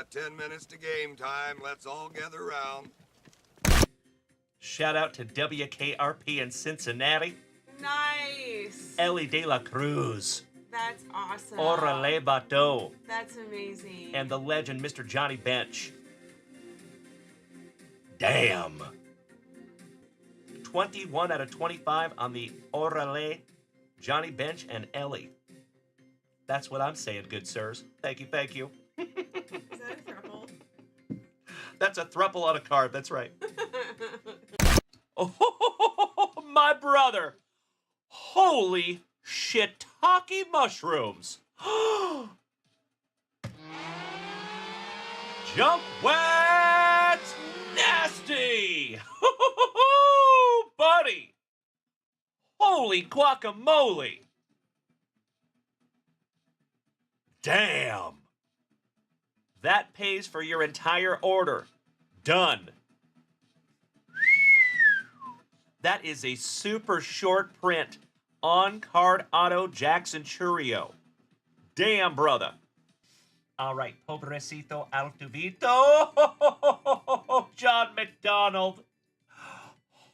got 10 minutes to game time. Let's all gather round. Shout out to WKRP in Cincinnati. Nice. Ellie De La Cruz. That's awesome. Orale Bateau. That's amazing. And the legend, Mr. Johnny Bench. Damn. 21 out of 25 on the Orale, Johnny Bench, and Ellie. That's what I'm saying, good sirs. Thank you, thank you. Is that a throuple? That's a throuple on a card, that's right. Oh, my brother. Holy shiitake mushrooms. Jump wet nasty. Buddy. Holy guacamole. Damn. That pays for your entire order. Done. That is a super short print on-card auto Jackson Churio. Damn, brother. All right, pobrecito Altuvito. John McDonald.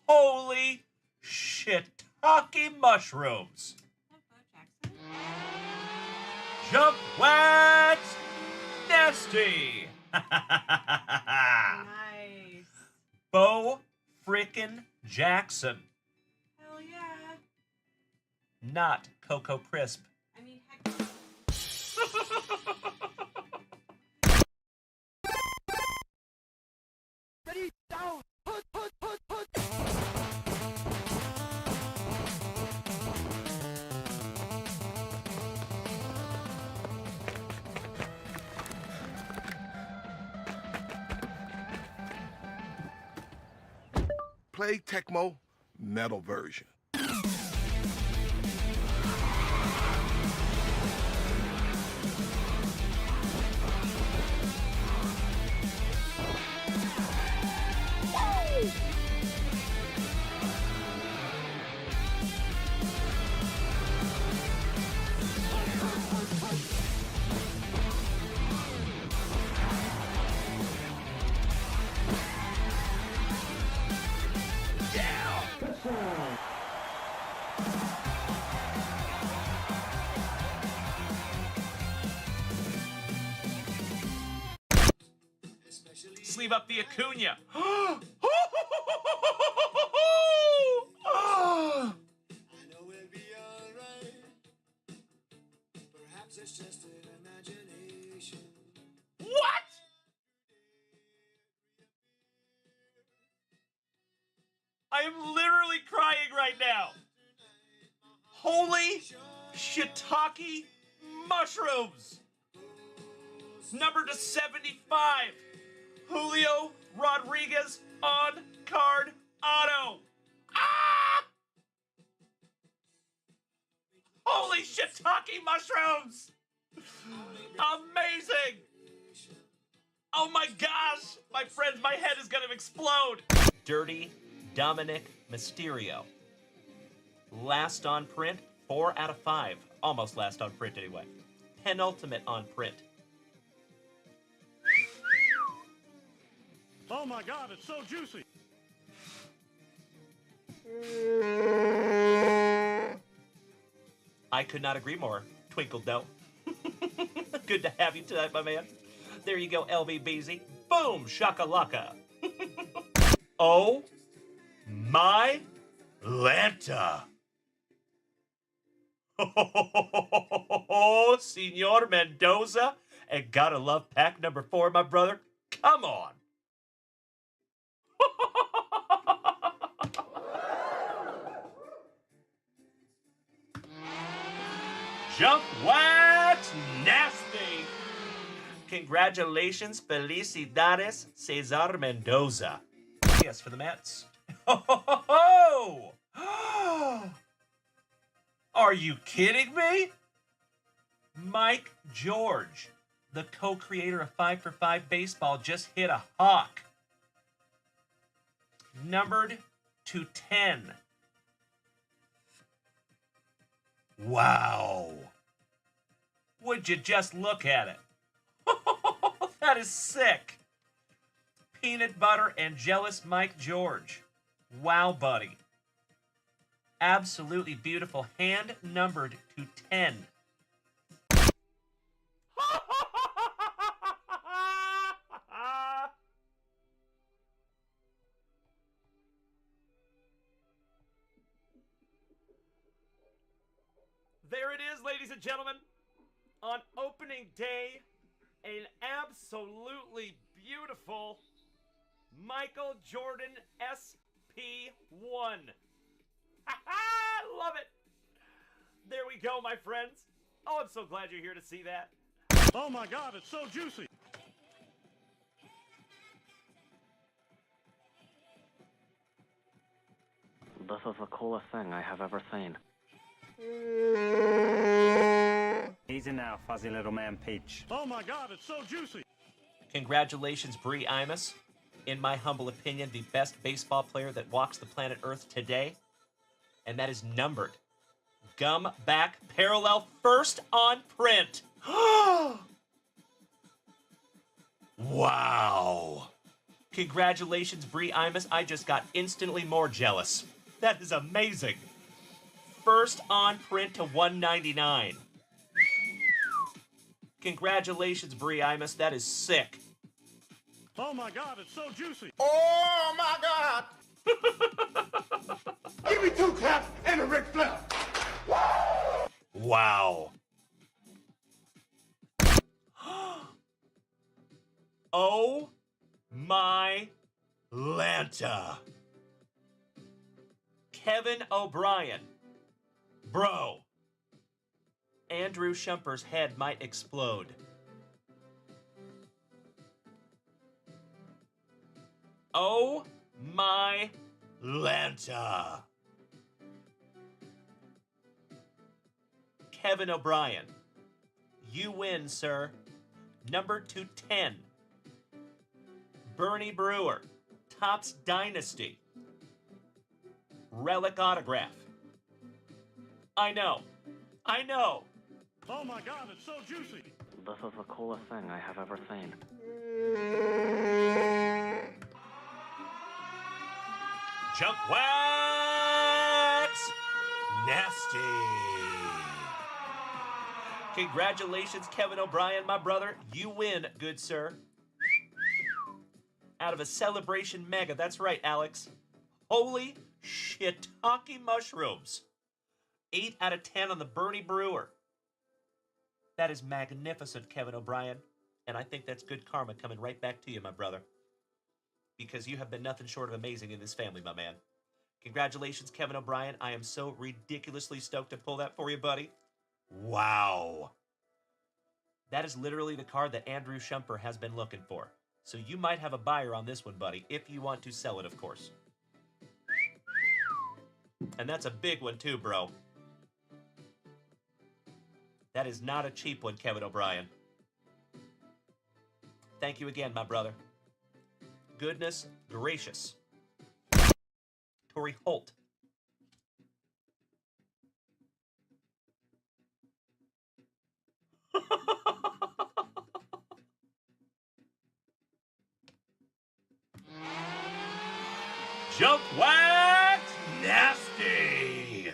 Holy shiitake mushrooms. Jump wet nasty. Nice. Bo frickin' Jackson. Hell yeah. Not Cocoa Crisp. I mean, heck. Ready, down, put. Play Tecmo metal version. Sleeve up the Acuna. I know we'll be alright. Perhaps it's just an imagination. What? I am literally crying right now. Holy shiitake mushrooms. Number to 75. Julio Rodriguez on card auto. Ah! Holy shiitake mushrooms! Amazing! Oh my gosh! My friends, my head is gonna explode! Dirty Dominic Mysterio. Last on print, 4 out of 5. Almost last on print anyway. Penultimate on print. Oh my God, it's so juicy. I could not agree more. Twinkle Doe. Good to have you tonight, my man. There you go, LVBZ. Boom, shakalaka. Oh my Lanta. Oh, Senor Mendoza. And gotta love pack number 4, my brother. Come on. Jump wet nasty. Congratulations, felicidades, Cesar Mendoza. Yes, for the Mets. Oh! Are you kidding me? Mike George, the co-creator of 5 for 5 Baseball, just hit a hawk. Numbered to 10. Wow. Would you just look at it? That is sick. Peanut butter and jealous Mike George. Wow, buddy. Absolutely beautiful. Hand numbered to 10. There it is, ladies and gentlemen. On opening day, an absolutely beautiful Michael Jordan SP1. I love it. There we go, my friends. Oh, I'm so glad you're here to see that. Oh my God, it's so juicy. This is the coolest thing I have ever seen. Easy now, fuzzy little man Peach. Oh my God, it's so juicy. Congratulations, Bree Imus. In my humble opinion, the best baseball player that walks the planet Earth today. And that is numbered. Gum back parallel first on print. Wow. Congratulations, Bree Imus. I just got instantly more jealous. That is amazing. First on print to 199. Congratulations, Bree Imus. That is sick. Oh my God, it's so juicy. Oh my God! Give me 2 claps and a Ric Flair. Wow. Oh my Lanta. Kevin O'Brien. Bro. Andrew Shumper's head might explode. Oh my Lanta. Kevin O'Brien. You win, sir. Number 210. Bernie Brewer. Topps Dynasty. Relic autograph. I know. I know. Oh my God, it's so juicy. This is the coolest thing I have ever seen. Junk Wax! Nasty. Congratulations, Kevin O'Brien, my brother. You win, good sir. Out of a Celebration Mega. That's right, Alex. Holy shiitake mushrooms. 8 out of 10 on the Bernie Brewer. That is magnificent, Kevin O'Brien. And I think that's good karma coming right back to you, my brother. Because you have been nothing short of amazing in this family, my man. Congratulations, Kevin O'Brien. I am so ridiculously stoked to pull that for you, buddy. Wow. That is literally the card that Andrew Shumper has been looking for. So you might have a buyer on this one, buddy, if you want to sell it, of course. And that's a big one too, bro. That is not a cheap one, Kevin O'Brien. Thank you again, my brother. Goodness gracious. Torrey Holt. Jump Wax Nasty.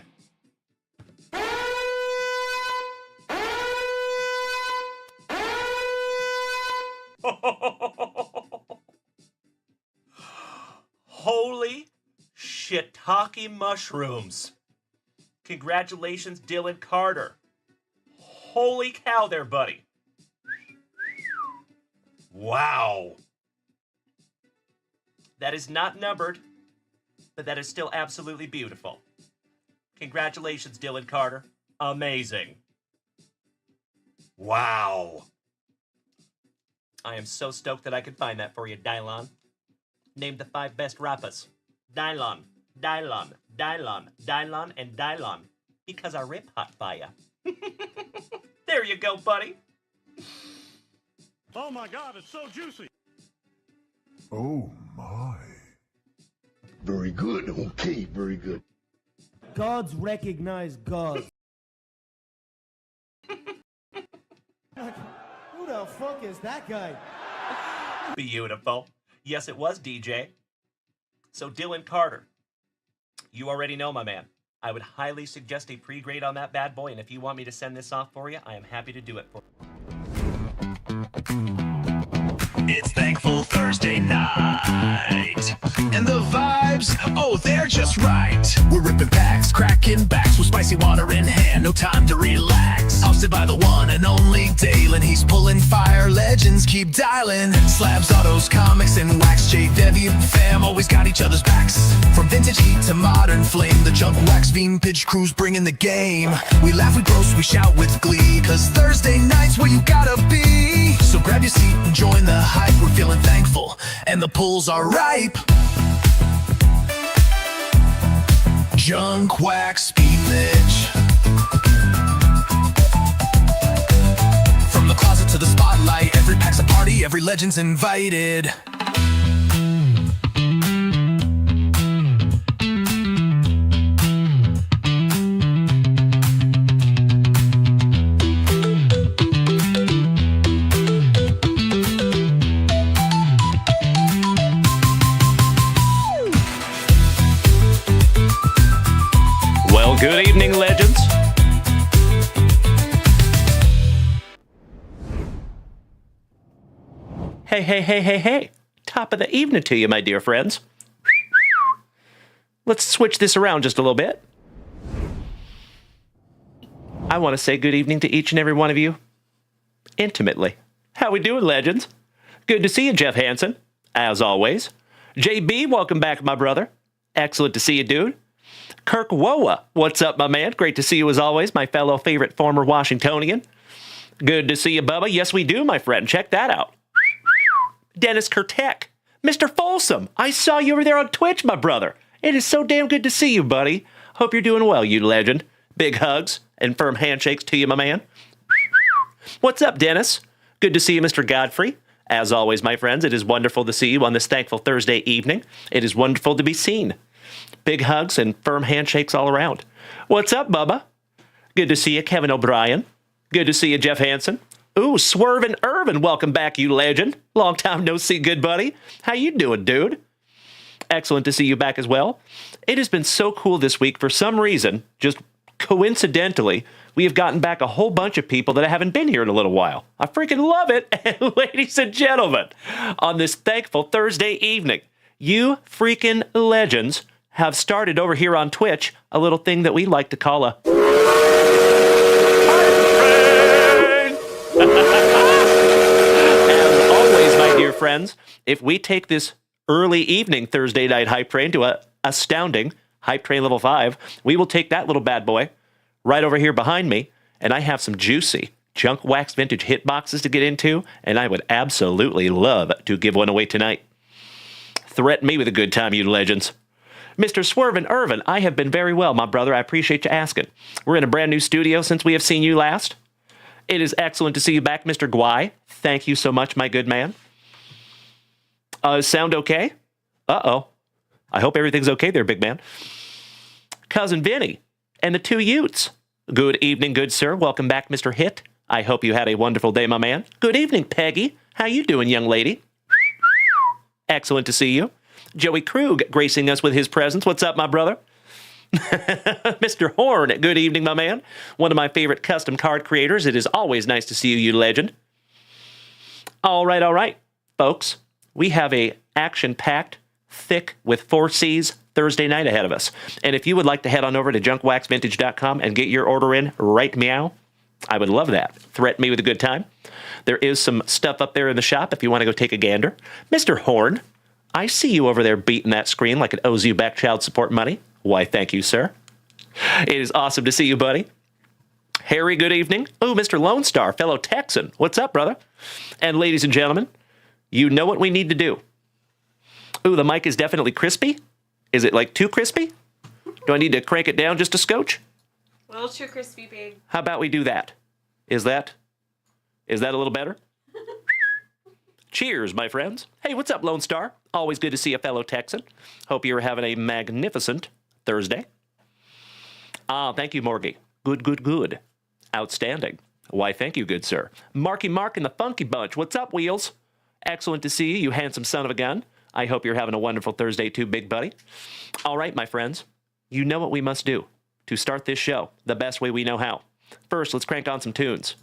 Holy shiitake mushrooms. Congratulations, Dylan Carter. Holy cow there, buddy. Wow. That is not numbered, but that is still absolutely beautiful. Congratulations, Dylan Carter. Amazing. Wow. I am so stoked that I could find that for you, Dylon. Name the 5 best rappers. Dylon, Dylon, Dylon, Dylon, and Dylon. Because I rip hot fire. There you go, buddy. Oh my God, it's so juicy. Oh my. Very good. Okay, very good. Gods recognize gods. Who the fuck is that guy? Beautiful. Yes, it was DJ. So Dylan Carter, you already know, my man. I would highly suggest a pre-grade on that bad boy, and if you want me to send this off for you, I am happy to do it for you. It's Thankful Thursday night, and the vibes, oh, they're just right. We're ripping packs, cracking backs with spicy water in hand, no time to relax. Hosted by the one and only Dalen, he's pulling fire, legends keep dialing. Slabs, autos, comics, and wax. J, Debbie, and fam always got each other's backs. From vintage heat to modern flame, the junk wax vintage crews bringing the game. We laugh, we boast, we shout with glee, cause Thursday night's where you gotta be. So grab your seat and join the hype, we're feeling thankful, and the pulls are ripe. Junk wax speedage. From the closet to the spotlight, every pack's a party, every legend's invited. Well, good evening, legends. Hey. Top of the evening to you, my dear friends. Let's switch this around just a little bit. I want to say good evening to each and every one of you intimately. How we doing, legends? Good to see you, Jeff Hansen, as always. JB, welcome back, my brother. Excellent to see you, dude. Kirk Woa, what's up, my man? Great to see you as always, my fellow favorite former Washingtonian. Good to see you, Bubba. Yes, we do, my friend. Check that out. Dennis Kurtek, Mr. Folsom, I saw you over there on Twitch, my brother. It is so damn good to see you, buddy. Hope you're doing well, you legend. Big hugs and firm handshakes to you, my man. What's up, Dennis? Good to see you, Mr. Godfrey. As always, my friends, it is wonderful to see you on this thankful Thursday evening. It is wonderful to be seen. Big hugs and firm handshakes all around. What's up, Bubba? Good to see you, Kevin O'Brien. Good to see you, Jeff Hansen. Ooh, Swervin' Irvin, welcome back, you legend. Long time no see, good buddy. How you doing, dude? Excellent to see you back as well. It has been so cool this week. For some reason, just coincidentally, we have gotten back a whole bunch of people that haven't been here in a little while. I freaking love it. And ladies and gentlemen, on this thankful Thursday evening, you freaking legends have started over here on Twitch a little thing that we like to call a As always, my dear friends, if we take this early evening Thursday night hype train to a astounding hype train level 5, we will take that little bad boy right over here behind me, and I have some juicy junk wax vintage hit boxes to get into, and I would absolutely love to give one away tonight. Threaten me with a good time, you legends. Mr. Swervin' Irvin, I have been very well, my brother. I appreciate you asking. We're in a brand new studio since we have seen you last. It is excellent to see you back, Mr. Guai. Thank you so much, my good man. Sound okay? Uh-oh. I hope everything's okay there, big man. Cousin Vinny and the two Utes. Good evening, good sir. Welcome back, Mr. Hit. I hope you had a wonderful day, my man. Good evening, Peggy. How you doing, young lady? Excellent to see you. Joey Krug gracing us with his presence. What's up, my brother? Mr. Horn, good evening, my man. One of my favorite custom card creators. It is always nice to see you, you legend. All right, folks. We have a action-packed, thick with 4 C's Thursday night ahead of us. And if you would like to head on over to junkwaxvintage.com and get your order in right meow, I would love that. Threaten me with a good time. There is some stuff up there in the shop if you want to go take a gander. Mr. Horn, I see you over there beating that screen like it owes you back child support money. Why, thank you, sir. It is awesome to see you, buddy. Harry, good evening. Oh, Mr. Lone Star, fellow Texan. What's up, brother? And ladies and gentlemen, you know what we need to do. Ooh, the mic is definitely crispy. Is it like too crispy? Do I need to crank it down just a scotch? A little too crispy, babe. How about we do that? Is that a little better? Cheers, my friends. Hey, what's up, Lone Star? Always good to see a fellow Texan. Hope you're having a magnificent Thursday. Thank you, Morgie. Good. Outstanding. Why, thank you, good sir. Marky Mark and the Funky Bunch. What's up, Wheels? Excellent to see you, you handsome son of a gun. I hope you're having a wonderful Thursday too, big buddy. All right, my friends, you know what we must do to start this show the best way we know how. First, let's crank on some tunes.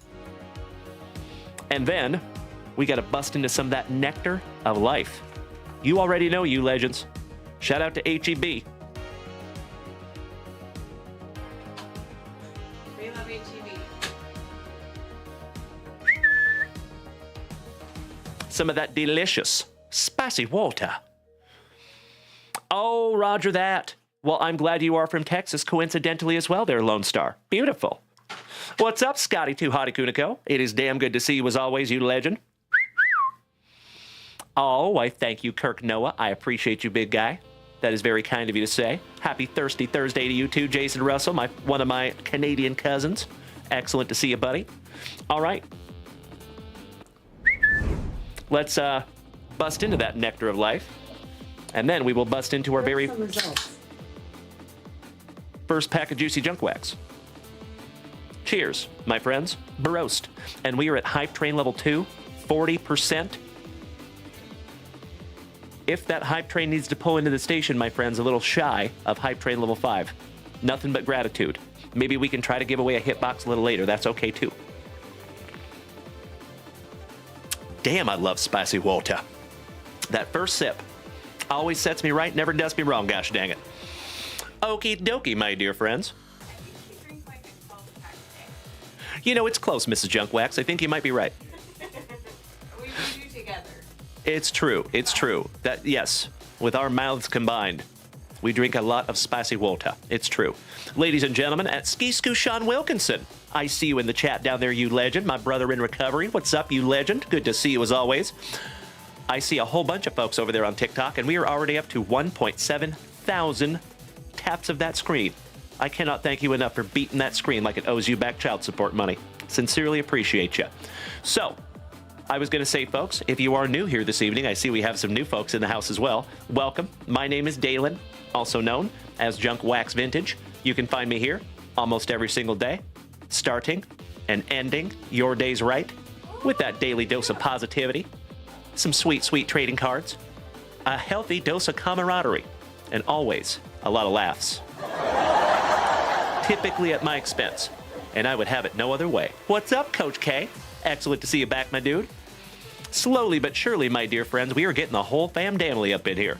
And then, we got to bust into some of that nectar of life. You already know, you legends. Shout out to HEB. We love HEB. Some of that delicious, spicy water. Oh, roger that. Well, I'm glad you are from Texas, coincidentally as well there, Lone Star. Beautiful. What's up, Scotty Too Hottie Kuniko? It is damn good to see you as always, you legend. Oh, I thank you, Kirk Noah. I appreciate you, big guy. That is very kind of you to say. Happy Thirsty Thursday to you too, Jason Russell, one of my Canadian cousins. Excellent to see you, buddy. All right. Let's bust into that nectar of life. And then we will bust into our very first pack of juicy junk wax. Cheers, my friends. Barost. And we are at Hype Train level 2, 40%. If that Hype Train needs to pull into the station, my friends, a little shy of Hype Train level 5. Nothing but gratitude. Maybe we can try to give away a hitbox a little later. That's okay, too. Damn, I love spicy water. That first sip always sets me right, never does me wrong, gosh dang it. Okie dokie, my dear friends. You know, it's close, Mrs. Junkwax. I think you might be right. We do together. It's true. It's true. That, yes, with our mouths combined, we drink a lot of spicy water. It's true. Ladies and gentlemen, at Ski Scoo Sean Wilkinson, I see you in the chat down there, you legend. My brother in recovery. What's up, you legend? Good to see you as always. I see a whole bunch of folks over there on TikTok, and we are already up to 1.7 thousand taps of that screen. I cannot thank you enough for beating that screen like it owes you back child support money. Sincerely appreciate you. So, I was going to say, folks, if you are new here this evening, I see we have some new folks in the house as well. Welcome. My name is Dalen, also known as Junk Wax Vintage. You can find me here almost every single day, starting and ending your days right with that daily dose of positivity, some sweet, sweet trading cards, a healthy dose of camaraderie, and always a lot of laughs. Typically at my expense, and I would have it no other way. What's up, Coach K? Excellent to see you back, my dude. Slowly but surely, my dear friends, we are getting the whole fam family up in here.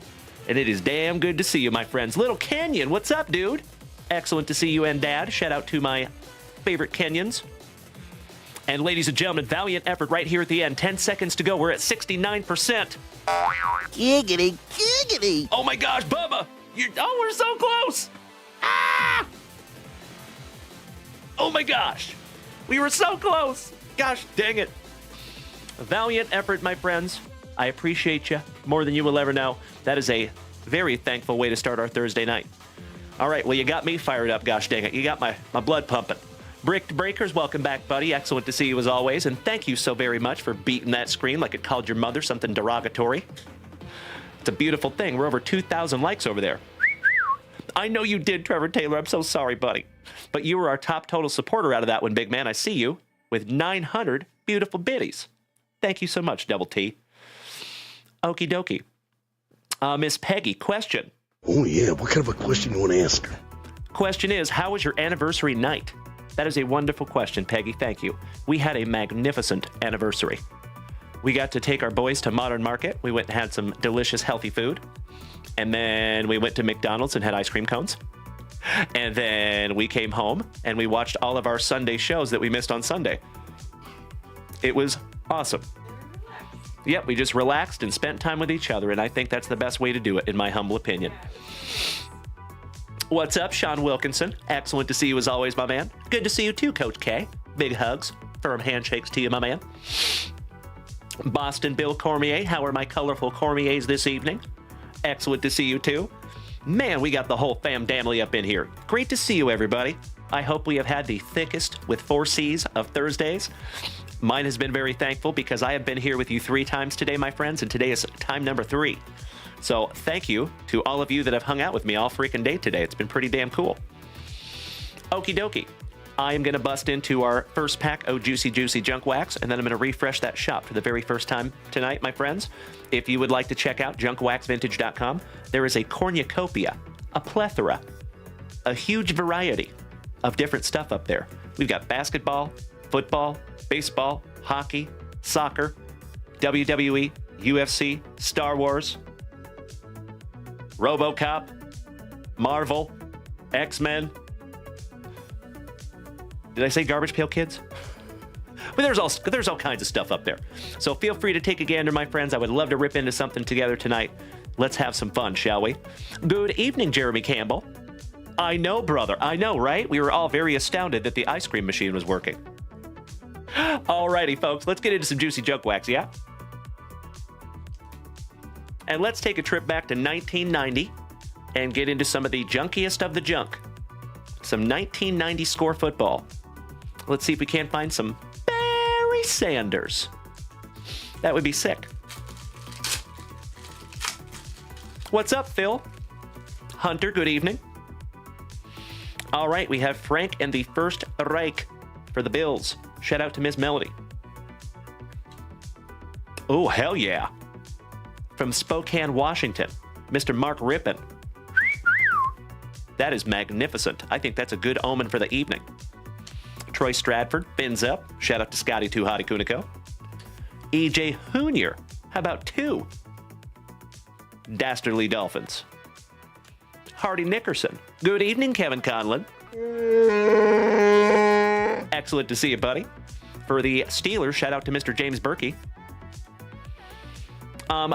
And it is damn good to see you, my friends. Little Kenyon, what's up, dude? Excellent to see you and Dad. Shout out to my favorite Kenyans. And ladies and gentlemen, valiant effort right here at the end. 10 seconds to go. We're at 69%. Giggity, giggity. Oh my gosh, Bubba! We're so close! Ah! Oh my gosh! We were so close! Gosh dang it. Valiant effort, my friends. I appreciate you more than you will ever know. That is a very thankful way to start our Thursday night. All right, well, you got me fired up, gosh dang it. You got my blood pumping. Bricked Breakers, welcome back, buddy. Excellent to see you as always. And thank you so very much for beating that screen like it called your mother something derogatory. It's a beautiful thing. We're over 2,000 likes over there. I know you did, Trevor Taylor. I'm so sorry, buddy. But you were our top total supporter out of that one, big man. I see you with 900 beautiful biddies. Thank you so much, Double T. Okie dokie. Miss Peggy, question. Oh, yeah. What kind of a question you want to ask her? Question is, how was your anniversary night? That is a wonderful question, Peggy. Thank you. We had a magnificent anniversary. We got to take our boys to Modern Market. We went and had some delicious, healthy food. And then we went to McDonald's and had ice cream cones. And then we came home and we watched all of our Sunday shows that we missed on Sunday. It was awesome. Yep, we just relaxed and spent time with each other, and I think that's the best way to do it, in my humble opinion. What's up, Sean Wilkinson? Excellent to see you as always, my man. Good to see you too, Coach K. Big hugs, firm handshakes to you, my man. Boston Bill Cormier, how are my colorful Cormiers this evening? Excellent to see you too. Man, we got the whole fam family up in here. Great to see you, everybody. I hope we have had the thickest with 4 C's of Thursdays. Mine has been very thankful because I have been here with you 3 times today, my friends, and today is time number 3. So thank you to all of you that have hung out with me all freaking day today. It's been pretty damn cool. Okie dokie. I am going to bust into our first pack of Juicy Junk Wax, and then I'm going to refresh that shop for the very first time tonight, my friends. If you would like to check out junkwaxvintage.com, there is a cornucopia, a plethora, a huge variety of different stuff up there. We've got basketball, football, baseball, hockey, soccer, WWE, UFC, Star Wars, RoboCop, Marvel, X-Men. Did I say Garbage Pail Kids? But there's all kinds of stuff up there. So feel free to take a gander, my friends. I would love to rip into something together tonight. Let's have some fun, shall we? Good evening, Jeremy Campbell. I know, brother. I know, right? We were all very astounded that the ice cream machine was working. Alrighty, folks. Let's get into some Juicy Junk Wax, yeah? And let's take a trip back to 1990 and get into some of the junkiest of the junk. Some 1990 score football. Let's see if we can't find some Barry Sanders. That would be sick. What's up, Phil? Hunter, good evening. All right, we have Frank and the First Reich for the Bills. Shout out to Miss Melody. Oh, hell yeah. From Spokane, Washington, Mr. Mark Rippin. That is magnificent. I think that's a good omen for the evening. Troy Stratford, fins up. Shout out to Scotty Too Hottie Kuniko. EJ Hoonier, how about 2? Dastardly Dolphins. Hardy Nickerson, good evening, Kevin Conlon. Excellent to see you, buddy. For the Steelers, shout out to Mr. James Berkey.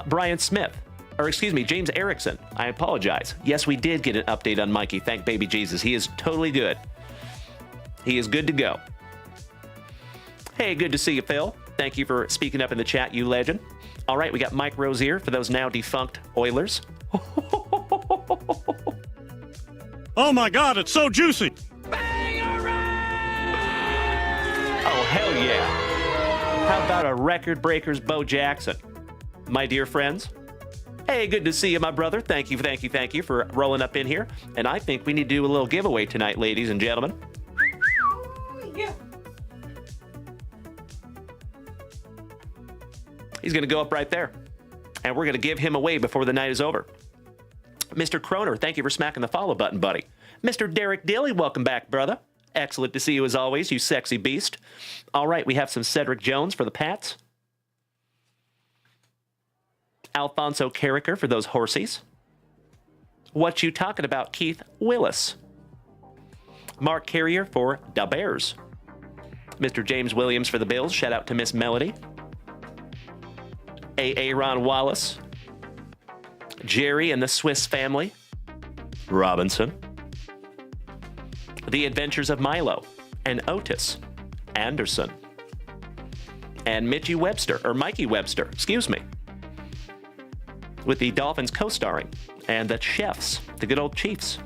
Brian Smith, or excuse me, James Erickson. I apologize. Yes, we did get an update on Mikey. Thank baby Jesus. He is totally good. He is good to go. Hey, good to see you, Phil. Thank you for speaking up in the chat, you legend. All right, we got Mike Rozier for those now defunct Oilers. Oh my God, it's so juicy. Oh, hell yeah. How about a record breakers Bo Jackson? My dear friends. Hey, good to see you, my brother. Thank you for rolling up in here. And I think we need to do a little giveaway tonight, ladies and gentlemen. Yeah. He's going to go up right there. And we're going to give him away before the night is over. Mr. Croner, thank you for smacking the follow button, buddy. Mr. Derek Dilly, welcome back, brother. Excellent to see you as always, you sexy beast. All right, we have some Cedric Jones for the Pats. Alfonso Carricker for those horsies. What you talking about, Keith Willis? Mark Carrier for the Bears. Mr. James Williams for the Bills. Shout out to Miss Melody. A. Ron Wallace. Jerry and the Swiss Family. Robinson. The Adventures of Milo and Otis Anderson. And Mikey Webster, excuse me. With the Dolphins co-starring. And the Chefs, the good old Chiefs.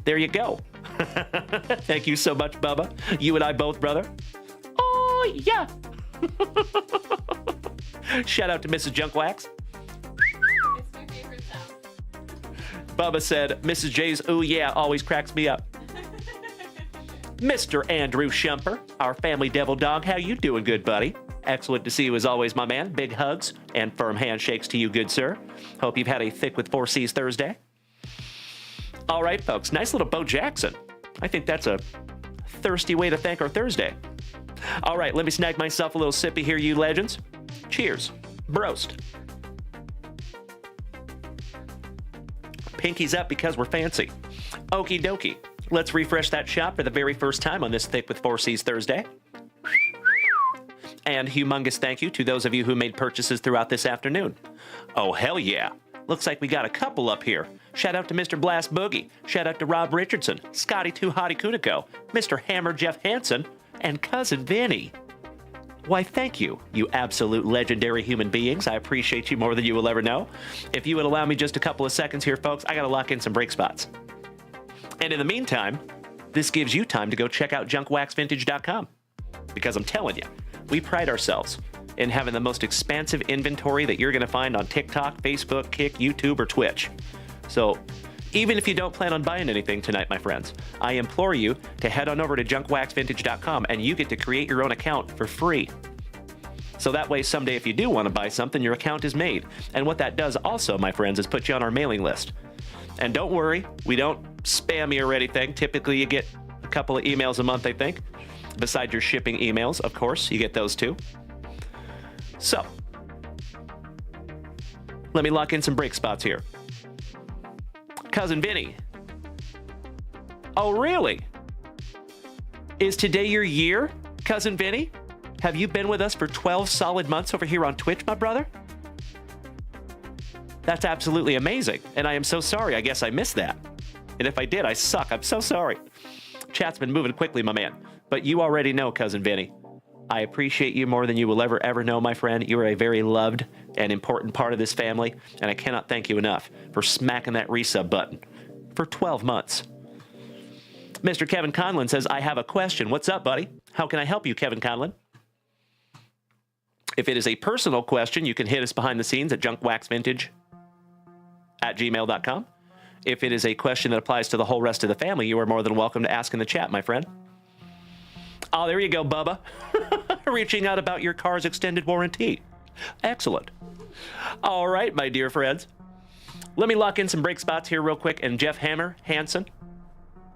There you go. Thank you so much, Bubba. You and I both, brother. Oh, yeah. Shout out to Mrs. Junkwax. It's my favorite sound. Bubba said, Mrs. J's, oh yeah, always cracks me up. Mr. Andrew Shumper, our family devil dog, how you doing, good buddy? Excellent to see you as always, my man. Big hugs and firm handshakes to you, good sir. Hope you've had a thick with 4 C's Thursday. All right, folks, nice little Bo Jackson. I think that's a thirsty way to thank our Thursday. All right, let me snag myself a little sippy here, you legends. Cheers. Broast. Pinkies up because we're fancy. Okie dokie. Let's refresh that shop for the very first time on this Thick with 4 C's Thursday. And humongous thank you to those of you who made purchases throughout this afternoon. Oh, hell yeah. Looks like we got a couple up here. Shout out to Mr. Blast Boogie. Shout out to Rob Richardson, Scotty Too Hottie Kuniko, Mr. Hammer Jeff Hansen, and Cousin Vinny. Why, thank you, you absolute legendary human beings. I appreciate you more than you will ever know. If you would allow me just a couple of seconds here, folks, I got to lock in some break spots. And in the meantime, this gives you time to go check out junkwaxvintage.com. Because I'm telling you, we pride ourselves in having the most expansive inventory that you're going to find on TikTok, Facebook, Kick, YouTube, or Twitch. So Even if you don't plan on buying anything tonight, my friends, I implore you to head on over to junkwaxvintage.com and you get to create your own account for free. So that way, someday if you do want to buy something, your account is made. And what that does also, my friends, is put you on our mailing list. And don't worry, we don't spam you or anything. Typically, you get a couple of emails a month, I think. Besides your shipping emails, of course, you get those too. So, let me lock in some break spots here. Cousin Vinny. Oh, really? Is today your year, Cousin Vinny? Have you been with us for 12 solid months over here on Twitch, my brother? That's absolutely amazing, and I am so sorry. I guess I missed that. And if I did, I suck. I'm so sorry. Chat's been moving quickly, my man. But you already know, Cousin Vinny. I appreciate you more than you will ever know, my friend. You are a very loved and important part of this family, and I cannot thank you enough for smacking that resub button for 12 months. Mr. Kevin Conlon says, I have a question. What's up, buddy? How can I help you, Kevin Conlon? If it is a personal question, you can hit us behind the scenes at junkwaxvintage@gmail.com. If it is a question that applies to the whole rest of the family, you are more than welcome to ask in the chat, my friend. Oh, there you go, Bubba. Reaching out about your car's extended warranty. Excellent. All right, my dear friends. Let me lock in some break spots here real quick. And Jeff Hansen,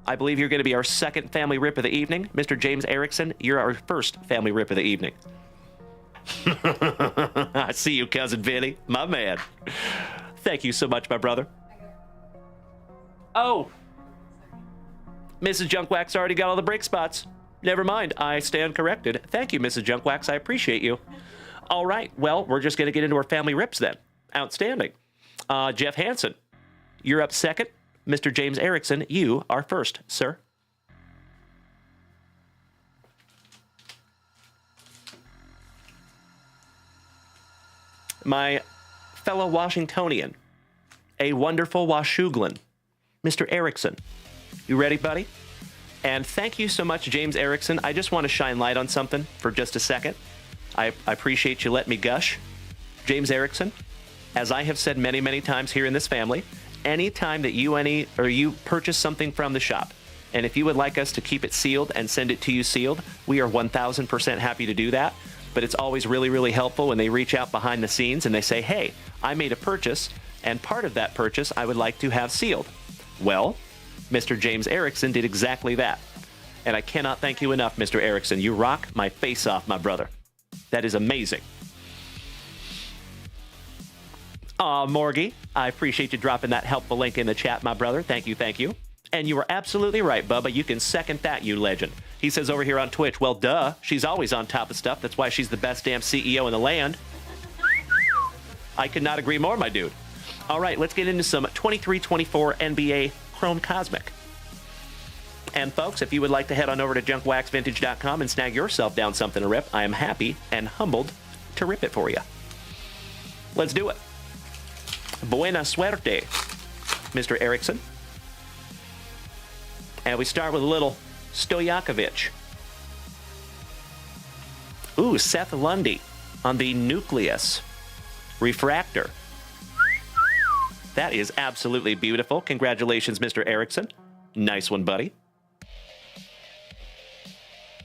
I believe you're going to be our second family rip of the evening. Mr. James Erickson, you're our first family rip of the evening. I see you, Cousin Vinny. My man. Thank you so much, my brother. Oh. Mrs. Junkwax already got all the break spots. Never mind. I stand corrected. Thank you, Mrs. Junkwax. I appreciate you. All right. Well, we're just going to get into our family rips then. Outstanding. Jeff Hansen, you're up second. Mr. James Erickson, you are first, sir. My fellow Washingtonian, a wonderful Washouglin, Mr. Erickson. You ready, buddy? And thank you so much, James Erickson. I just want to shine light on something for just a second. I appreciate you letting me gush. James Erickson, as I have said many, many times here in this family, anytime that you purchase something from the shop, and if you would like us to keep it sealed and send it to you sealed, we are 1,000% happy to do that. But it's always really, really helpful when they reach out behind the scenes and they say, hey, I made a purchase, and part of that purchase I would like to have sealed. Well, Mr. James Erickson did exactly that. And I cannot thank you enough, Mr. Erickson. You rock my face off, my brother. That is amazing. Aw, Morgie, I appreciate you dropping that helpful link in the chat, my brother. Thank you, thank you. And you are absolutely right, Bubba. You can second that, you legend. He says over here on Twitch, well, duh. She's always on top of stuff. That's why she's the best damn CEO in the land. I could not agree more, my dude. All right, let's get into some 23-24 NBA Chrome Cosmic. And folks, if you would like to head on over to junkwaxvintage.com and snag yourself down something to rip, I am happy and humbled to rip it for you. Let's do it. Buena suerte, Mr. Erickson. And we start with a little Stojakovic. Ooh, Seth Lundy on the Nucleus Refractor. That is absolutely beautiful. Congratulations, Mr. Erickson. Nice one, buddy.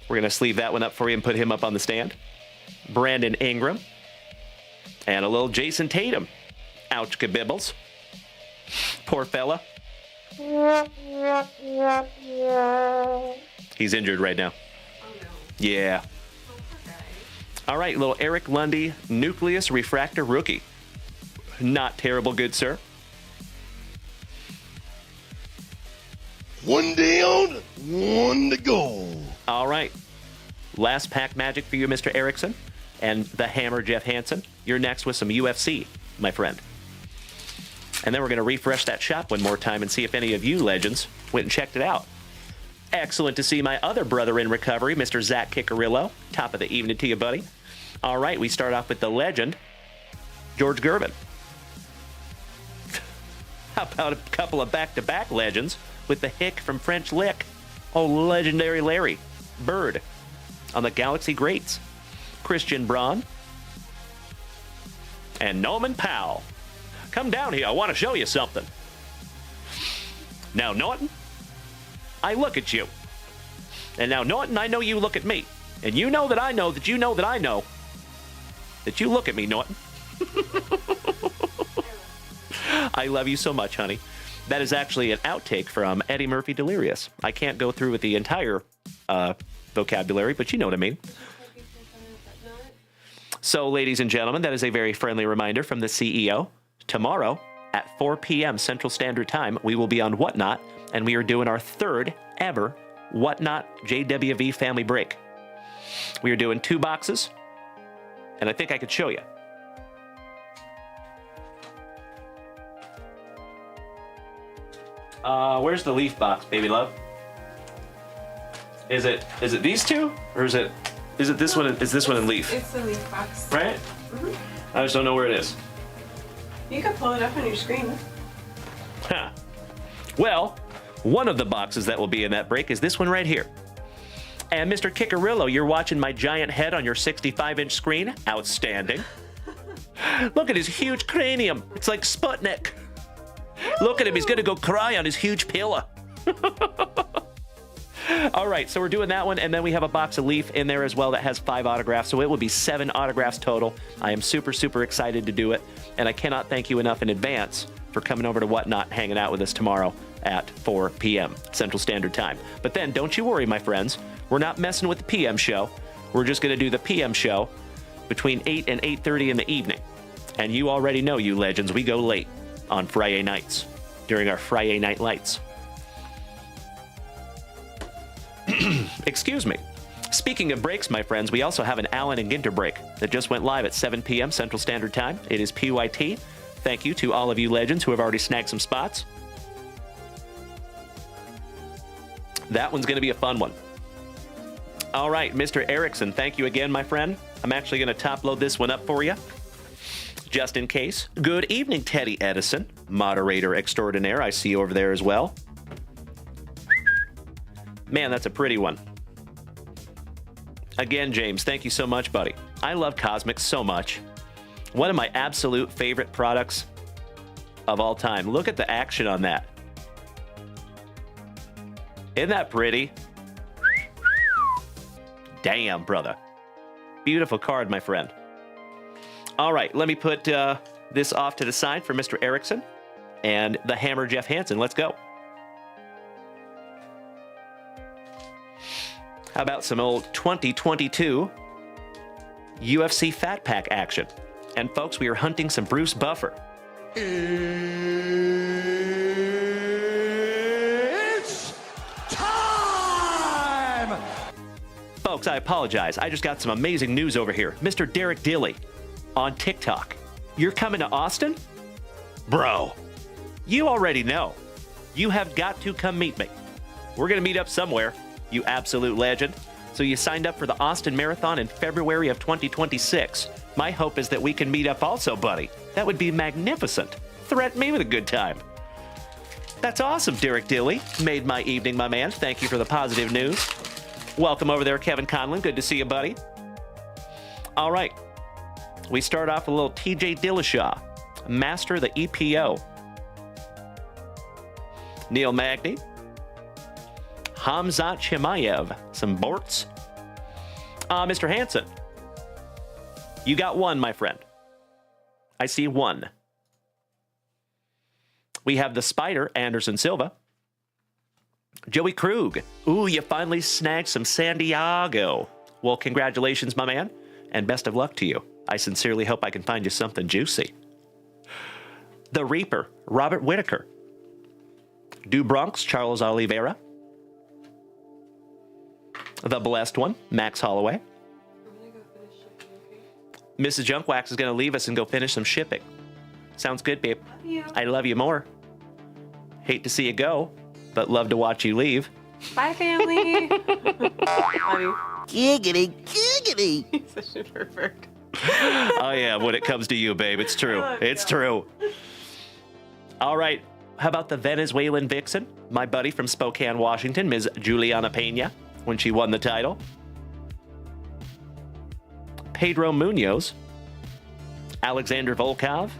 We're going to sleeve that one up for you and put him up on the stand. Brandon Ingram. And a little Jason Tatum. Ouch, kabibbles. Poor fella. He's injured right now. Oh, no. Yeah. Oh, poor guy. All right, little Eric Lundy Nucleus Refractor rookie. Not terrible, good sir. One down, one to go. All right. Last pack magic for you, Mr. Erickson. And the Hammer, Jeff Hansen. You're next with some UFC, my friend. And then we're going to refresh that shop one more time and see if any of you legends went and checked it out. Excellent to see my other brother in recovery, Mr. Zach Kickarillo. Top of the evening to you, buddy. All right, we start off with the legend, George Gervin. How about a couple of back-to-back legends with the hick from French Lick? Oh, legendary Larry Bird on the Galaxy Greats. Christian Braun. And Norman Powell. Come down here. I want to show you something. Now, Norton, I look at you. And now, Norton, I know you look at me. And you know that I know that you know that I know that you look at me, Norton. I love you so much, honey. That is actually an outtake from Eddie Murphy Delirious. I can't go through with the entire vocabulary, but you know what I mean. So, ladies and gentlemen, that is a very friendly reminder from the CEO. Tomorrow at 4 p.m. Central Standard Time, we will be on Whatnot, and we are doing our third ever Whatnot JWV family break. We are doing 2 boxes, and I think I could show you. Where's the leaf box, baby love? Is it these two, or is it this one? Is this one in leaf? It's the leaf box. Right? Mm-hmm. I just don't know where it is. You can pull it up on your screen. Huh. Well, one of the boxes that will be in that break is this one right here. And Mr. Kickerillo, you're watching my giant head on your 65-inch screen. Outstanding. Look at his huge cranium. It's like Sputnik. Look at him. He's going to go cry on his huge pillow. All right, so we're doing that one, and then we have a box of Leaf in there as well that has 5 autographs, so it will be 7 autographs total. I am super, super excited to do it, and I cannot thank you enough in advance for coming over to Whatnot, hanging out with us tomorrow at 4 p.m. Central Standard Time. But then, don't you worry, my friends. We're not messing with the p.m. show. We're just going to do the p.m. show between 8 and 8:30 in the evening. And you already know, you legends, we go late on Friday nights during our Friday Night Lights. Excuse me. Speaking of breaks, my friends, we also have an Allen and Ginter break that just went live at 7 p.m. Central Standard Time. It is PYT. Thank you to all of you legends who have already snagged some spots. That one's going to be a fun one. All right, Mr. Erickson, thank you again, my friend. I'm actually going to top load this one up for you, just in case. Good evening, Teddy Edison, moderator extraordinaire. I see you over there as well. Man, that's a pretty one. Again, James, thank you so much, buddy. I love Cosmic so much. One of my absolute favorite products of all time. Look at the action on that. Isn't that pretty? Damn, brother. Beautiful card, my friend. All right, let me put this off to the side for Mr. Erickson and the Hammer Jeff Hansen. Let's go. How about some old 2022 UFC Fat Pack action? And folks, we are hunting some Bruce Buffer. It's time! Folks, I apologize. I just got some amazing news over here. Mr. Derek Dilly on TikTok. You're coming to Austin? Bro, you already know. You have got to come meet me. We're going to meet up somewhere, you absolute legend. So you signed up for the Austin Marathon in February of 2026. My hope is that we can meet up also, buddy. That would be magnificent. Threaten me with a good time. That's awesome, Derek Dilly. Made my evening, my man. Thank you for the positive news. Welcome over there, Kevin Conlon. Good to see you, buddy. All right. We start off with a little TJ Dillashaw, master of the EPO. Neil Magny. Hamzat Chimaev, some Borts. Mr. Hansen, you got one, my friend. I see one. We have the Spider, Anderson Silva. Joey Krug. Ooh, you finally snagged some San Diego. Well, congratulations, my man, and best of luck to you. I sincerely hope I can find you something juicy. The Reaper, Robert Whitaker. Du Bronx, Charles Oliveira. The Blessed One, Max Holloway. Mrs. Junkwax is going to leave us and go finish some shipping. Sounds good, babe. Love you. I love you more. Hate to see you go, but love to watch you leave. Bye, family. Love you. Giggity, giggity. He's such a pervert. Oh, yeah, when it comes to you, babe. It's true. It's true. All right. How about the Venezuelan vixen? My buddy from Spokane, Washington, Ms. Juliana Pena, when she won the title. Pedro Munoz. Alexander Volkov.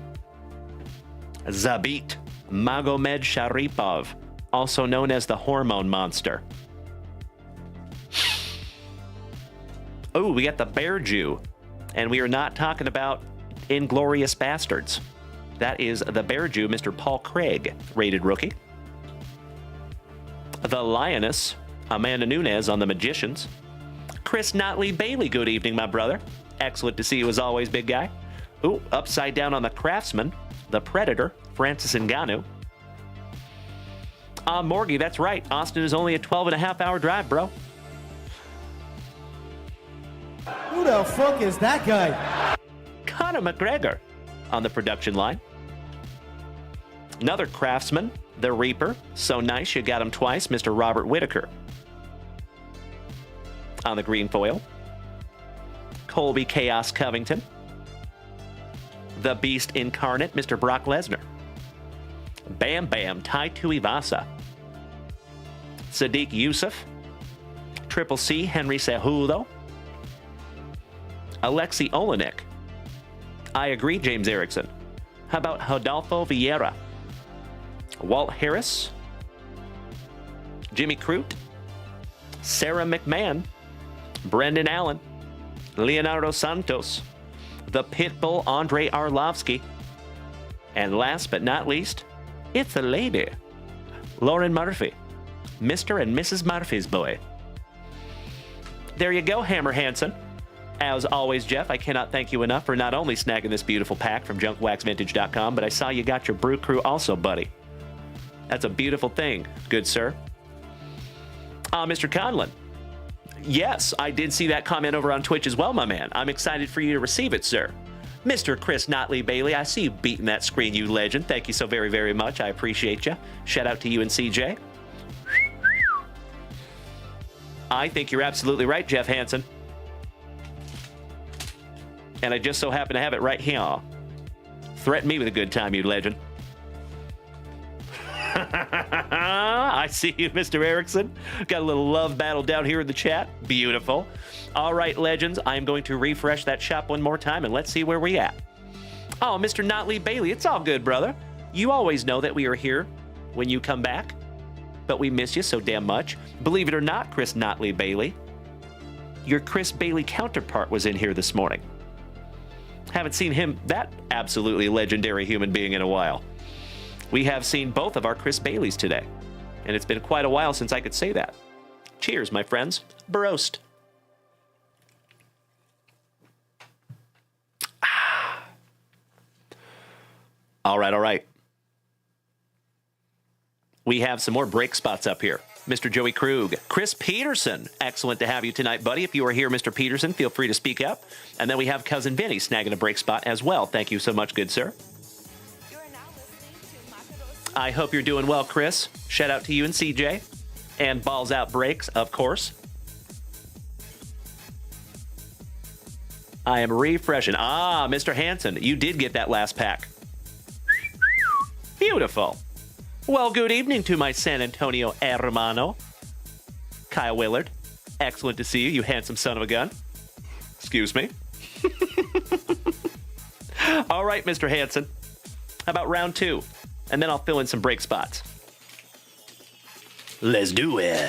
Zabit Magomed Sharipov. also known as the Hormone Monster. Oh, we got the Bear Jew. And we are not talking about Inglorious Bastards. That is the Bear Jew, Mr. Paul Craig, rated rookie. The Lioness, Amanda Nunes on the Magicians. Chris Notley Bailey, good evening, my brother. Excellent to see you as always, big guy. Ooh, upside down on the Craftsman, the Predator, Francis Ngannou. Morgie, that's right. Austin is only a 12.5-hour drive, bro. Who the fuck is that guy? Conor McGregor on the production line. Another Craftsman, the Reaper. So nice you got him twice, Mr. Robert Whittaker. On the green foil. Colby Chaos Covington. The Beast Incarnate, Mr. Brock Lesnar. Bam Bam Tai Tuivasa. Sadiq Yusuf. Triple C Henry Cejudo. Alexei Olenek. I agree, James Erickson. How about Rodolfo Vieira? Walt Harris. Jimmy Crute. Sarah McMahon. Brendan Allen. Leonardo Santos. The Pitbull Andre Arlovsky. And last but not least, it's a lady. Lauren Murphy. Mr. and Mrs. Murphy's boy. There you go, Hammer Hansen. As always, Jeff, I cannot thank you enough for not only snagging this beautiful pack from junkwaxvintage.com, but I saw you got your brew crew also, buddy. That's a beautiful thing, good sir. Mr. Conlon. Yes, I did see that comment over on Twitch as well, my man. I'm excited for you to receive it, sir. Mr. Chris Notley Bailey, I see you beating that screen, you legend. Thank you so very, very much. I appreciate you. Shout out to you and CJ. I think you're absolutely right, Jeff Hansen. And I just so happen to have it right here. Threaten me with a good time, you legend. I see you, Mr. Erickson. Got a little love battle down here in the chat. Beautiful. All right, legends, I'm going to refresh that shop one more time, and let's see where we at. Oh, Mr. Notley Bailey, it's all good, brother. You always know that we are here when you come back, but we miss you so damn much. Believe it or not, Chris Notley Bailey, your Chris Bailey counterpart was in here this morning. Haven't seen him, that absolutely legendary human being, in a while. We have seen both of our Chris Baileys today, and it's been quite a while since I could say that. Cheers, my friends. Broast. All right. We have some more break spots up here. Mr. Joey Krug. Chris Peterson. Excellent to have you tonight, buddy. If you are here, Mr. Peterson, feel free to speak up. And then we have Cousin Vinny snagging a break spot as well. Thank you so much, good sir. I hope you're doing well, Chris. Shout out to you and CJ. And Balls Out Breaks, of course. I am refreshing. Mr. Hansen, you did get that last pack. Beautiful. Well, good evening to my San Antonio hermano, Kyle Willard. Excellent to see you, you handsome son of a gun. Excuse me. All right, Mr. Hansen. How about round two? And then I'll fill in some break spots. Let's do it.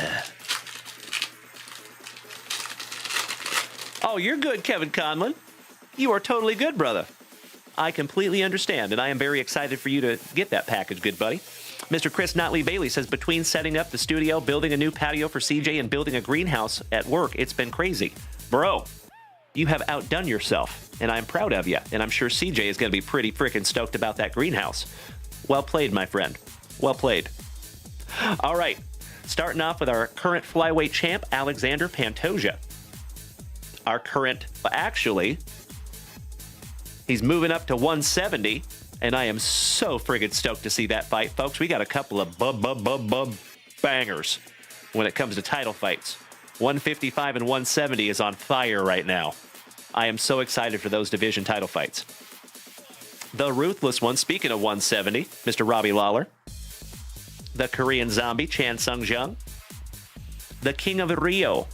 Oh, you're good, Kevin Conlon. You are totally good, brother. I completely understand, and I am very excited for you to get that package, good buddy. Mr. Chris Notley Bailey says, between setting up the studio, building a new patio for CJ, and building a greenhouse at work, it's been crazy. Bro, you have outdone yourself, and I'm proud of you, and I'm sure CJ is going to be pretty freaking stoked about that greenhouse. Well played, my friend. Well played. All right, starting off with our current flyweight champ, Alexander Pantoja. Our current, actually, he's moving up to 170, and I am so friggin' stoked to see that fight, folks. We got a couple of bangers when it comes to title fights. 155 and 170 is on fire right now. I am so excited for those division title fights. The ruthless one, speaking of 170, Mr. Robbie Lawler. The Korean zombie, Chan Sung Jung. The King of Rio,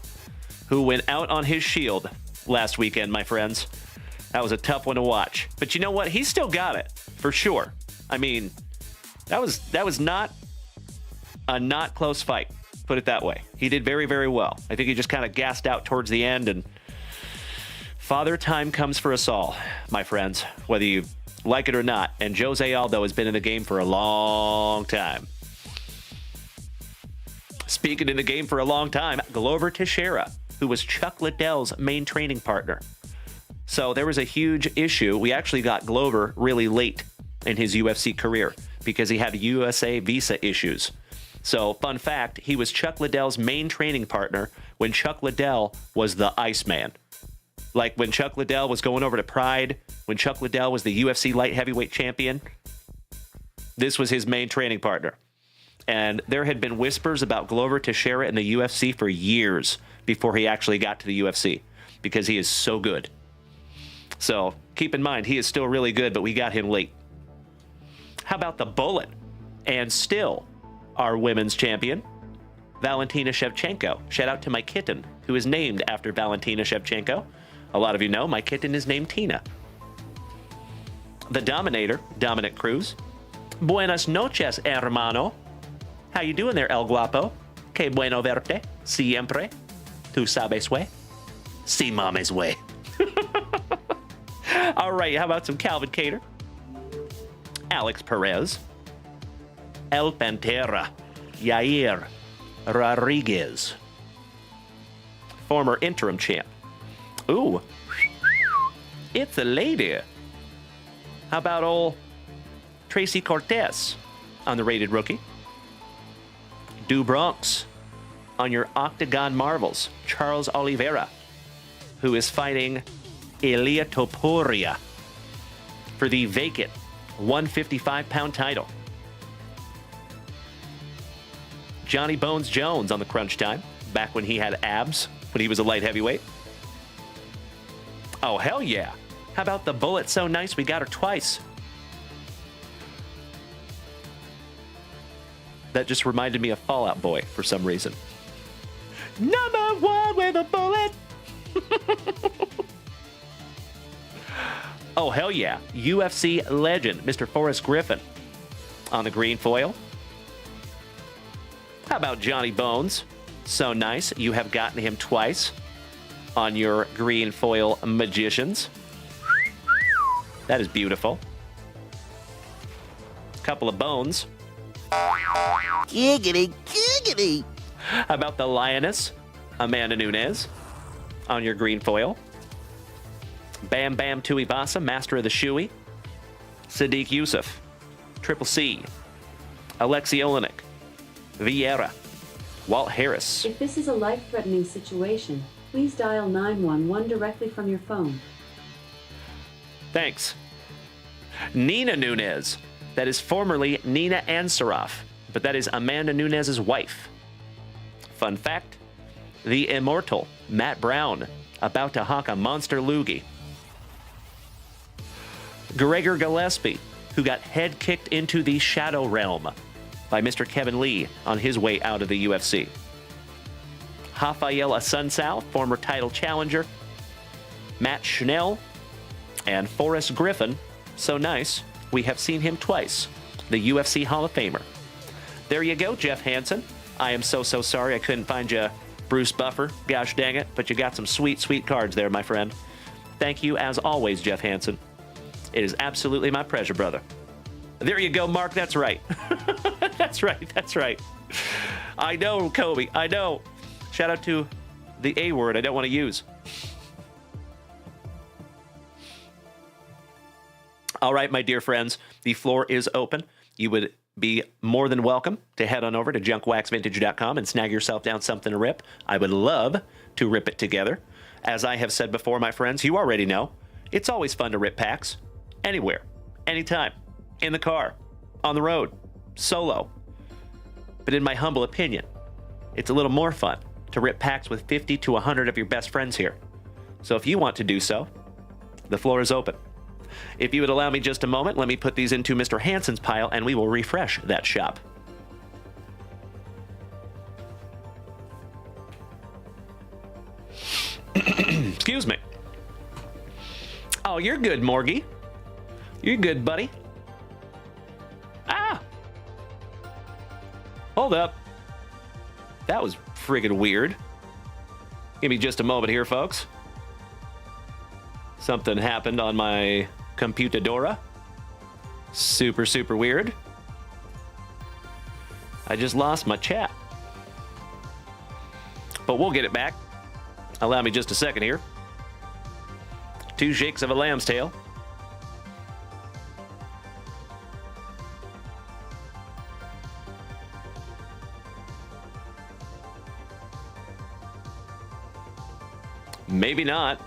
who went out on his shield last weekend, my friends. That was a tough one to watch. But you know what? He still got it, for sure. I mean, that was not A not close fight. Put it that way. He did very, very well. I think he just kind of gassed out towards the end, and Father Time comes for us all, my friends, whether you like it or not. And Jose Aldo has been in the game for a long time. Speaking in the game for a long time, Glover Teixeira, who was Chuck Liddell's main training partner. So there was a huge issue. We actually got Glover really late in his UFC career because he had USA visa issues. So, fun fact, he was Chuck Liddell's main training partner when Chuck Liddell was the Iceman. Like when Chuck Liddell was going over to Pride, when Chuck Liddell was the UFC light heavyweight champion, this was his main training partner. And there had been whispers about Glover Teixeira in the UFC for years before he actually got to the UFC because he is so good. So, keep in mind, he is still really good, but we got him late. How about the Bullet? And still our women's champion, Valentina Shevchenko. Shout out to my kitten, who is named after Valentina Shevchenko. A lot of you know my kitten is named Tina. The Dominator, Dominic Cruz. Buenas noches, hermano. How you doing there, El Guapo? Que bueno verte. Siempre. Tu sabes way. Si mames way. All right, how about some Calvin Kattar? Alex Perez. El Pantera, Yair Rodriguez, former interim champ. Ooh, it's a lady. How about old Tracy Cortez on the rated rookie? Du Bronx on your Octagon Marvels, Charles Oliveira, who is fighting Ilia Topuria for the vacant 155-pound title. Johnny Bones Jones on the Crunch Time, back when he had abs, when he was a light heavyweight. Oh, hell yeah. How about the Bullet so nice we got her twice? That just reminded me of Fall Out Boy for some reason. Number one with a bullet. Oh, hell yeah. UFC legend, Mr. Forrest Griffin on the green foil. How about Johnny Bones? So nice. You have gotten him twice on your green foil Magicians. That is beautiful. Couple of bones. Giggity, giggity. How about the Lioness, Amanda Nunes, on your green foil? Bam Bam Tuivasa, Master of the Shoey. Sadiq Yusuf, Triple C. Alexei Olenek. Vieira, Walt Harris. If this is a life-threatening situation, please dial 911 directly from your phone. Thanks. Nina Nunes. That is formerly Nina Ansaroff, but that is Amanda Nunes' wife. Fun fact, the immortal Matt Brown about to hawk a monster loogie. Gregor Gillespie, who got head kicked into the Shadow Realm by Mr. Kevin Lee on his way out of the UFC. Rafael Asuncao, former title challenger. Matt Schnell and Forrest Griffin. So nice, we have seen him twice. The UFC Hall of Famer. There you go, Jeff Hansen. I am so sorry I couldn't find you Bruce Buffer. Gosh dang it, but you got some sweet, sweet cards there, my friend. Thank you, as always, Jeff Hansen. It is absolutely my pleasure, brother. There you go, Mark. That's right. That's right. I know, Kobe. I know. Shout out to the A word I don't want to use. All right, my dear friends, the floor is open. You would be more than welcome to head on over to junkwaxvintage.com and snag yourself down something to rip. I would love to rip it together. As I have said before, my friends, you already know, it's always fun to rip packs. Anywhere, anytime, in the car, on the road, solo. But in my humble opinion, it's a little more fun to rip packs with 50 to 100 of your best friends here. So if you want to do so, the floor is open. If you would allow me just a moment, let me put these into Mr. Hansen's pile and we will refresh that shop. Excuse me. Oh, you're good, Morgie. You're good, buddy. Ah! Hold up. That was friggin' weird. Give me just a moment here, folks. Something happened on my computadora. Super, super weird. I just lost my chat. But we'll get it back. Allow me just a second here. 2 shakes of a lamb's tail. Maybe not.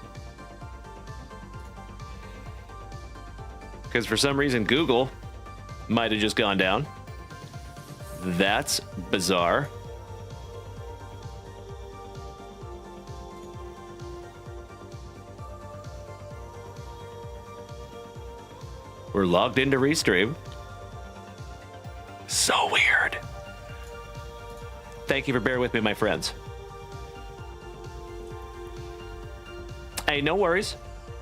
Because for some reason Google might have just gone down. That's bizarre. We're logged into Restream. So weird. Thank you for bearing with me, my friends. Hey, no worries.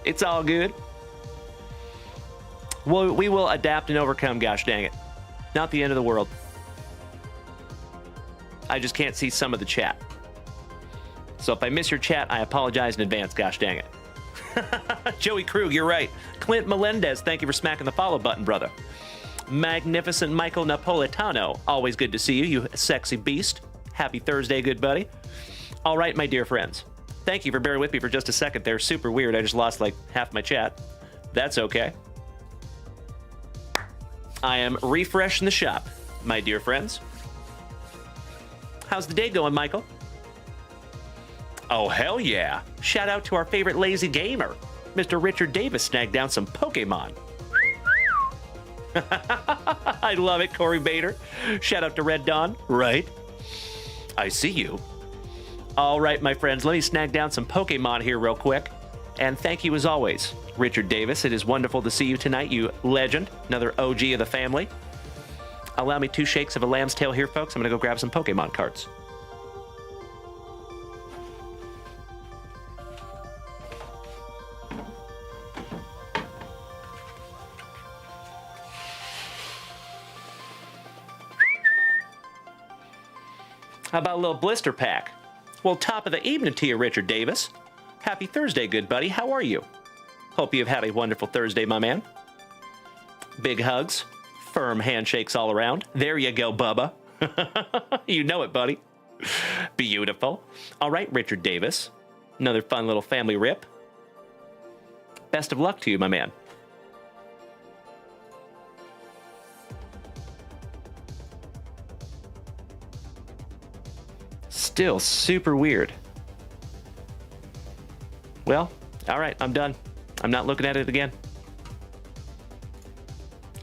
It's all good. Well, we will adapt and overcome, gosh dang it. Not the end of the world. I just can't see some of the chat. So if I miss your chat, I apologize in advance, gosh dang it. Joey Krug, you're right. Clint Melendez, thank you for smacking the follow button, brother. Magnificent Michael Napolitano, always good to see you, you sexy beast. Happy Thursday, good buddy. All right, my dear friends. Thank you for bearing with me for just a second there. Super weird. I just lost like half my chat. That's okay. I am refreshing the shop, my dear friends. How's the day going, Michael? Oh, hell yeah. Shout out to our favorite lazy gamer. Mr. Richard Davis snagged down some Pokemon. I love it, Corey Bader. Shout out to Red Dawn. Right. I see you. All right, my friends, let me snag down some Pokemon here real quick. And thank you as always, Richard Davis. It is wonderful to see you tonight, you legend, another OG of the family. Allow me 2 shakes of a lamb's tail here, folks. I'm going to go grab some Pokemon cards. How about a little blister pack? Well, top of the evening to you, Richard Davis. Happy Thursday, good buddy. How are you? Hope you've had a wonderful Thursday, my man. Big hugs. Firm handshakes all around. There you go, Bubba. You know it, buddy. Beautiful. All right, Richard Davis. Another fun little family rip. Best of luck to you, my man. Still super weird. Well, all right, I'm done. I'm not looking at it again.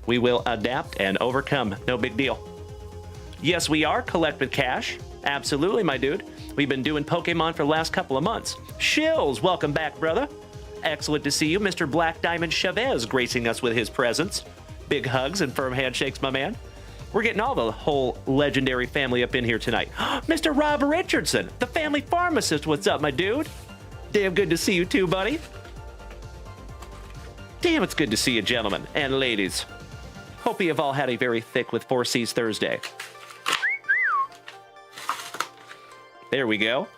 We will adapt and overcome. No big deal. Yes, we are Collect with Cash. Absolutely, my dude. We've been doing Pokemon for the last couple of months. Shills, welcome back, brother. Excellent to see you. Mr. Black Diamond Chavez gracing us with his presence. Big hugs and firm handshakes, my man. We're getting all the whole legendary family up in here tonight. Mr. Rob Richardson, the family pharmacist. What's up, my dude? Damn good to see you too, buddy. Damn, it's good to see you, gentlemen and ladies. Hope you have all had a very thick with 4C's Thursday. There we go.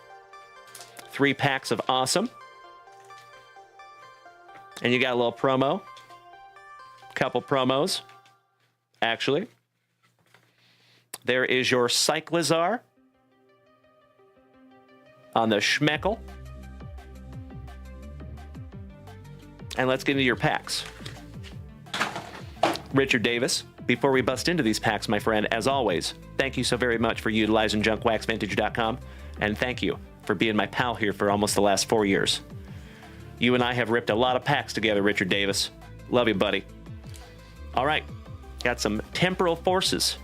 3 packs of awesome. And you got a little promo. Couple promos, actually. There is your Cyclizar on the Schmeckle. And let's get into your packs. Richard Davis, before we bust into these packs, my friend, as always, thank you so very much for utilizing JunkWaxVintage.com, and thank you for being my pal here for almost the last 4 years. You and I have ripped a lot of packs together, Richard Davis. Love you, buddy. All right, got some Temporal Forces.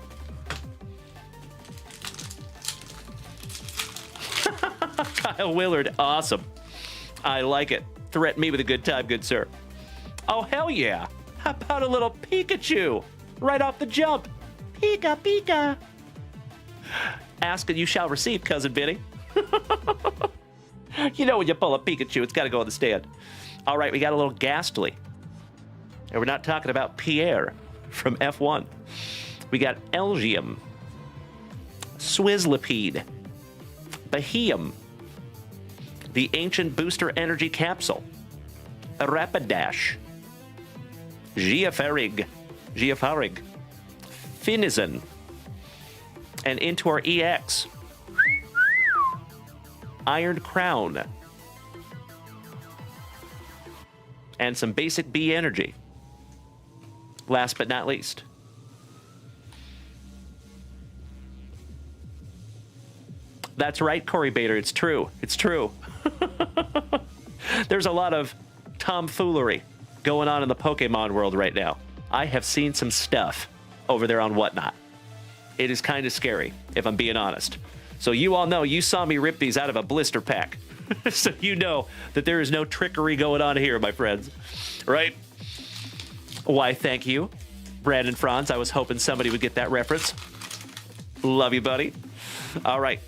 Kyle Willard, awesome. I like it. Threaten me with a good time, good sir. Oh, hell yeah. How about a little Pikachu? Right off the jump. Pika, Pika. Ask and you shall receive, Cousin Vinny. You know when you pull a Pikachu, it's got to go on the stand. All right, we got a little Ghastly. And we're not talking about Pierre from F1. We got Elgium. Swizzlipede, Bahium, the Ancient Booster Energy Capsule, Rapidash, Giafarig, Finizen, and into our EX, Iron Crown, and some basic B energy. Last but not least, that's right, Corey Bader, it's true. It's true. There's a lot of tomfoolery going on in the Pokemon world right now. I have seen some stuff over there on Whatnot. It is kind of scary, if I'm being honest. So you all know, you saw me rip these out of a blister pack. So you know that there is no trickery going on here, my friends. Right? Why, thank you, Brandon Franz. I was hoping somebody would get that reference. Love you, buddy. All right.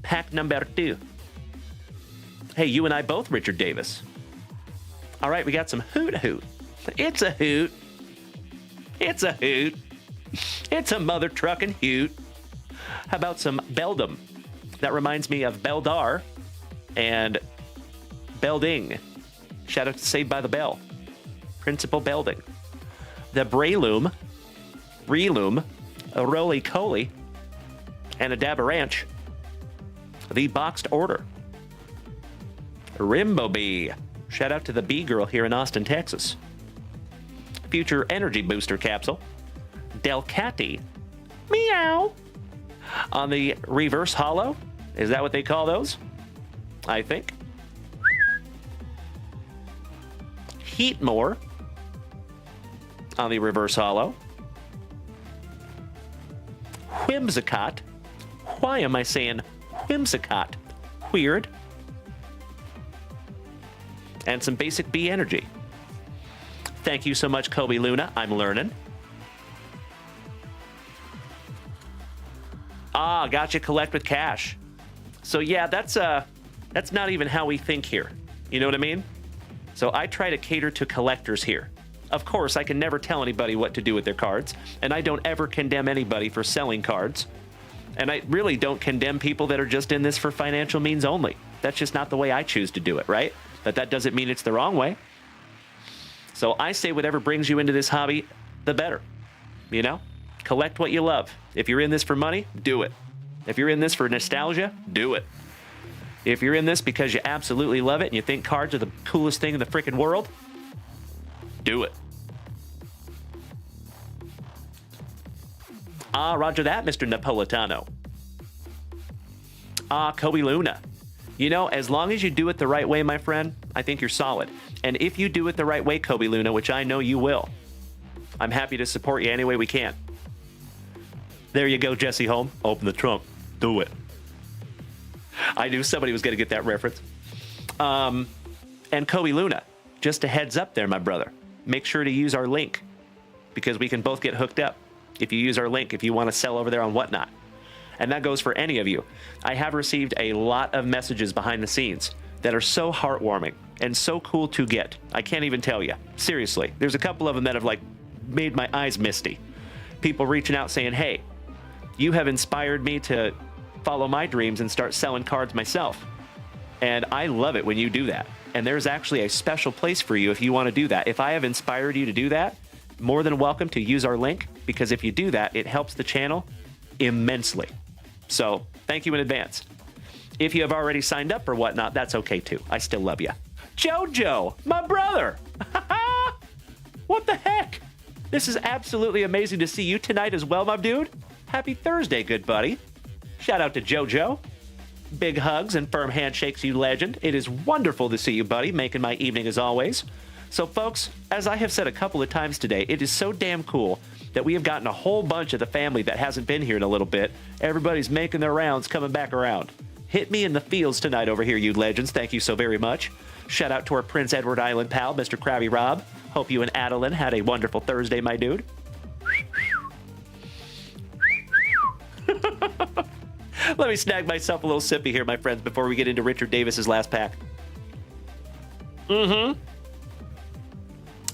Pack number 2. Hey, you and I both, Richard Davis. All right, we got some Hoot. It's a hoot. It's a hoot. It's a mother truckin' hoot. How about some Beldum? That reminds me of Beldar and Belding. Shout out to Saved by the Bell. Principal Belding. The Breloom, a Roly-Coly, and a Dabaranch. The Boxed Order. Rimbobee. Shout out to the Bee Girl here in Austin, Texas. Future Energy Booster Capsule. Delcatty. Meow. On the Reverse Hollow. Is that what they call those? I think. Heatmore. On the Reverse Hollow. Whimsicott. Why am I saying Whimsicott? Weird. And some basic B energy. Thank you so much, Kobe Luna. I'm learning. Ah, gotcha. Collect with cash. So yeah, that's not even how we think here. You know what I mean? So I try to cater to collectors here. Of course, I can never tell anybody what to do with their cards, and I don't ever condemn anybody for selling cards. And I really don't condemn people that are just in this for financial means only. That's just not the way I choose to do it, right? But that doesn't mean it's the wrong way. So I say whatever brings you into this hobby, the better. You know? Collect what you love. If you're in this for money, do it. If you're in this for nostalgia, do it. If you're in this because you absolutely love it and you think cards are the coolest thing in the freaking world, do it. Ah, roger that, Mr. Napolitano. Ah, Kobe Luna. You know, as long as you do it the right way, my friend, I think you're solid. And if you do it the right way, Kobe Luna, which I know you will, I'm happy to support you any way we can. There you go, Jesse Holm. Open the trunk. Do it. I knew somebody was going to get that reference. And Kobe Luna, just a heads up there, my brother. Make sure to use our link because we can both get hooked up if you use our link, if you want to sell over there on Whatnot. And that goes for any of you. I have received a lot of messages behind the scenes that are so heartwarming and so cool to get. I can't even tell you. Seriously. There's a couple of them that have like made my eyes misty. People reaching out saying, hey, you have inspired me to follow my dreams and start selling cards myself. And I love it when you do that. And there's actually a special place for you if you want to do that. If I have inspired you to do that, more than welcome to use our link, because if you do that, it helps the channel immensely. So thank you in advance. If you have already signed up or whatnot, that's okay too. I still love you. Jojo, my brother. What the heck? This is absolutely amazing to see you tonight as well, my dude. Happy Thursday, good buddy. Shout out to Jojo. Big hugs and firm handshakes, you legend. It is wonderful to see you, buddy, making my evening as always. So, folks, as I have said a couple of times today, it is so damn cool that we have gotten a whole bunch of the family that hasn't been here in a little bit. Everybody's making their rounds, coming back around. Hit me in the fields tonight over here, you legends. Thank you so very much. Shout out to our Prince Edward Island pal, Mr. Krabby Rob. Hope you and Adeline had a wonderful Thursday, my dude. Let me snag myself a little sippy here, my friends, before we get into Richard Davis's last pack.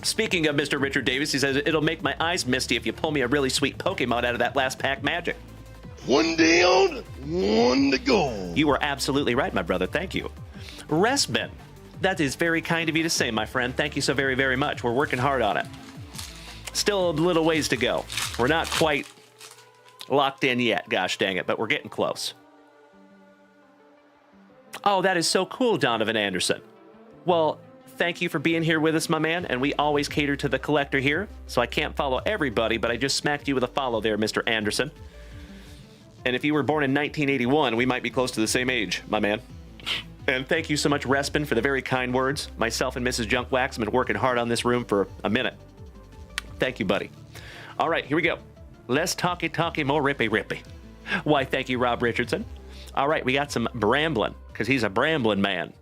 Speaking of Mr. Richard Davis, he says, it'll make my eyes misty if you pull me a really sweet Pokemon out of that last pack magic. One down, one to go. You were absolutely right, my brother. Thank you. Respin. That is very kind of you to say, my friend. Thank you so very, very much. We're working hard on it. Still a little ways to go. We're not quite locked in yet, gosh dang it, but we're getting close. Oh, that is so cool, Donovan Anderson. Well, thank you for being here with us, my man, and we always cater to the collector here, so I can't follow everybody, but I just smacked you with a follow there, Mr. Anderson. And if you were born in 1981, we might be close to the same age, my man. And thank you so much, Respin, for the very kind words. Myself and Mrs. Junkwax have been working hard on this room for a minute. Thank you, buddy. All right, here we go. Less talky, more rippy. Why, thank you, Rob Richardson. All right, we got some Bramblin', because he's a Bramblin' man.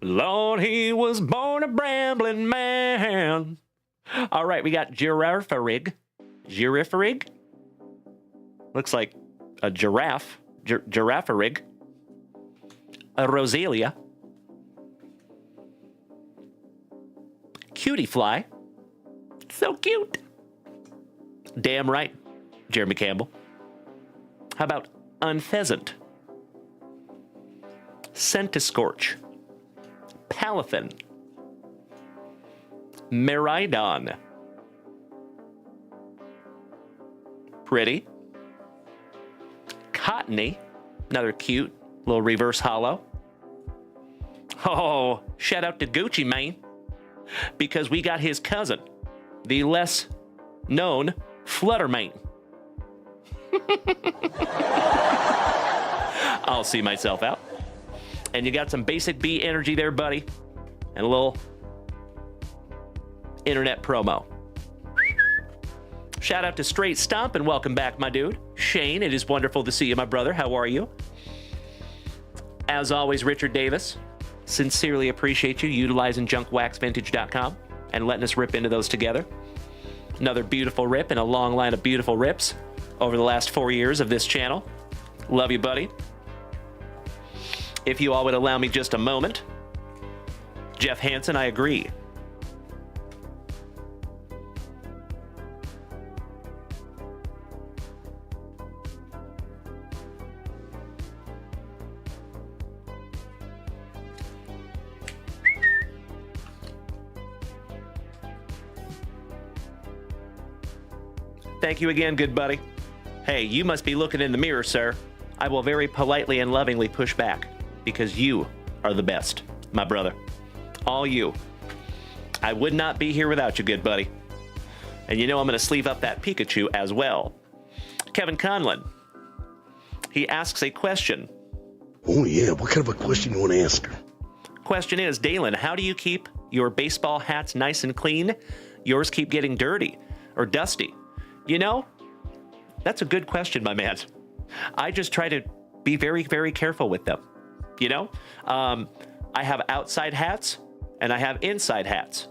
Lord, he was born a Bramblin' man. All right, we got Giraffarig. Giraffarig? Looks like a giraffe. Giraffarig. A Roselia. Cutie fly. So cute. Damn right, Jeremy Campbell. How about Unpheasant? Centiscorch. Palathin. Meridon. Pretty. Cottony. Another cute little reverse hollow. Oh, shout out to Gucci Mane, because we got his cousin, the less known Fluttermane. I'll see myself out. And you got some basic B energy there, buddy, and a little internet promo. Shout out to Straight Stomp and welcome back, my dude. Shane, it is wonderful to see you, my brother. How are you? As always, Richard Davis. Sincerely appreciate you utilizing junkwaxvintage.com and letting us rip into those together. Another beautiful rip and a long line of beautiful rips over the last 4 years of this channel. Love you, buddy. If you all would allow me just a moment. Jeff Hansen, I agree. Thank you again, good buddy. Hey, you must be looking in the mirror, sir. I will very politely and lovingly push back, because you are the best, my brother. All you. I would not be here without you, good buddy. And you know I'm going to sleeve up that Pikachu as well. Kevin Conlon. He asks a question. Oh, yeah. What kind of a question you want to ask her? Question is, Dalen, how do you keep your baseball hats nice and clean? Yours keep getting dirty or dusty. You know, that's a good question, my man. I just try to be very, very careful with them. You know, I have outside hats and I have inside hats.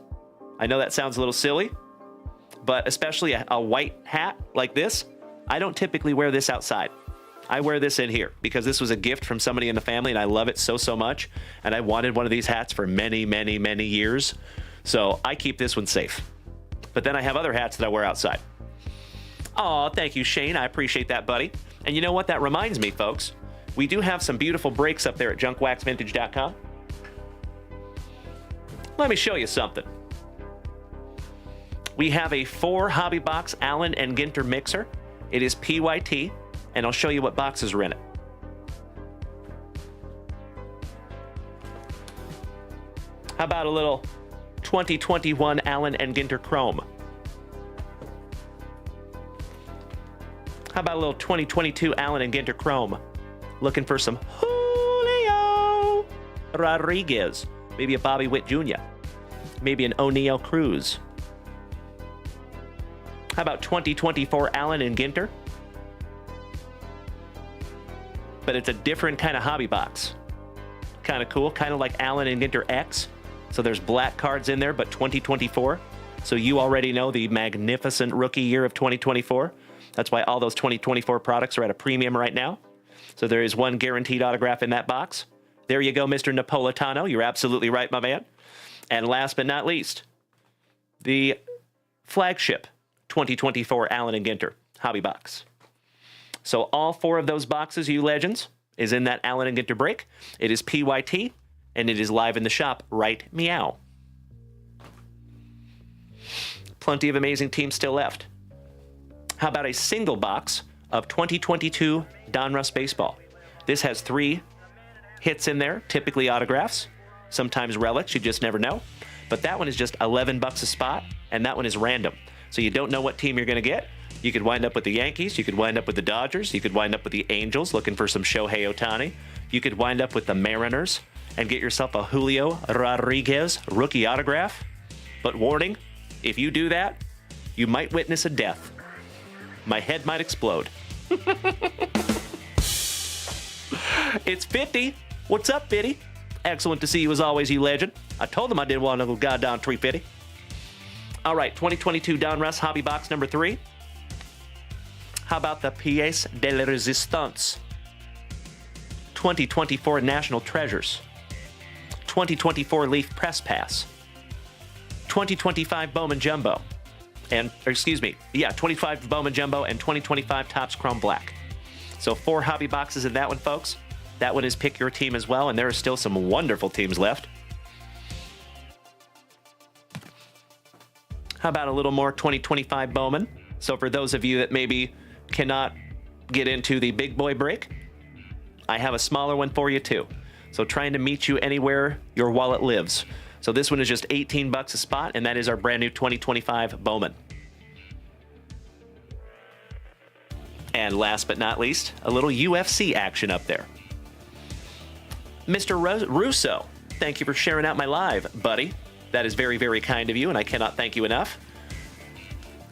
I know that sounds a little silly, but especially a white hat like this, I don't typically wear this outside. I wear this in here because this was a gift from somebody in the family and I love it so, so much. And I wanted one of these hats for many, many, many years. So I keep this one safe. But then I have other hats that I wear outside. Oh, thank you, Shane. I appreciate that, buddy. And you know what? That reminds me, folks. We do have some beautiful breaks up there at junkwaxvintage.com. Let me show you something. We have a 4 hobby box Allen and Ginter mixer. It is PYT, and I'll show you what boxes are in it. How about a little 2021 Allen and Ginter Chrome? How about a little 2022 Allen and Ginter Chrome? Looking for some Julio Rodriguez. Maybe a Bobby Witt Jr. Maybe an O'Neill Cruz. How about 2024 Allen and Ginter? But it's a different kind of hobby box. Kind of cool, kind of like Allen and Ginter X. So there's black cards in there, but 2024. So you already know the magnificent rookie year of 2024. That's why all those 2024 products are at a premium right now. So there is one guaranteed autograph in that box. There you go, Mr. Napolitano. You're absolutely right, my man. And last but not least, the flagship 2024 Allen and Ginter hobby box. So all 4 of those boxes, you legends, is in that Allen and Ginter break. It is PYT, and it is live in the shop right meow. Plenty of amazing teams still left. How about a single box of 2022 Donruss Baseball? This has 3 hits in there, typically autographs, sometimes relics, you just never know. But that one is just $11 a spot, and that one is random. So you don't know what team you're going to get. You could wind up with the Yankees, you could wind up with the Dodgers, you could wind up with the Angels looking for some Shohei Ohtani. You could wind up with the Mariners and get yourself a Julio Rodriguez rookie autograph. But warning, if you do that, you might witness a death. My head might explode. It's 50. What's up, Fitty? Excellent to see you as always, you legend. I told them I didn't want to go goddamn 350. All right, 2022 Donruss Hobby Box number 3. How about the Pièce de la Résistance? 2024 National Treasures. 2024 Leaf Press Pass. 2025 Bowman Jumbo. 25 Bowman Jumbo and 2025 Topps Chrome Black. So 4 hobby boxes in that one, folks. That one is pick your team as well, and there are still some wonderful teams left. How about a little more 2025 Bowman? So for those of you that maybe cannot get into the big boy break, I have a smaller one for you too. So trying to meet you anywhere your wallet lives. So this one is just $18 a spot, and that is our brand new 2025 Bowman. And last but not least, a little UFC action up there. Mr. Russo, thank you for sharing out my live, buddy. That is very, very kind of you, and I cannot thank you enough.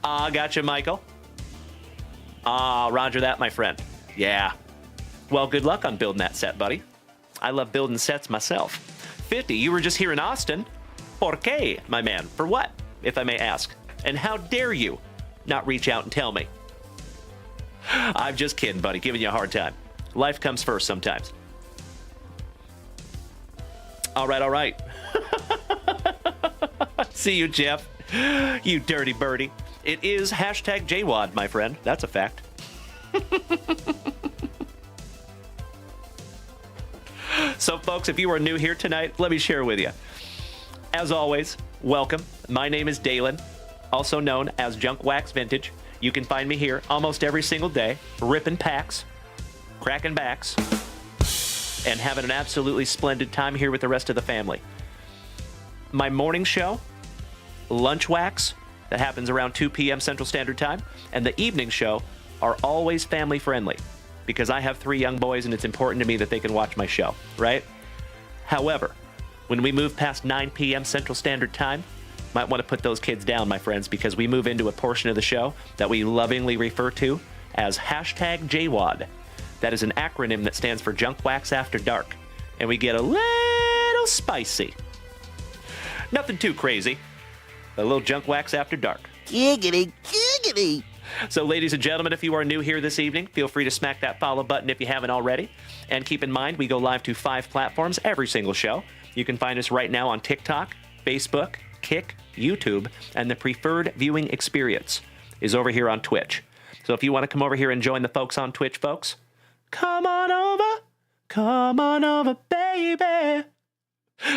Gotcha, Michael. Roger that, my friend. Yeah. Well, good luck on building that set, buddy. I love building sets myself. 50, you were just here in Austin. ¿Por qué, my man? For what, if I may ask? And how dare you not reach out and tell me? I'm just kidding, buddy, giving you a hard time. Life comes first sometimes. All right. See you, Jeff. You dirty birdie. It is hashtag JWAD, my friend. That's a fact. So, folks, if you are new here tonight, let me share with you. As always, welcome. My name is Dalen, also known as Junk Wax Vintage. You can find me here almost every single day, ripping packs, cracking backs, and having an absolutely splendid time here with the rest of the family. My morning show, Lunch Wax, that happens around 2 p.m. Central Standard Time, and the evening show are always family friendly because I have 3 young boys and it's important to me that they can watch my show, right? However, when we move past 9 p.m. Central Standard Time, might want to put those kids down, my friends, because we move into a portion of the show that we lovingly refer to as hashtag JWAD. That is an acronym that stands for Junk Wax After Dark, and we get a little spicy. Nothing too crazy. A little Junk Wax After Dark. Giggity, giggity. So, ladies and gentlemen, if you are new here this evening, feel free to smack that follow button if you haven't already. And keep in mind, we go live to 5 platforms every single show. You can find us right now on TikTok, Facebook, Kick, YouTube, and the preferred viewing experience is over here on Twitch. So if you want to come over here and join the folks on Twitch, folks, come on over, baby.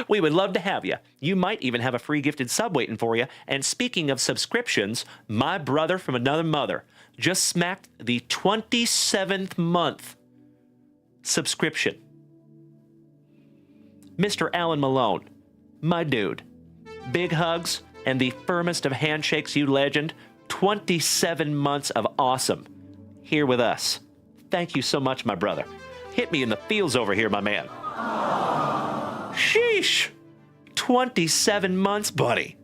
We would love to have you. You might even have a free gifted sub waiting for you. And speaking of subscriptions, my brother from another mother just smacked the 27th month subscription. Mr. Alan Malone, my dude. Big hugs and the firmest of handshakes, you legend. 27 months of awesome here with us. Thank you so much, my brother. Hit me in the feels over here, my man. Sheesh. 27 months, buddy.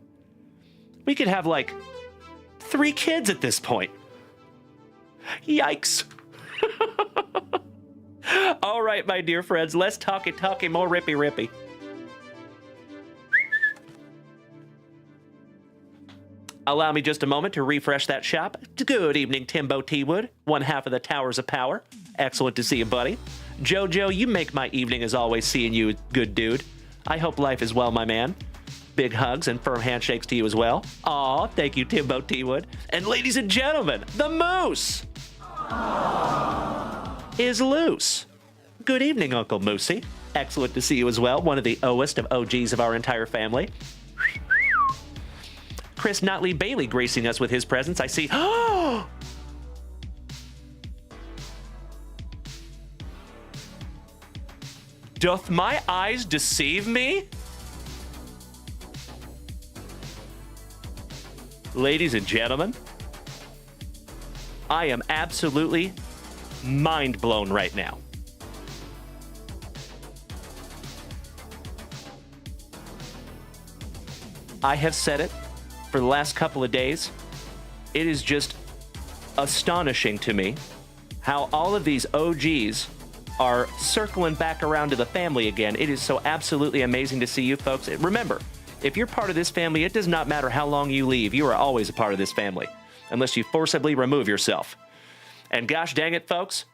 We could have like 3 kids at this point. Yikes. All right, my dear friends, let's talky more rippy. Allow me just a moment to refresh that shop. Good evening, Timbo T. Wood, one half of the Towers of Power. Excellent to see you, buddy. Jojo, you make my evening as always seeing you, good dude. I hope life is well, my man. Big hugs and firm handshakes to you as well. Aw, thank you, Timbo T. Wood. And ladies and gentlemen, the Moose. is loose. Good evening, Uncle Moosey. Excellent to see you as well, one of the oest of OGs of our entire family. Chris Notley Bailey gracing us with his presence. I see. Doth my eyes deceive me? Ladies and gentlemen, I am absolutely mind blown right now. I have said it for the last couple of days. It is just astonishing to me how all of these OGs are circling back around to the family again. It is so absolutely amazing to see you folks. Remember, if you're part of this family, it does not matter how long you leave. You are always a part of this family, unless you forcibly remove yourself. And gosh dang it, folks,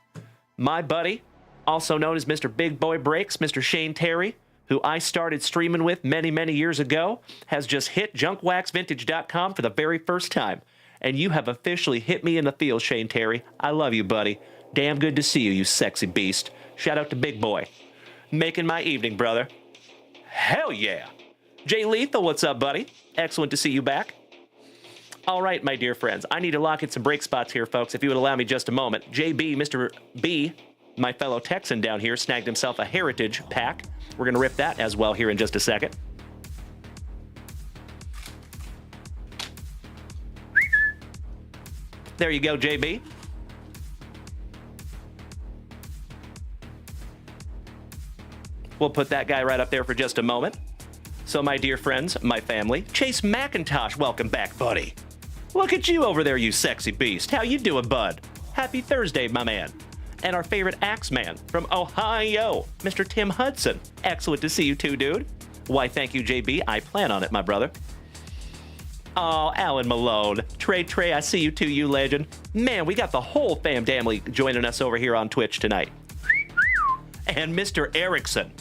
my buddy, also known as Mr. Big Boy Breaks, Mr. Shane Terry, who I started streaming with many, many years ago, has just hit junkwaxvintage.com for the very first time. And you have officially hit me in the field, Shane Terry. I love you, buddy. Damn good to see you, you sexy beast. Shout out to Big Boy. Making my evening, brother. Hell yeah. Jay Lethal, what's up, buddy? Excellent to see you back. All right, my dear friends. I need to lock in some break spots here, folks, if you would allow me just a moment. JB, Mr. B, my fellow Texan down here, snagged himself a Heritage pack. We're going to rip that as well here in just a second. There you go, JB. We'll put that guy right up there for just a moment. So, my dear friends, my family, Chase McIntosh, welcome back, buddy. Look at you over there, you sexy beast. How you doing, bud? Happy Thursday, my man. And our favorite Axeman from Ohio, Mr. Tim Hudson. Excellent to see you too, dude. Why, thank you, JB. I plan on it, my brother. Oh, Alan Malone. Trey, I see you too, you legend. Man, we got the whole fam family joining us over here on Twitch tonight. And Mr. Erickson,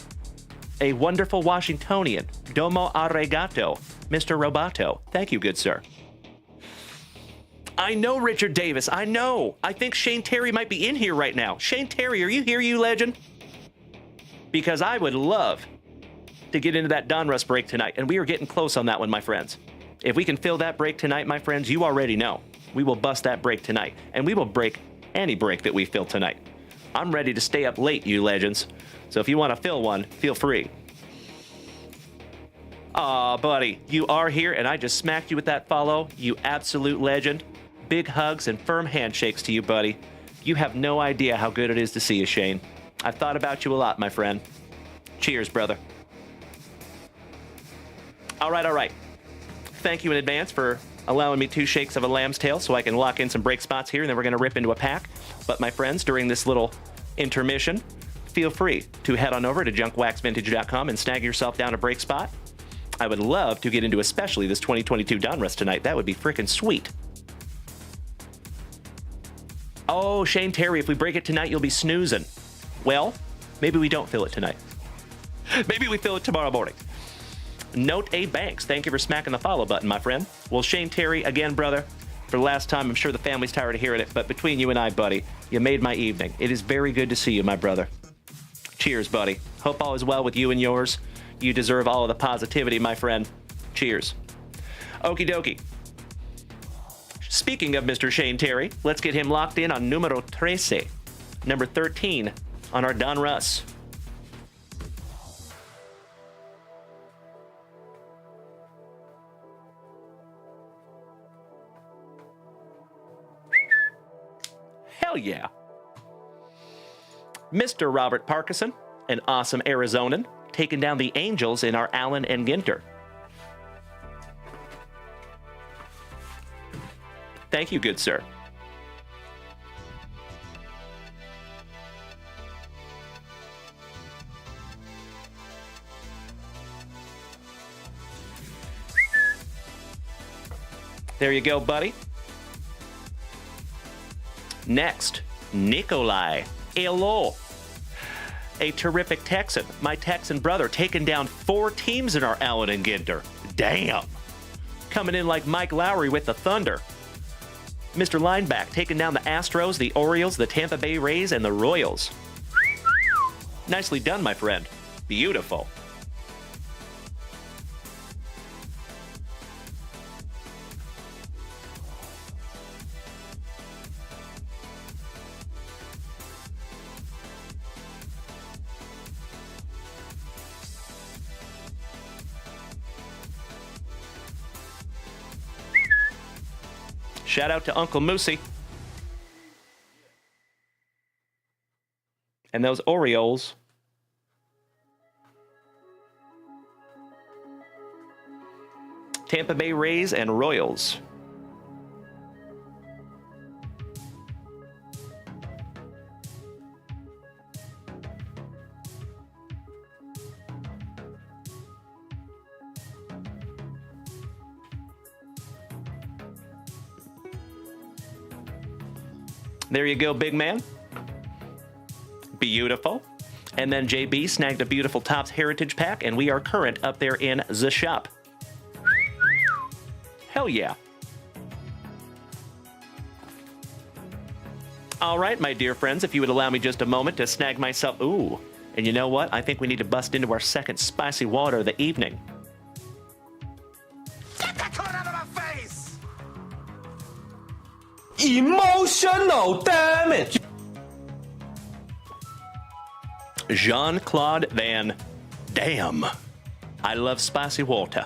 a wonderful Washingtonian. Domo arigato, Mr. Roboto. Thank you, good sir. I know, Richard Davis. I know. I think Shane Terry might be in here right now. Shane Terry, are you here, you legend? Because I would love to get into that Donruss break tonight, and we are getting close on that one, my friends. If we can fill that break tonight, my friends, you already know. We will bust that break tonight, and we will break any break that we fill tonight. I'm ready to stay up late, you legends. So if you want to fill one, feel free. Aw, buddy, you are here, and I just smacked you with that follow, you absolute legend. Big hugs and firm handshakes to you, buddy. You have no idea how good it is to see you, Shane. I've thought about you a lot, my friend. Cheers, brother. All right. Thank you in advance for allowing me 2 shakes of a lamb's tail so I can lock in some break spots here, and then we're going to rip into a pack. But my friends, during this little intermission, feel free to head on over to junkwaxvintage.com and snag yourself down a break spot. I would love to get into especially this 2022 Donruss tonight. That would be freaking sweet. Oh, Shane Terry, if we break it tonight, you'll be snoozing. Well, maybe we don't fill it tonight. Maybe we fill it tomorrow morning. Note A. Banks, thank you for smacking the follow button, my friend. Well, Shane Terry, again, brother, for the last time, I'm sure the family's tired of hearing it, but between you and I, buddy, you made my evening. It is very good to see you, my brother. Cheers, buddy. Hope all is well with you and yours. You deserve all of the positivity, my friend. Cheers. Okie dokie. Speaking of Mr. Shane Terry, let's get him locked in on numero 13, number 13 on our Donruss. Hell yeah. Mr. Robert Parkinson, an awesome Arizonan, taking down the Angels in our Allen and Ginter. Thank you, good sir. There you go, buddy. Next, Nikolai Elo, a terrific Texan. My Texan brother taking down 4 teams in our Allen and Ginter. Damn. Coming in like Mike Lowry with the Thunder. Mr. Lineback taking down the Astros, the Orioles, the Tampa Bay Rays, and the Royals. Nicely done, my friend. Beautiful. Shout out to Uncle Moosey. And those Orioles. Tampa Bay Rays and Royals. There you go, big man. Beautiful. And then JB snagged a beautiful Topps Heritage pack, and we are current up there in the shop. Hell yeah. All right, my dear friends, if you would allow me just a moment to snag myself... Ooh, and you know what? I think we need to bust into our second spicy water of the evening. Get that card out of my face! Emotional damage. Jean-Claude Van Damme. I love spicy water.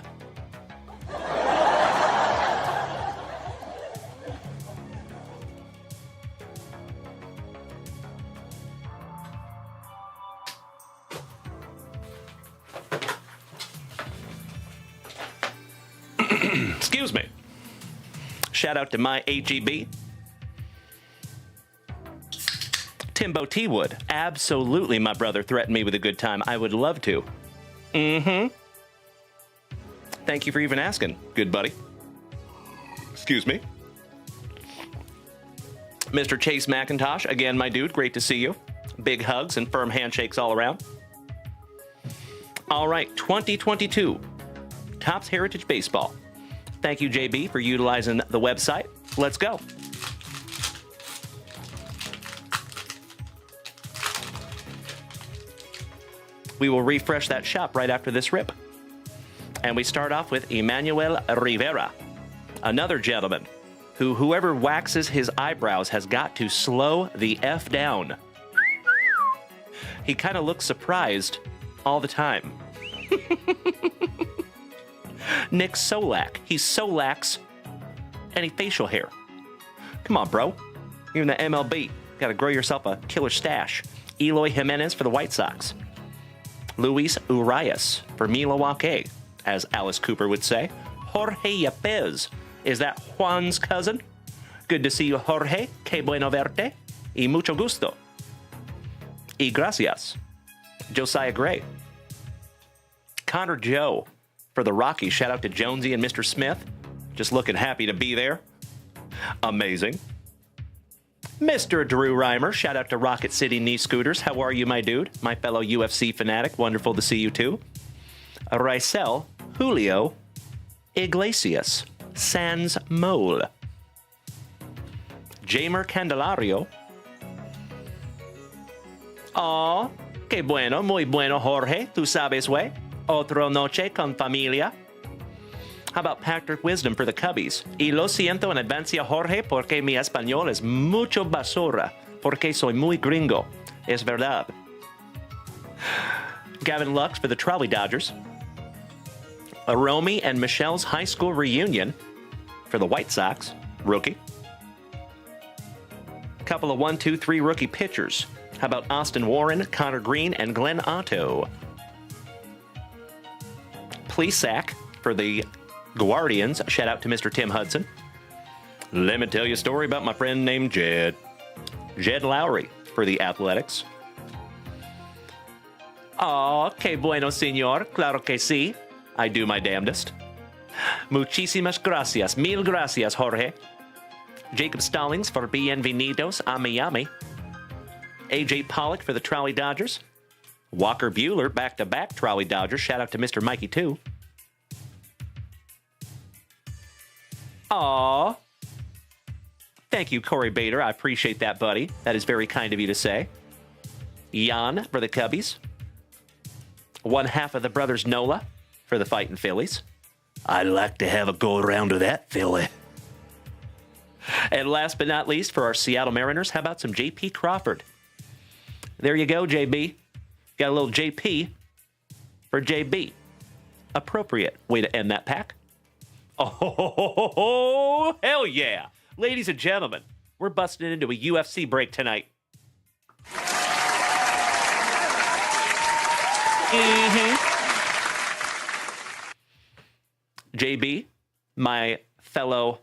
Excuse me. Shout out to my HEB. Timbo T. Wood. Absolutely, my brother threatened me with a good time. I would love to. Mm-hmm. Thank you for even asking, good buddy. Excuse me. Mr. Chase McIntosh, again, my dude, great to see you. Big hugs and firm handshakes all around. All right, 2022. Topps Heritage Baseball. Thank you, JB, for utilizing the website. Let's go. We will refresh that shop right after this rip. And we start off with Emmanuel Rivera, another gentleman who whoever waxes his eyebrows has got to slow the F down. He kind of looks surprised all the time. Nick Solak. He's Solak's any facial hair. Come on, bro. You're in the MLB. Got to grow yourself a killer stash. Eloy Jimenez for the White Sox. Luis Urias for Milwaukee, as Alice Cooper would say. Jorge Yepez. Is that Juan's cousin? Good to see you, Jorge. Que bueno verte. Y mucho gusto. Y gracias. Josiah Gray. Connor Joe for the Rockies. Shout out to Jonesy and Mr. Smith. Just looking happy to be there. Amazing. Mr. Drew Reimer, shout out to Rocket City Knee Scooters. How are you, my dude? My fellow UFC fanatic. Wonderful to see you, too. Rysel Julio Iglesias Sans Mole. Jamer Candelario. Oh, que bueno, muy bueno, Jorge. Tú sabes, güey. Otro noche con familia. How about Patrick Wisdom for the Cubbies? Y lo siento en advancia, Jorge, porque mi español es mucho basura, porque soy muy gringo. Es verdad. Gavin Lux for the Trolley Dodgers. Romy and Michelle's high school reunion for the White Sox. Rookie. Couple of 1, 2, 3 rookie pitchers. How about Austin Warren, Connor Green, and Glenn Otto? Plesac for the Guardians. Shout out to Mr. Tim Hudson. Let me tell you a story about my friend named Jed. Jed Lowry for the Athletics. Oh, que bueno, señor. Claro que sí. I do my damnedest. Muchísimas gracias. Mil gracias, Jorge. Jacob Stallings for Bienvenidos a Miami. AJ Pollock for the Trolley Dodgers. Walker Buehler back-to-back Trolley Dodgers. Shout out to Mr. Mikey, too. Aw. Thank you, Corey Bader. I appreciate that, buddy. That is very kind of you to say. Jan for the Cubbies. One half of the brothers Nola for the Fightin' Phillies. I'd like to have a go around to that, Philly. And last but not least, for our Seattle Mariners, how about some J.P. Crawford? There you go, J.B. Got a little J.P. for J.B. Appropriate way to end that pack. Oh, hell yeah. Ladies and gentlemen, we're busting into a UFC break tonight. JB, my fellow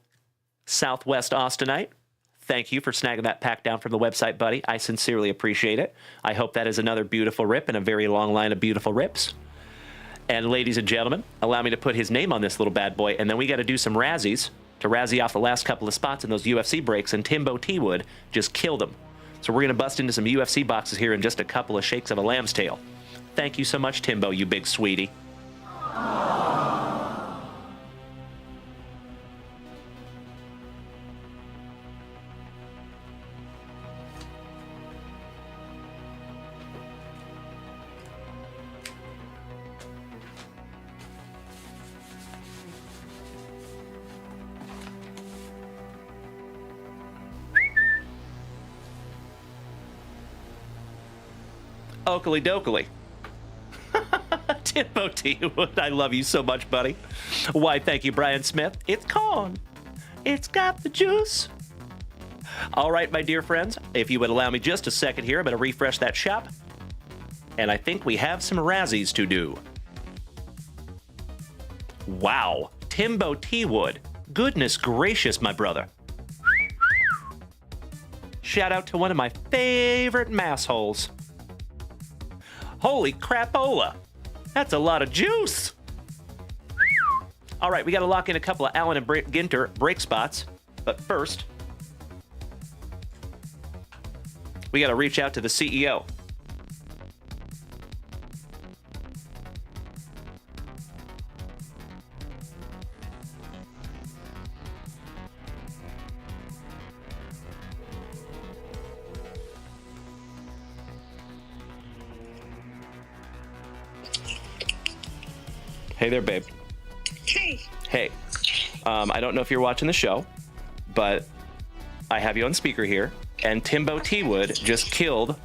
Southwest Austinite, thank you for snagging that pack down from the website, buddy. I sincerely appreciate it. I hope that is another beautiful rip in a very long line of beautiful rips. And ladies and gentlemen, allow me to put his name on this little bad boy, and then we got to do some Razzies to Razzie off the last couple of spots in those UFC breaks, and Timbo T. Wood just killed him. So we're going to bust into some UFC boxes here in just a couple of shakes of a lamb's tail. Thank you so much, Timbo, you big sweetie. Oakley dokley. Timbo T. Wood, I love you so much, buddy. Why, thank you, Brian Smith. It's corn. It's got the juice. All right, my dear friends, if you would allow me just a second here, I'm going to refresh that shop. And I think we have some Razzies to do. Wow, Timbo T. Wood. Goodness gracious, my brother. Shout out to one of my favorite massholes. Holy crapola. That's a lot of juice. All right, we got to lock in a couple of Allen and Ginter break spots. But first, we got to reach out to the CEO. Hey there, babe. Hey. Hey. I don't know if you're watching the show, but I have you on speaker here, and Timbo T. Wood just killed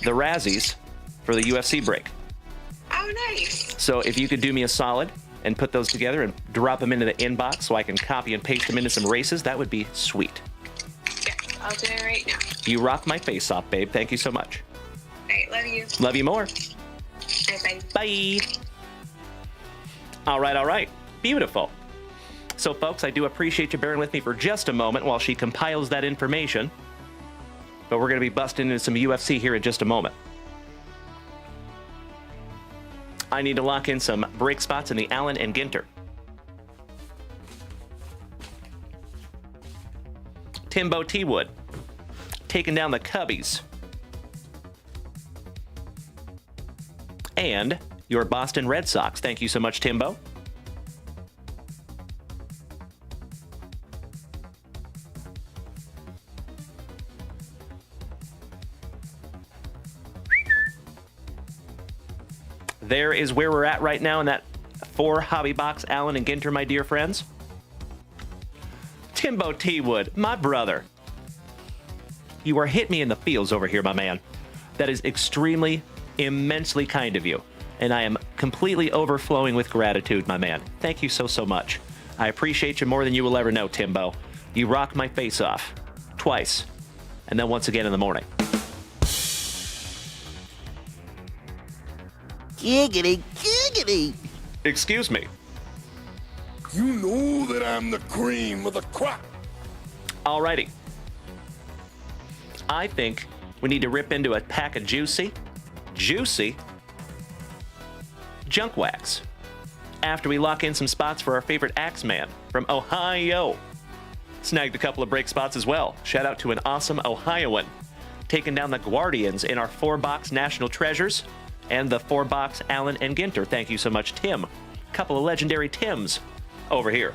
the Razzies for the UFC break. Oh, nice. So if you could do me a solid and put those together and drop them into the inbox so I can copy and paste them into some races, that would be sweet. Yeah, I'll do it right now. You rock my face off, babe. Thank you so much. All right, love you. Love you more. Bye-bye. Bye. All right. Beautiful. So, folks, I do appreciate you bearing with me for just a moment while she compiles that information. But we're going to be busting into some UFC here in just a moment. I need to lock in some break spots in the Allen and Ginter. Timbo T. Wood taking down the Cubbies. And your Boston Red Sox. Thank you so much, Timbo. There is where we're at right now in that 4 hobby box Allen and Ginter, my dear friends. Timbo T. Wood, my brother. You are hitting me in the feels over here, my man. That is extremely, immensely kind of you. And I am completely overflowing with gratitude, my man. Thank you so much. I appreciate you more than you will ever know, Timbo. You rock my face off. Twice. And then once again in the morning. Giggity, giggity. Excuse me. You know that I'm the cream of the crop. Alrighty. I think we need to rip into a pack of juicy junk wax after we lock in some spots for our favorite Axeman from Ohio. Snagged a couple of break spots as well. Shout out to an awesome Ohioan taking down the Guardians in our 4-box National Treasures and the 4-box Allen and Ginter. Thank you so much, Tim. Couple of legendary Tims over here.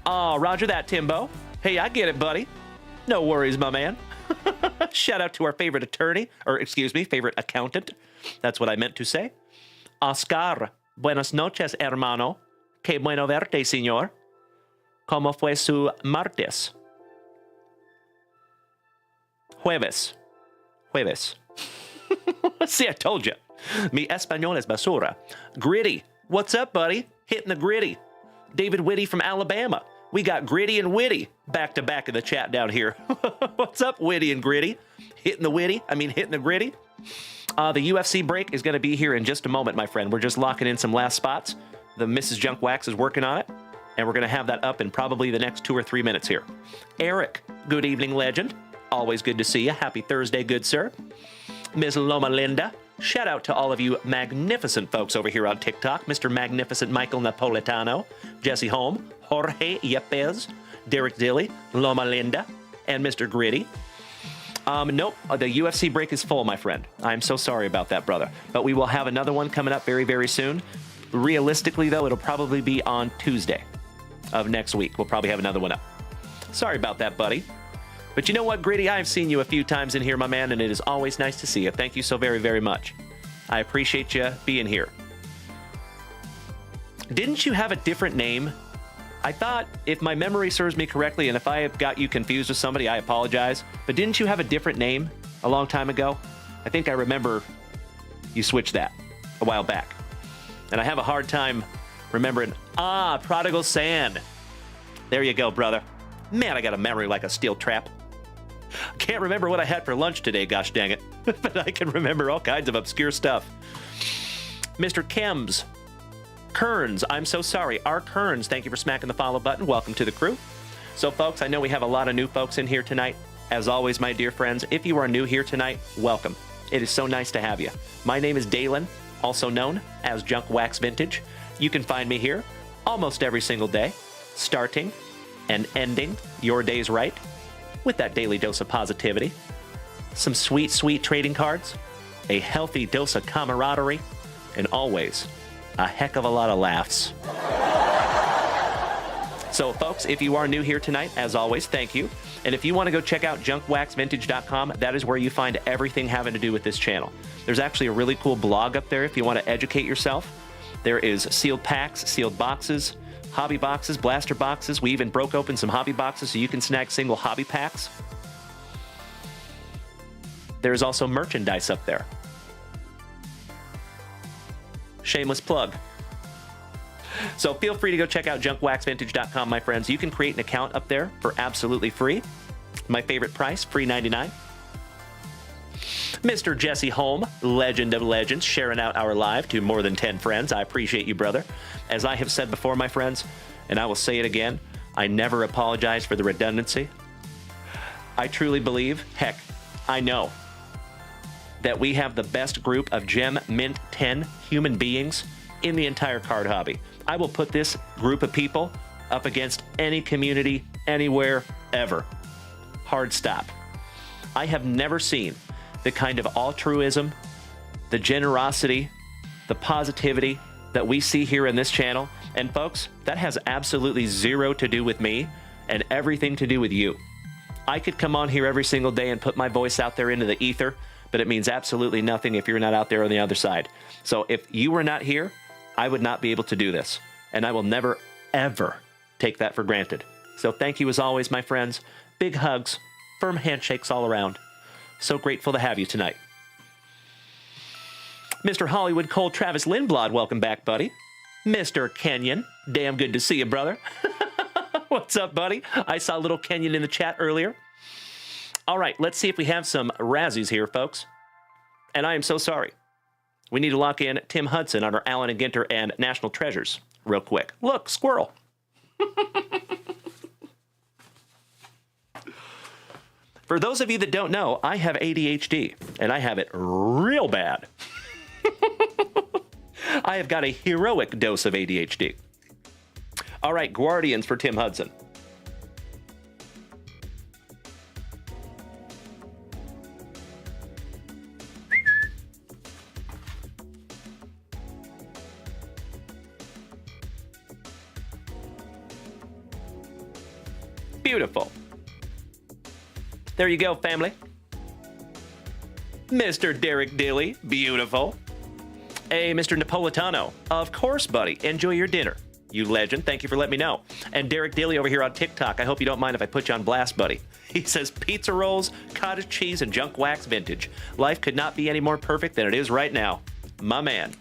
Roger that, Timbo. Hey, I get it, buddy. No worries, my man. Shout out to our favorite attorney, or excuse me, favorite accountant. That's what I meant to say. Oscar, buenas noches, hermano. Que bueno verte, señor. ¿Cómo fue su martes? Jueves. See, I told you. Mi español es basura. Gritty. What's up, buddy? Hitting the gritty. David Whitty from Alabama. We got Gritty and Witty back to back in the chat down here. What's up, Witty and Gritty? Hitting the gritty. The UFC break is going to be here in just a moment, my friend. We're just locking in some last spots. The Mrs. Junk Wax is working on it, and we're going to have that up in probably the next 2 or 3 minutes here. Eric, good evening, legend. Always good to see you. Happy Thursday, good sir. Ms. Loma Linda, shout out to all of you magnificent folks over here on TikTok. Mr. Magnificent Michael Napolitano, Jesse Holm, Jorge Yepes, Derek Dilly, Loma Linda, and Mr. Gritty. Nope, the UFC break is full, my friend. I'm so sorry about that, brother. But we will have another one coming up very, very soon. Realistically, though, it'll probably be on Tuesday of next week. We'll probably have another one up. Sorry about that, buddy. But you know what, Gritty? I've seen you a few times in here, my man, and it is always nice to see you. Thank you so very, very much. I appreciate you being here. Didn't you have a different name? I thought, if my memory serves me correctly, and if I have got you confused with somebody, I apologize. But didn't you have a different name a long time ago? I think I remember you switched that a while back. And I have a hard time remembering. Prodigal Sand. There you go, brother. Man, I got a memory like a steel trap. Can't remember what I had for lunch today, gosh dang it. But I can remember all kinds of obscure stuff. Mr. Kems. Kearns, I'm so sorry. R. Kearns, thank you for smacking the follow button. Welcome to the crew. So, folks, I know we have a lot of new folks in here tonight. As always, my dear friends, if you are new here tonight, welcome. It is so nice to have you. My name is Dalen, also known as Junk Wax Vintage. You can find me here almost every single day, starting and ending your days right with that daily dose of positivity, some sweet, sweet trading cards, a healthy dose of camaraderie, and always a heck of a lot of laughs. So, folks, if you are new here tonight, as always, thank you. And if you want to go check out junkwaxvintage.com, that is where you find everything having to do with this channel. There's actually a really cool blog up there if you want to educate yourself. There is sealed packs, sealed boxes, hobby boxes, blaster boxes. We even broke open some hobby boxes so you can snag single hobby packs. There's also merchandise up there. Shameless plug. So feel free to go check out junkwaxvintage.com, my friends. You can create an account up there for absolutely free. My favorite price, free $99. Mr. Jesse Holm, legend of legends, sharing out our live to more than 10 friends. I appreciate you, brother. As I have said before, my friends, and I will say it again, I never apologize for the redundancy. I truly believe, heck, I know, that we have the best group of Gem Mint 10 human beings in the entire card hobby. I will put this group of people up against any community, anywhere, ever. Hard stop. I have never seen the kind of altruism, the generosity, the positivity that we see here in this channel. And folks, that has absolutely zero to do with me and everything to do with you. I could come on here every single day and put my voice out there into the ether, but it means absolutely nothing if you're not out there on the other side. So if you were not here, I would not be able to do this. And I will never, ever take that for granted. So thank you as always, my friends. Big hugs, firm handshakes all around. So grateful to have you tonight. Mr. Hollywood Cole Travis Lindblad, welcome back, buddy. Mr. Kenyon, damn good to see you, brother. What's up, buddy? I saw little Kenyon in the chat earlier. All right, let's see if we have some Razzies here, folks. And I am so sorry. We need to lock in Tim Hudson on our Allen and Ginter and National Treasures real quick. Look, squirrel. For those of you that don't know, I have ADHD, and I have it real bad. I have got a heroic dose of ADHD. All right, Guardians for Tim Hudson. Beautiful. There you go, family. Mr. Derek Dilly. Beautiful. Hey, Mr. Napolitano. Of course, buddy. Enjoy your dinner. You legend. Thank you for letting me know. And Derek Dilly over here on TikTok. I hope you don't mind if I put you on blast, buddy. He says pizza rolls, cottage cheese, and junk wax vintage. Life could not be any more perfect than it is right now. My man.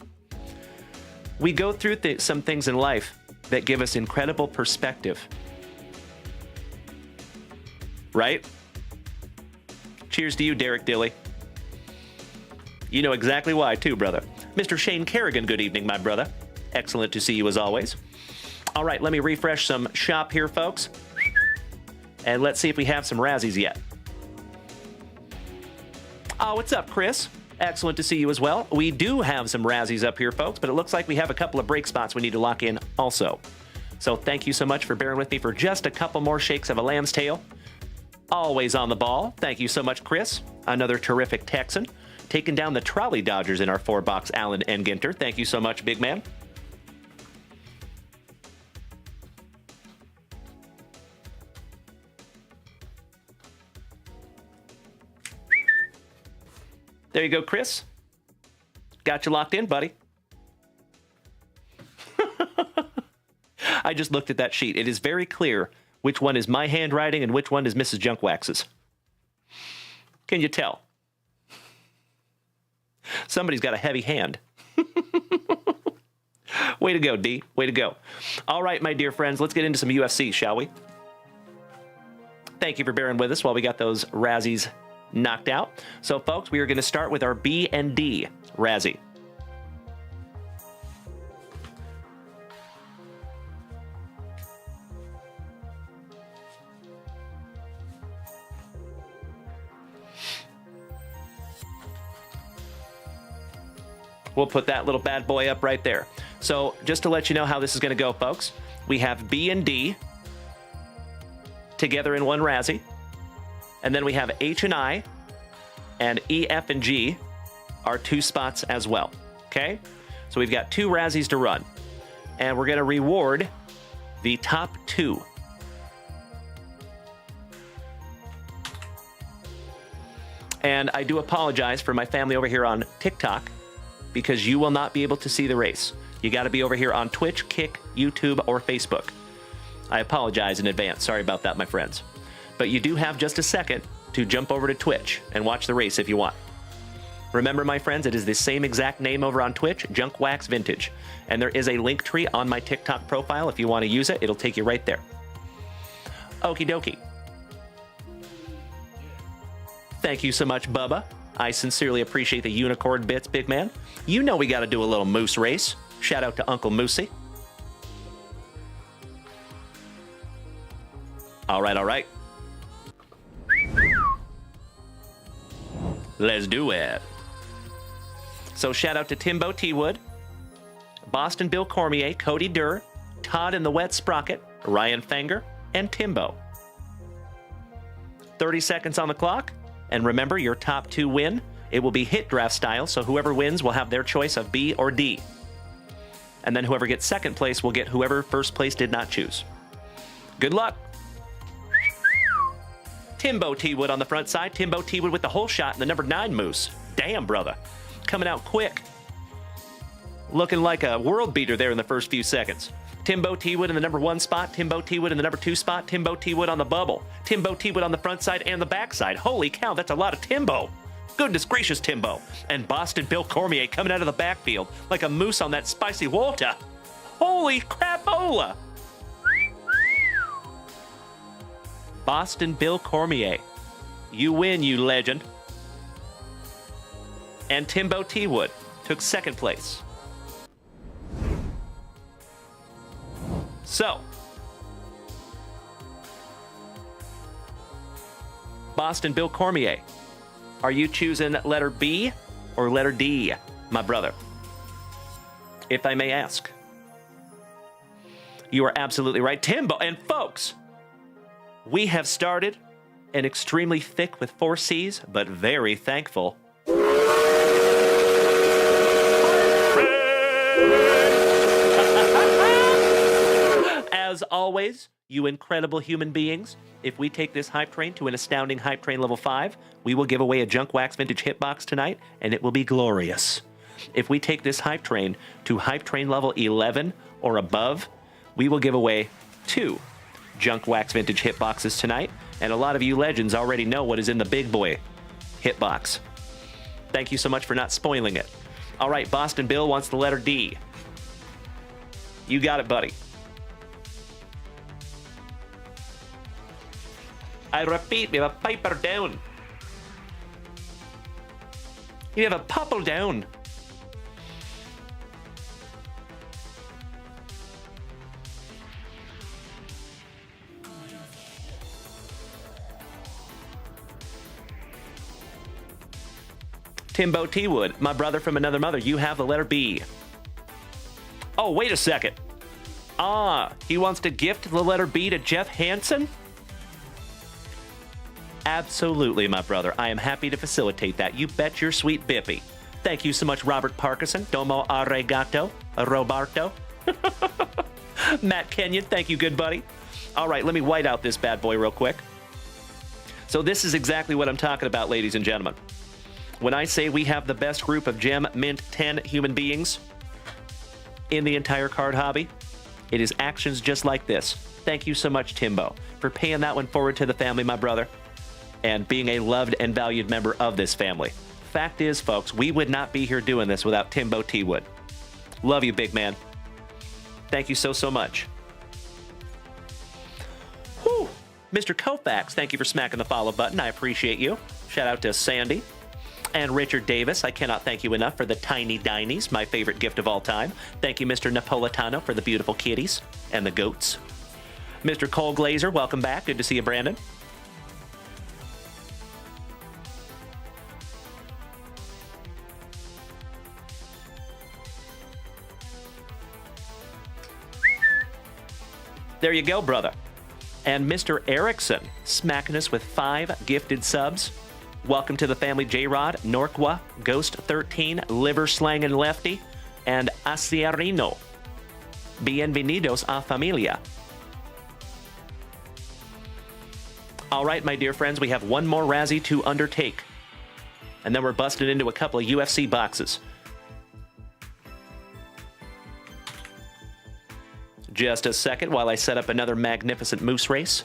We go through some things in life that give us incredible perspective. Right? Cheers to you, Derek Dilly. You know exactly why, too, brother. Mr. Shane Kerrigan, good evening, my brother. Excellent to see you as always. All right, let me refresh some shop here, folks. And let's see if we have some Razzies yet. Oh, what's up, Chris? Excellent to see you as well. We do have some Razzies up here, folks, but it looks like we have a couple of break spots we need to lock in also. So thank you so much for bearing with me for just a couple more shakes of a lamb's tail. Always on the ball. Thank you so much, Chris. Another terrific Texan. Taking down the Trolley Dodgers in our 4-box, Allen Enginter. Thank you so much, big man. There you go, Chris. Got you locked in, buddy. I just looked at that sheet. It is very clear which one is my handwriting and which one is Mrs. Junkwax's. Can you tell? Somebody's got a heavy hand. Way to go, D. Way to go. All right, my dear friends, let's get into some UFC, shall we? Thank you for bearing with us while we got those Razzies knocked out. So, folks, we are going to start with our B and D Razzie. We'll put that little bad boy up right there. So just to let you know how this is going to go, folks, we have B and D together in one Razzie. And then we have H and I and E, F, and G are 2 spots as well. Okay? So we've got 2 Razzies to run. And we're going to reward the top 2. And I do apologize for my family over here on TikTok, because you will not be able to see the race. You got to be over here on Twitch, Kick, YouTube, or Facebook. I apologize in advance. Sorry about that, my friends. But you do have just a second to jump over to Twitch and watch the race if you want. Remember, my friends, it is the same exact name over on Twitch, Junk Wax Vintage. And there is a link tree on my TikTok profile. If you want to use it, it'll take you right there. Okie dokie. Thank you so much, Bubba. I sincerely appreciate the unicorn bits, big man. You know we got to do a little moose race. Shout out to Uncle Moosey. All right, all right. Let's do it. So shout out to Timbo T. Wood, Boston Bill Cormier, Cody Durr, Todd in the Wet Sprocket, Ryan Fenger, and Timbo. 30 seconds on the clock. And remember, your top 2 win. It will be hit draft style, so whoever wins will have their choice of B or D. And then whoever gets second place will get whoever first place did not choose. Good luck. Timbo T. Wood on the front side. Timbo T. Wood with the whole shot and the number 9 moose. Damn, brother. Coming out quick. Looking like a world beater there in the first few seconds. Timbo T. Wood in the number 1 spot. Timbo T. Wood in the number 2 spot. Timbo T. Wood on the bubble. Timbo T. Wood on the front side and the back side. Holy cow, that's a lot of Timbo. Goodness gracious, Timbo. And Boston Bill Cormier coming out of the backfield like a moose on that spicy water. Holy crapola. Boston Bill Cormier. You win, you legend. And Timbo T. Wood took second place. So, Boston Bill Cormier, are you choosing letter B or letter D, my brother? If I may ask. You are absolutely right, Timbo. And folks, we have started an extremely thick with 4 C's, but very thankful. As always, you incredible human beings, if we take this hype train to an astounding hype train level 5, we will give away a Junk Wax Vintage Hitbox tonight, and it will be glorious. If we take this hype train to hype train level 11 or above, we will give away 2 Junk Wax Vintage Hitboxes tonight, and a lot of you legends already know what is in the big boy hitbox. Thank you so much for not spoiling it. All right, Boston Bill wants the letter D. You got it, buddy. I repeat, we have a piper down. You have a popple down. Timbo T. Wood, my brother from another mother, you have the letter B. Oh, wait a second. He wants to gift the letter B to Jeff Hansen? Absolutely, my brother. I am happy to facilitate that. You bet your sweet bippy. Thank you so much, Robert Parkinson. Domo arigato, Roberto. Matt Kenyon, thank you, good buddy. All right, let me white out this bad boy real quick. So this is exactly what I'm talking about, ladies and gentlemen. When I say we have the best group of Gem Mint 10 human beings in the entire card hobby, it is actions just like this. Thank you so much, Timbo, for paying that one forward to the family, my brother, and being a loved and valued member of this family. Fact is, folks, we would not be here doing this without Timbo T. Wood. Love you, big man. Thank you so, so much. Whew. Mr. Kofax, thank you for smacking the follow button. I appreciate you. Shout out to Sandy. And Richard Davis, I cannot thank you enough for the tiny dinies, my favorite gift of all time. Thank you, Mr. Napolitano, for the beautiful kitties and the goats. Mr. Cole Glazer, welcome back. Good to see you, Brandon. There you go, brother. And Mr. Erickson, smacking us with 5 gifted subs. Welcome to the family, J-Rod, Norqua, Ghost 13, Liver Slangin' Lefty, and Acierino. Bienvenidos a familia. All right, my dear friends, we have one more Razzie to undertake. And then we're busting into a couple of UFC boxes. Just a second while I set up another magnificent moose race.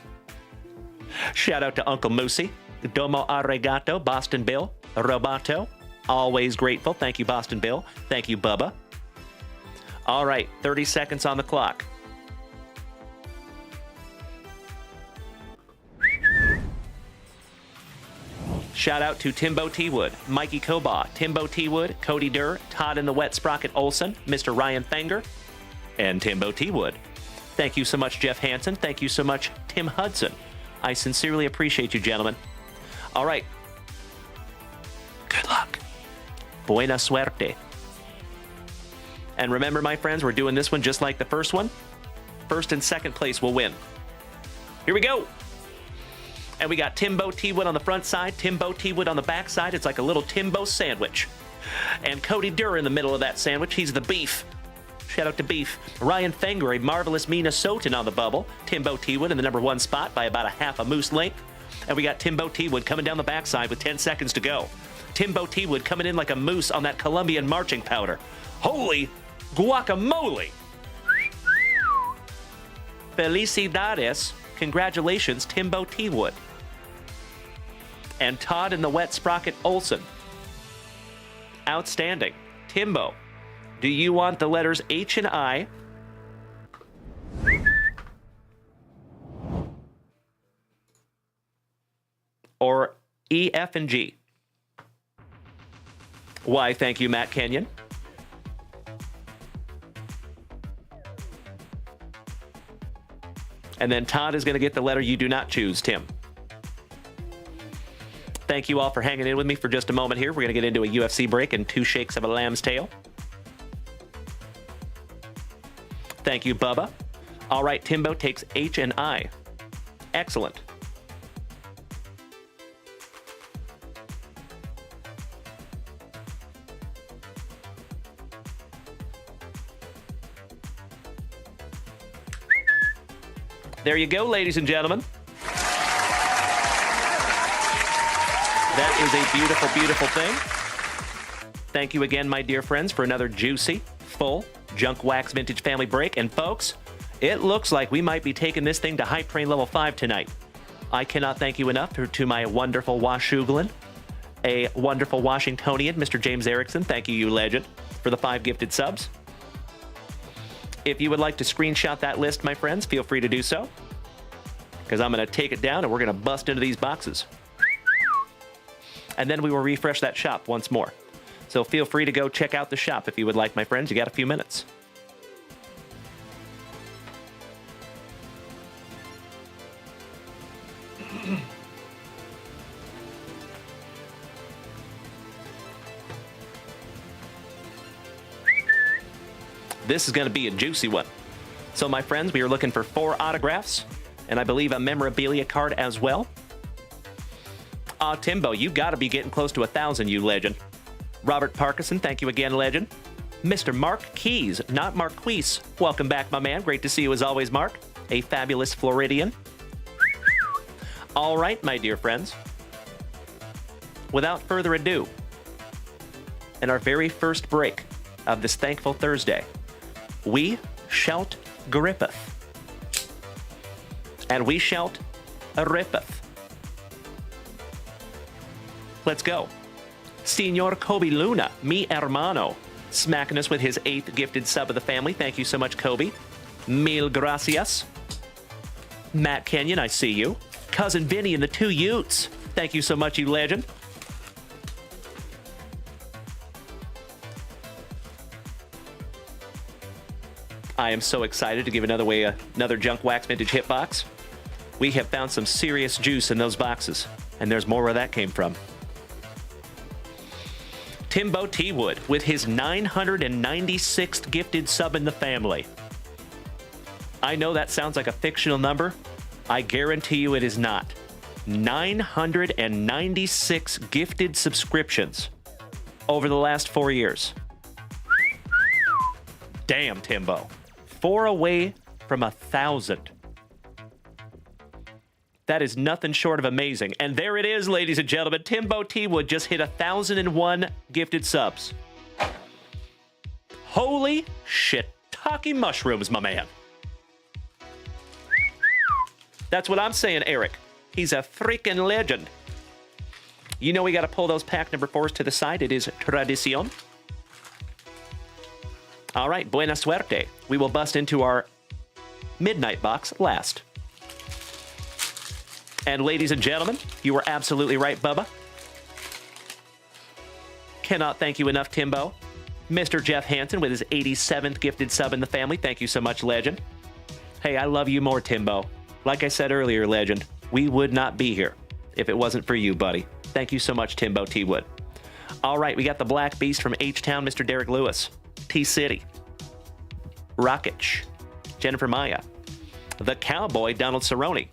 Shout out to Uncle Moosey. Domo arigato, Boston Bill, Roboto. Always grateful. Thank you, Boston Bill. Thank you, Bubba. All right, 30 seconds on the clock. Shout out to Timbo T. Wood, Mikey Koba, Timbo T. Wood, Cody Durr, Todd in the Wet Sprocket Olson, Mr. Ryan Fenger, and Timbo T. Wood. Thank you so much, Jeff Hansen. Thank you so much, Tim Hudson. I sincerely appreciate you, gentlemen. All right. Good luck. Buena suerte. And remember, my friends, we're doing this one just like the first one. First and second place will win. Here we go. And we got Timbo T. Wood on the front side, Timbo T. Wood on the back side. It's like a little Timbo sandwich. And Cody Durr in the middle of that sandwich. He's the beef. Shout out to Beef. Ryan Fenger, a marvelous Minnesotan on the bubble. Timbo T. Wood in the number 1 spot by about a half a moose length. And we got Timbo T. Wood coming down the backside with 10 seconds to go. Timbo T. Wood coming in like a moose on that Colombian marching powder. Holy guacamole! Felicidades. Congratulations, Timbo T. Wood. And Todd in the Wet Sprocket Olson. Outstanding. Timbo, do you want the letters H and I? Or E, F, and G? Why, thank you, Matt Kenyon. And then Todd is going to get the letter you do not choose, Tim. Thank you all for hanging in with me for just a moment here. We're going to get into a UFC break and 2 shakes of a lamb's tail. Thank you, Bubba. All right, Timbo takes H and I. Excellent. There you go, ladies and gentlemen. That is a beautiful, beautiful thing. Thank you again, my dear friends, for another juicy, full Junk Wax Vintage Family break. And folks, it looks like we might be taking this thing to Hype Train Level 5 tonight. I cannot thank you enough to my wonderful Washougalin, a wonderful Washingtonian, Mr. James Erickson. Thank you, you legend, for the 5 gifted subs. If you would like to screenshot that list, my friends, feel free to do so, because I'm going to take it down and we're going to bust into these boxes. And then we will refresh that shop once more. So feel free to go check out the shop if you would like, my friends. You got a few minutes. This is going to be a juicy one. So, my friends, we are looking for 4 autographs, and I believe a memorabilia card as well. Timbo, you got to be getting close to 1,000, you legend. Robert Parkinson, thank you again, legend. Mr. Mark Keys, not Marquise. Welcome back, my man. Great to see you as always, Mark. A fabulous Floridian. All right, my dear friends. Without further ado, in our very first break of this thankful Thursday, we shout Grippeth. And we shout Rippeth. Let's go. Senor Kobe Luna, mi hermano, smacking us with his 8th gifted sub of the family. Thank you so much, Kobe. Mil gracias. Matt Kenyon, I see you. Cousin Vinny and the 2 Utes. Thank you so much, you legend. I am so excited to give another Junk Wax Vintage Hitbox. We have found some serious juice in those boxes, and there's more where that came from. Timbo T. Wood with his 996th gifted sub in the family. I know that sounds like a fictional number. I guarantee you it is not. 996 gifted subscriptions over the last 4 years. Damn, Timbo. 4 away from 1,000. That is nothing short of amazing. And there it is, ladies and gentlemen. Timbo T. Wood just hit 1,001 gifted subs. Holy shit. Talking mushrooms, my man. That's what I'm saying, Eric. He's a freaking legend. You know we got to pull those pack number 4s to the side. It is tradición. All right, buena suerte. We will bust into our midnight box last. And ladies and gentlemen, you were absolutely right, Bubba. Cannot thank you enough, Timbo. Mr. Jeff Hansen with his 87th gifted sub in the family. Thank you so much, legend. Hey, I love you more, Timbo. Like I said earlier, legend, we would not be here if it wasn't for you, buddy. Thank you so much, Timbo T. Wood. All right, we got the Black Beast from H-Town, Mr. Derek Lewis. T-City. Rockich. Jennifer Maya. The Cowboy, Donald Cerrone.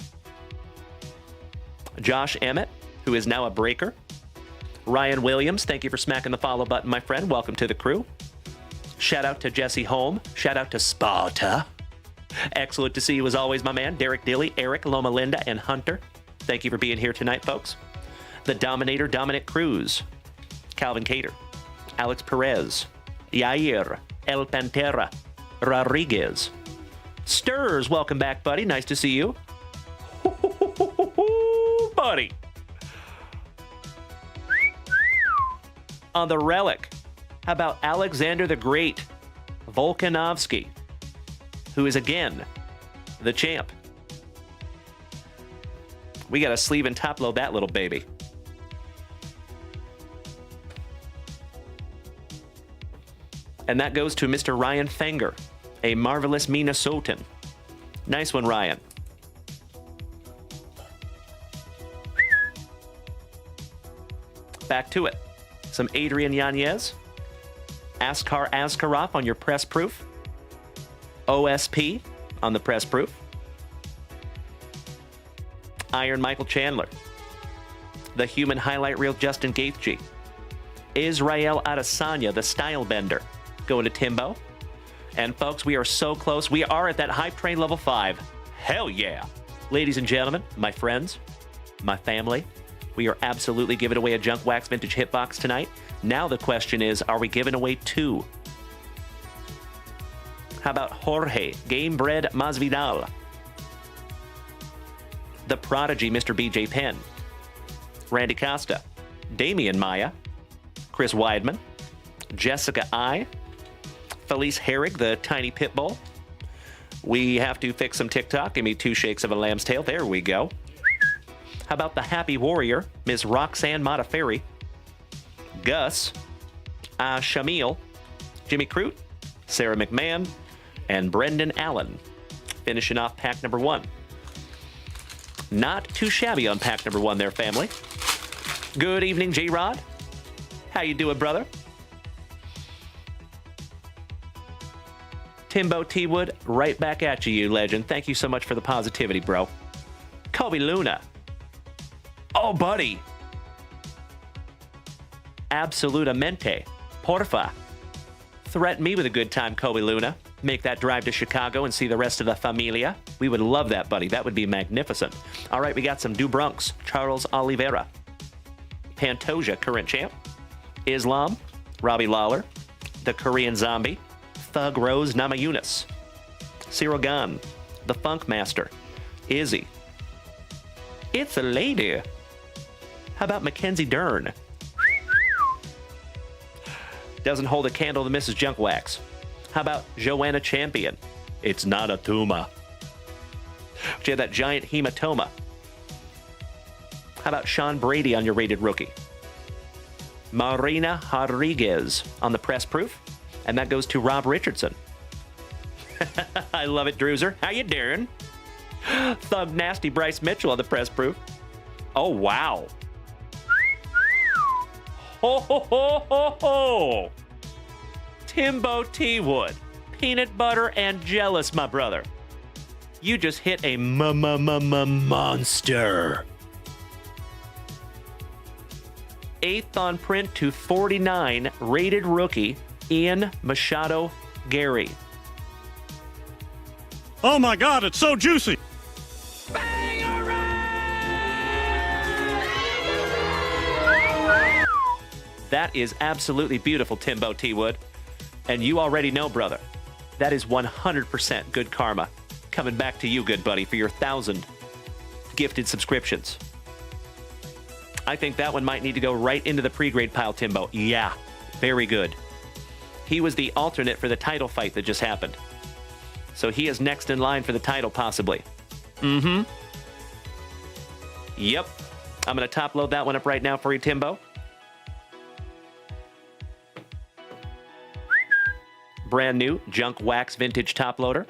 Josh Emmett, who is now a breaker. Ryan Williams, thank you for smacking the follow button, my friend. Welcome to the crew. Shout out to Jesse Holm. Shout out to Sparta. Excellent to see you as always, my man. Derek Dilly, Eric, Loma Linda, and Hunter. Thank you for being here tonight, folks. The Dominator, Dominic Cruz. Calvin Cater. Alex Perez. Yair. El Pantera. Rodriguez. Stirs, welcome back, buddy. Nice to see you. Buddy. On the Relic, how about Alexander the Great Volkanovsky, who is again the champ. We got to sleeve and top load that little baby. And that goes to Mr. Ryan Fenger, a marvelous Minnesotan. Nice one, Ryan. Back to it. Some Adrian Yanez. Askar Askarov on your press proof. OSP on the press proof. Iron Michael Chandler. The human highlight reel Justin Gaethje. Israel Adesanya, the style bender, going to Timbo. And folks, we are so close. We are at that Hype Train level 5. Hell yeah. Ladies and gentlemen, my friends, my family, we are absolutely giving away a Junk Wax Vintage Hitbox tonight. Now the question is, are we giving away 2? How about Jorge, Game Bred Masvidal? The Prodigy, Mr. BJ Penn. Randy Costa. Damian Maya. Chris Weidman. Jessica I. Felice Herrig, the Tiny Pitbull. We have to fix some TikTok. Give me 2 shakes of a lamb's tail. There we go. How about the Happy Warrior, Ms. Roxanne Modafferi. Gus. Shamil. Jimmy Crute. Sarah McMahon. And Brendan Allen. Finishing off pack number 1. Not too shabby on pack number 1 there, family. Good evening, J-Rod. How you doing, brother? Timbo T. Wood, right back at you, you legend. Thank you so much for the positivity, bro. Kobe Luna. Oh, buddy. Absolutamente. Porfa. Threaten me with a good time, Kobe Luna. Make that drive to Chicago and see the rest of the familia. We would love that, buddy. That would be magnificent. All right, we got some Du Bronx. Charles Oliveira. Pantoja, current champ. Islam. Robbie Lawler. The Korean Zombie. Thug Rose Namajunas. Cyril Gahn. The Funk Master. Izzy. It's a lady. How about Mackenzie Dern? Doesn't hold a candle to Mrs. Junk Wax. How about Joanna Champion? It's not a tumor. She had that giant hematoma. How about Sean Brady on your rated rookie? Marina Rodriguez on the press proof. And that goes to Rob Richardson. I love it, Drewzer. How you doing? Thug Nasty Bryce Mitchell on the press proof. Oh, wow. Ho, ho, ho, ho, ho. Timbo T. Wood. Peanut butter and jealous, my brother. You just hit a monster. 8th on print to 49, rated rookie, Ian Machado Gary. Oh my God, it's so juicy. That is absolutely beautiful, Timbo T. Wood. And you already know, brother, that is 100% good karma. Coming back to you, good buddy, for your 1,000 gifted subscriptions. I think that one might need to go right into the pre-grade pile, Timbo. Yeah, very good. He was the alternate for the title fight that just happened. So he is next in line for the title, possibly. Mm-hmm. Yep. I'm going to top load that one up right now for you, Timbo. Brand new Junk Wax Vintage Top Loader.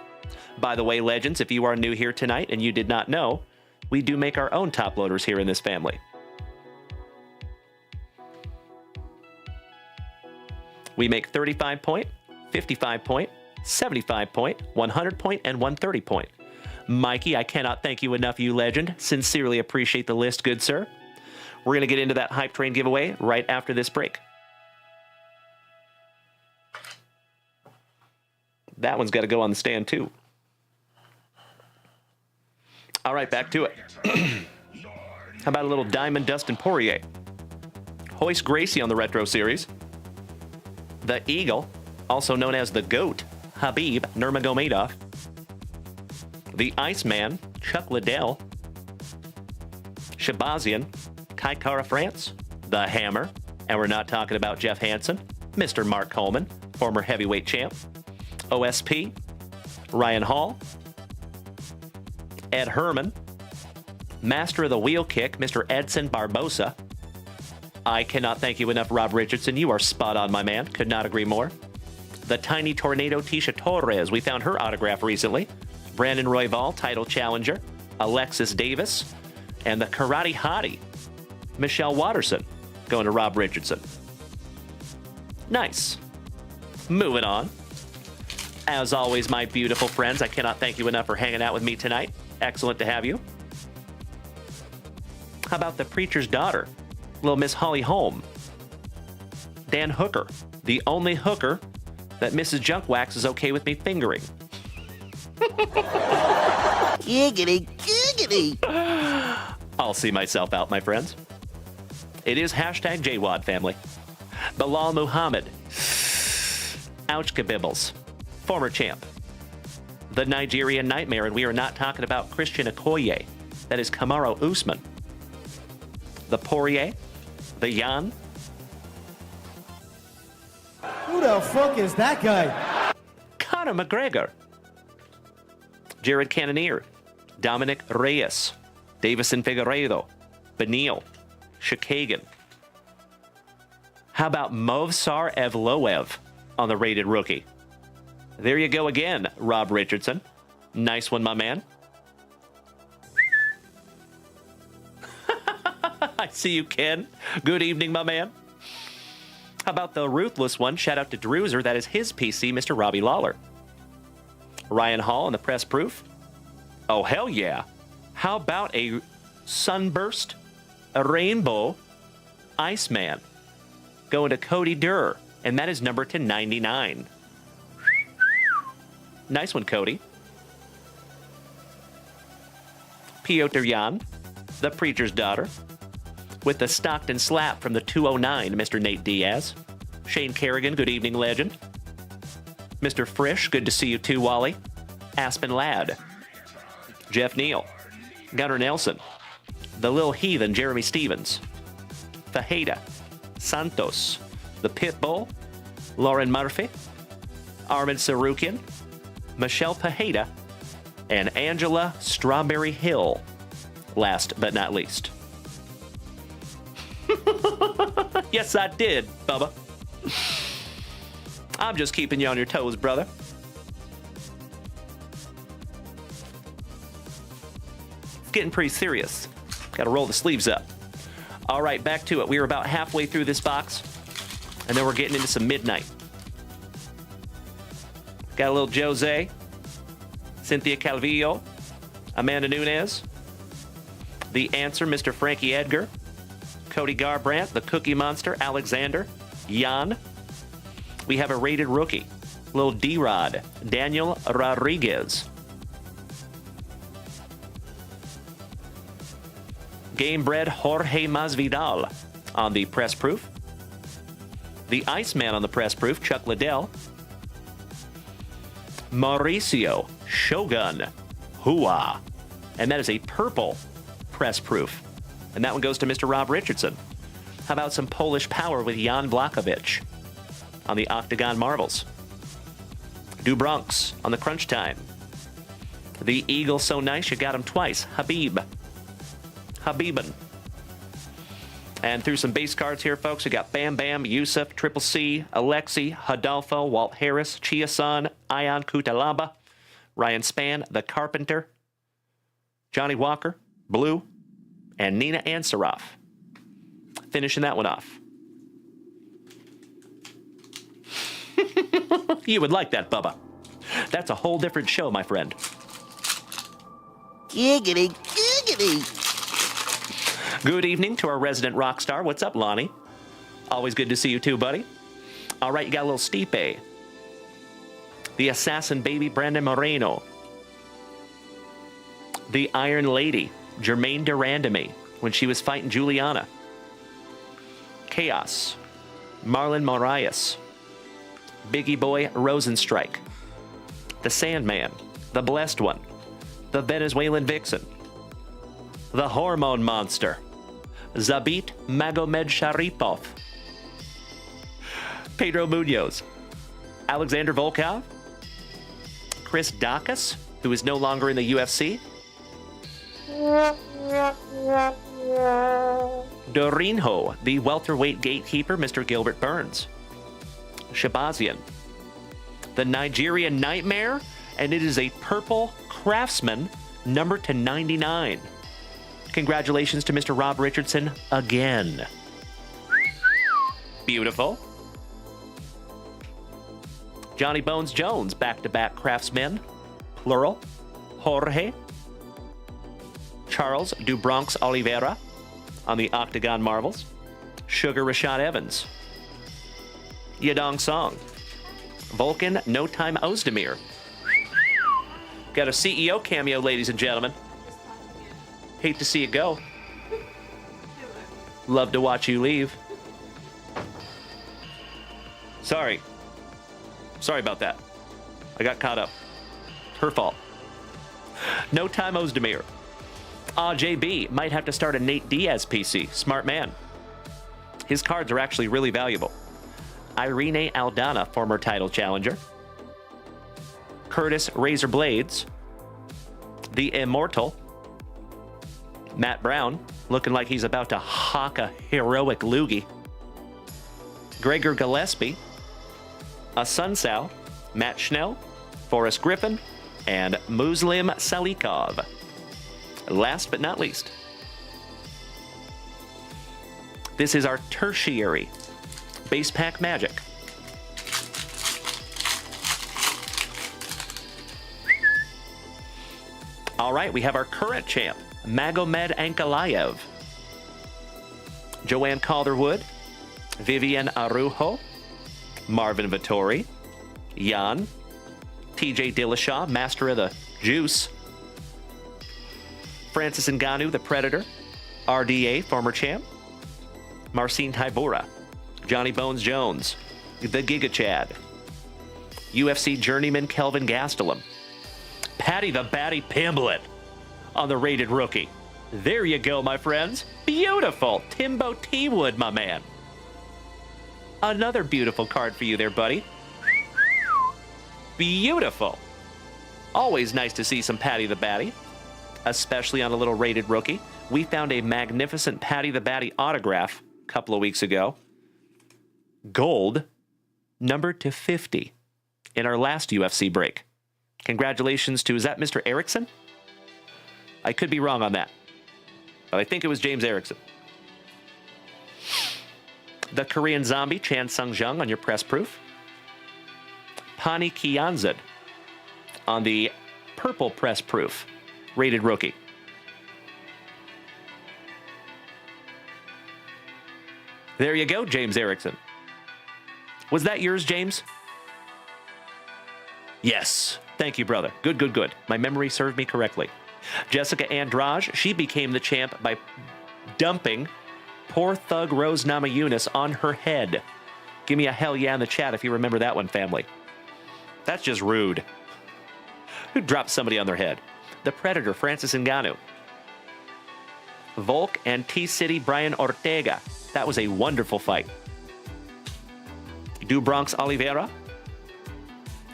By the way, legends, if you are new here tonight and you did not know, we do make our own top loaders here in this family. We make 35 point, 55 point, 75 point, 100 point, and 130 point. Mikey, I cannot thank you enough, you legend. Sincerely appreciate the list, good sir. We're going to get into that Hype Train giveaway right after this break. That one's got to go on the stand, too. All right, back to it. How about a little Diamond Dustin Poirier? Hoist Gracie on the Retro Series. The Eagle, also known as the GOAT, Habib Nurmagomedov. The Iceman, Chuck Liddell. Shabazian, Kai Kara France. The Hammer, and we're not talking about Jeff Hansen. Mr. Mark Coleman, former heavyweight champ. OSP, Ryan Hall. Ed Herman. Master of the Wheel Kick, Mr. Edson Barbosa. I cannot thank you enough, Rob Richardson. You are spot on, my man. Could not agree more. The Tiny Tornado Tisha Torres. We found her autograph recently. Brandon Royval, title challenger. Alexis Davis. And the Karate Hottie, Michelle Watterson, going to Rob Richardson. Nice. Moving on. As always, my beautiful friends, I cannot thank you enough for hanging out with me tonight. Excellent to have you. How about the Preacher's Daughter? Little Miss Holly Holm. Dan Hooker, the only hooker that Mrs. Junk Wax is okay with me fingering. Giggity, giggity. I'll see myself out, my friends. It is hashtag JWAD family. Bilal Muhammad. Ouch kabibbles. Former champ. The Nigerian Nightmare, and we are not talking about Christian Okoye. That is Kamaru Usman. The Poirier. The Yan. Who the fuck is that guy? Conor McGregor. Jared Cannonier. Dominic Reyes. Davison Figueiredo. Beneil. Shakagan. How about Movsar Evloev on the rated rookie? There you go again, Rob Richardson. Nice one, my man. I see you, Ken. Good evening, my man. How about the ruthless one? Shout out to Drewzer. That is his PC, Mr. Robbie Lawler. Ryan Hall in the press proof. Oh, hell yeah. How about a sunburst, a rainbow, Iceman? Going to Cody Durr, and that is number to 99. Nice one, Cody. Piotr Jan, the preacher's daughter, with the Stockton slap from the 209, Mr. Nate Diaz. Shane Kerrigan, good evening, legend. Mr. Frisch, good to see you too, Wally. Aspen Ladd. Jeff Neal. Gunnar Nelson. The Lil Heathen, Jeremy Stevens. Fajeda. Santos. The Pitbull. Lauren Murphy. Armin Sarukian. Michelle Pajeda. And Angela Strawberry Hill. Last but not least. Yes, I did, Bubba. I'm just keeping you on your toes, brother. It's getting pretty serious. Got to roll the sleeves up. All right, back to it. We were about halfway through this box, and then we're getting into some midnight. Got a little Jose, Cynthia Calvillo, Amanda Nunes, The Answer, Mr. Frankie Edgar, Cody Garbrandt, the Cookie Monster, Alexander, Jan. We have a rated rookie, little D-Rod, Daniel Rodriguez. Game bred Jorge Masvidal on the press proof. The Iceman on the press proof, Chuck Liddell. Mauricio Shogun Hua. And that is a purple press proof. And that one goes to Mr. Rob Richardson. How about some Polish power with Jan Blachowicz on the Octagon Marvels? Dubronx on the Crunch Time. The Eagle so nice you got him twice. Habibin. And through some base cards here, folks, we got Bam Bam, Yusuf, Triple C, Alexi, Hadolfo, Walt Harris, Chia-san, Ion Kutalaba, Ryan Spann, The Carpenter, Johnny Walker, Blue, and Nina Ansaroff. Finishing that one off. You would like that, Bubba. That's a whole different show, my friend. Giggity, giggity. Good evening to our resident rock star. What's up, Lonnie? Always good to see you too, buddy. All right, you got a little Stipe. The Assassin Baby, Brandon Moreno. The Iron Lady, Jermaine Durandamy, when she was fighting Juliana. Chaos, Marlon Moraes. Biggie Boy, Rosenstrike. The Sandman, the Blessed One. The Venezuelan Vixen. The Hormone Monster, Zabit Magomed Sharipov. Pedro Munoz. Alexander Volkov. Chris Dacus, who is no longer in the UFC. Dorinho, the welterweight gatekeeper, Mr. Gilbert Burns. Shabazian. The Nigerian Nightmare, and it is a purple Craftsman, number to 99. Congratulations to Mr. Rob Richardson again. Beautiful. Johnny Bones Jones, back-to-back Craftsmen, plural. Jorge. Charles Dubronx Oliveira on the Octagon Marvels. Sugar Rashad Evans. Yadong Song. Vulcan No Time Ozdemir. Got a CEO cameo, ladies and gentlemen. Hate to see you go. Love to watch you leave. Sorry. Sorry about that. I got caught up. Her fault. No time, Ozdemir. JB might have to start a Nate Diaz PC. Smart man. His cards are actually really valuable. Irene Aldana, former title challenger. Curtis Razor Blades. The Immortal. Matt Brown, looking like he's about to hawk a heroic loogie. Gregor Gillespie. A Sunsao. Matt Schnell. Forrest Griffin. And Muslim Salikov. Last but not least, this is our tertiary base pack magic. All right, we have our current champ, Magomed Ankalaev, Joanne Calderwood, Vivian Arujo, Marvin Vittori, Jan, TJ Dillashaw, master of the juice, Francis Ngannou, the Predator, RDA, former champ, Marcin Tybura, Johnny Bones Jones, the Giga Chad, UFC journeyman Kelvin Gastelum, Patty the Batty Pimblett on the rated rookie. There you go, my friends. Beautiful. Timbo T. Wood, my man. Another beautiful card for you there, buddy. Beautiful. Always nice to see some Patty the Batty, especially on a little rated rookie. We found a magnificent Patty the Batty autograph a couple of weeks ago. Gold, numbered to 50 in our last UFC break. Congratulations to, is that Mr. Erickson? I could be wrong on that, but I think it was James Erickson. The Korean Zombie, Chan Sung Jung on your press proof. Pani Kianzad on the purple press proof, rated rookie. There you go, James Erickson. Was that yours, James? Yes. Thank you, brother. Good, good, good. My memory served me correctly. Jessica Andrade, she became the champ by dumping poor thug Rose Namajunas on her head. Give me a hell yeah in the chat if you remember that one, family. That's just rude. Who dropped somebody on their head? The Predator, Francis Ngannou. Volk and T-City Brian Ortega. That was a wonderful fight. Du Bronx Oliveira.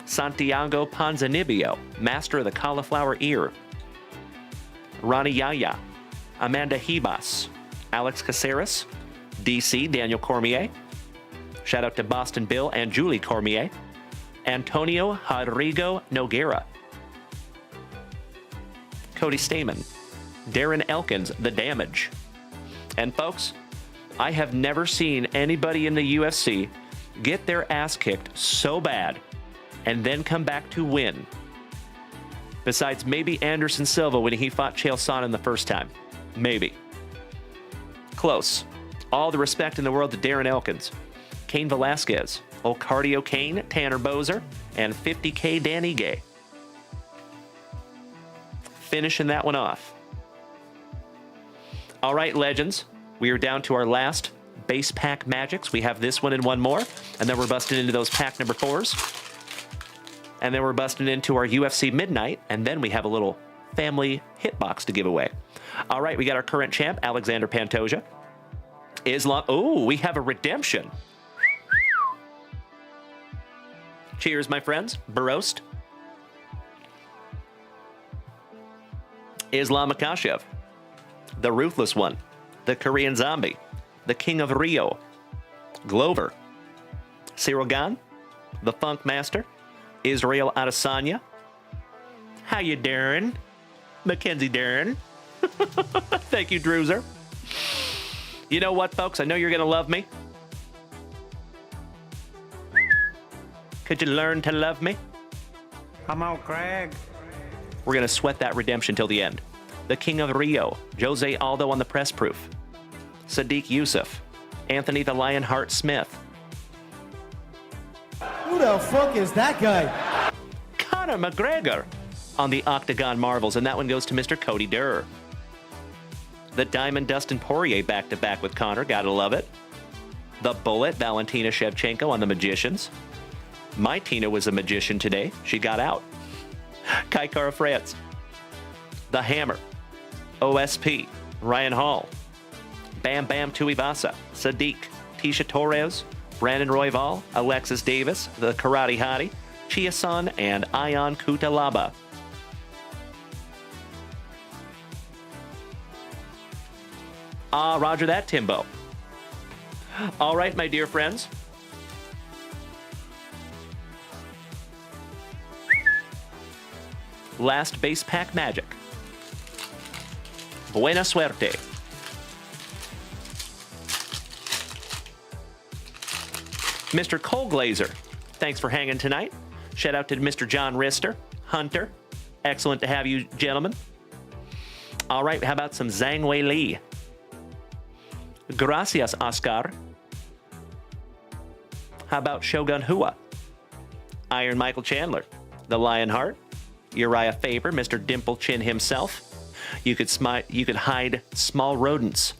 Santiago Ponzinibbio, master of the cauliflower ear. Ronnie Yaya. Amanda Hebas. Alex Caceres. DC, Daniel Cormier. Shout out to Boston Bill and Julie Cormier. Antonio Rodrigo Nogueira. Cody Stamen. Darren Elkins, The Damage. And folks, I have never seen anybody in the UFC get their ass kicked so bad and then come back to win. Besides maybe Anderson Silva when he fought Chael Sonnen the first time. Maybe. Close. All the respect in the world to Darren Elkins. Cain Velasquez. Old Cardio Kane, Tanner Bozer, and 50K Danny Gay. Finishing that one off. All right, legends. We are down to our last base pack magics. We have this one and one more, and then we're busting into those pack number 4s. And then we're busting into our UFC Midnight, and then we have a little family hitbox to give away. All right, we got our current champ, Alexander Pantoja. Islam. Oh, we have a redemption. Cheers, my friends. Barost. Islam Makhachev. The Ruthless One. The Korean Zombie. The King of Rio. Glover. Cyril Gane. The Funk Master. Israel Adesanya. How you doing? Mackenzie Darren. Thank you, Druzer. You know what, folks? I know you're going to love me. Could you learn to love me? Come on, Craig. We're going to sweat that redemption till the end. The King of Rio. Jose Aldo on the press proof. Sadiq Yusuf. Anthony the Lionheart Smith. Who the fuck is that guy? Conor McGregor. on the Octagon Marvels, and that one goes to Mr. Cody Durr. The Diamond Dustin Poirier back-to-back with Connor, gotta love it. The Bullet, Valentina Shevchenko on the Magicians. My Tina was a magician today. She got out. Kai Kara France. The Hammer. OSP. Ryan Hall. Bam Bam Tuivasa. Sadiq. Tisha Torres. Brandon Royval. Alexis Davis. The Karate Hottie. Chia-san and Ion Kutalaba. Ah, roger that, Timbo. All right, my dear friends. Last base pack magic. Buena suerte. Mr. Cole Glazer, thanks for hanging tonight. Shout out to Mr. John Rister, Hunter. Excellent to have you, gentlemen. All right, how about some Zhang Wei Li? Gracias, Oscar. How about Shogun Hua? Iron Michael Chandler, the Lionheart, Uriah Faber, Mr. Dimple Chin himself. You could hide small rodents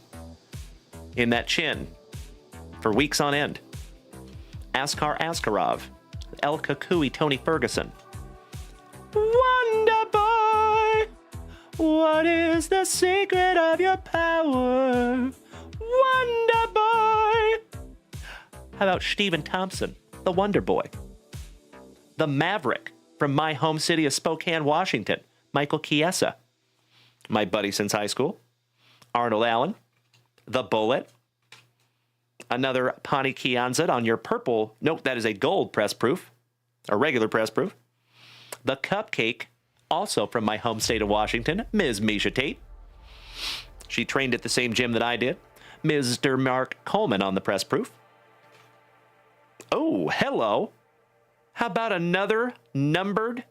in that chin for weeks on end. Askar Askarov, El Kakui Tony Ferguson. Wonder Boy, what is the secret of your power? Wonder Boy. How about Stephen Thompson, the Wonder Boy? The Maverick from my home city of Spokane, Washington, Michael Chiesa. My buddy since high school. Arnold Allen, the Bullet. Another Pani Kianzad on your purple. Note that is a gold press proof, a regular press proof. The Cupcake, also from my home state of Washington, Ms. Misha Tate. She trained at the same gym that I did. Mr. Mark Coleman on the press proof. Oh, hello. How about another numbered?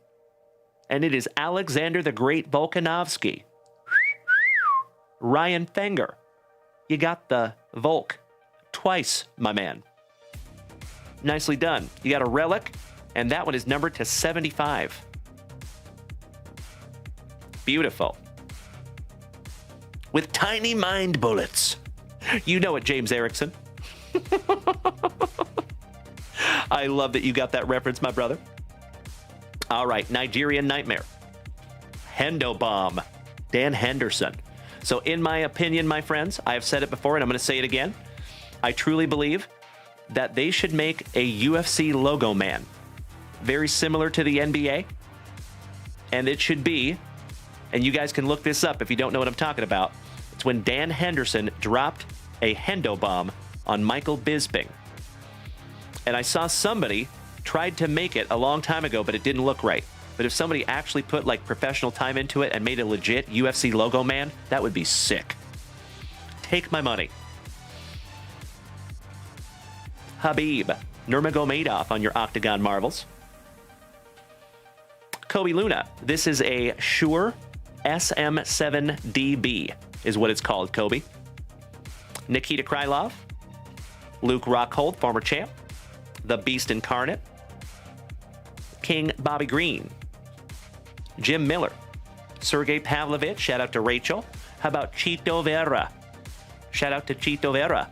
And it is Alexander the Great Volkanovsky. Ryan Fenger. You got the Volk twice, my man. Nicely done. You got a relic, and that one is numbered to 75. Beautiful. With tiny mind bullets. You know it, James Erickson. I love that you got that reference, my brother. All right, Nigerian Nightmare. Hendo Bomb. Dan Henderson. So in my opinion, my friends, I have said it before and I'm going to say it again. I truly believe that they should make a UFC logo man. Very similar to the NBA. And it should be, and you guys can look this up if you don't know what I'm talking about. It's when Dan Henderson dropped a Hendo Bomb on Michael Bisping. And I saw somebody tried to make it a long time ago, but it didn't look right. But if somebody actually put like professional time into it and made a legit UFC logo man, that would be sick. Take my money. Habib Nurmagomedov on your Octagon Marvels. Kobe Luna. This is a Shure SM7DB is what it's called, Kobe. Nikita Krylov. Luke Rockhold, former champ. The Beast Incarnate. King Bobby Green. Jim Miller. Sergey Pavlovich. Shout out to Rachel. How about Chito Vera? Shout out to Chito Vera.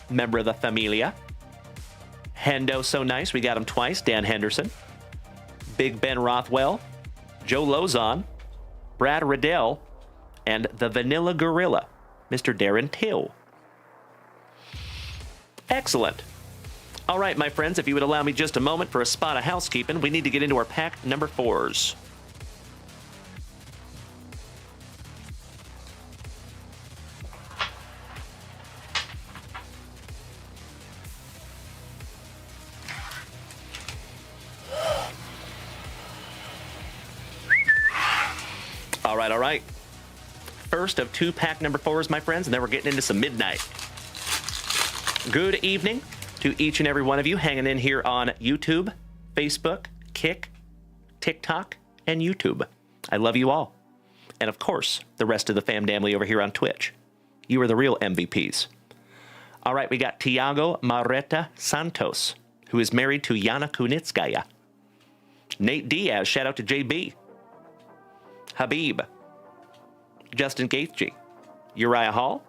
Member of the Familia. Hendo, so nice. We got him twice. Dan Henderson. Big Ben Rothwell. Joe Lozon. Brad Riddell. And the Vanilla Gorilla. Mr. Darren Till. Excellent. All right, my friends, if you would allow me just a moment for a spot of housekeeping, we need to get into our pack number 4s. All right. First of 2 pack number 4s, my friends, and then we're getting into some midnight. Good evening to each and every one of you hanging in here on YouTube, Facebook, Kick, TikTok, and YouTube. I love you all. And of course, the rest of the fam family over here on Twitch. You are the real MVPs. All right, we got Tiago Marreta Santos, who is married to Yana Kunitskaya. Nate Diaz, shout out to JB. Habib, Justin Gaethje, Uriah Hall,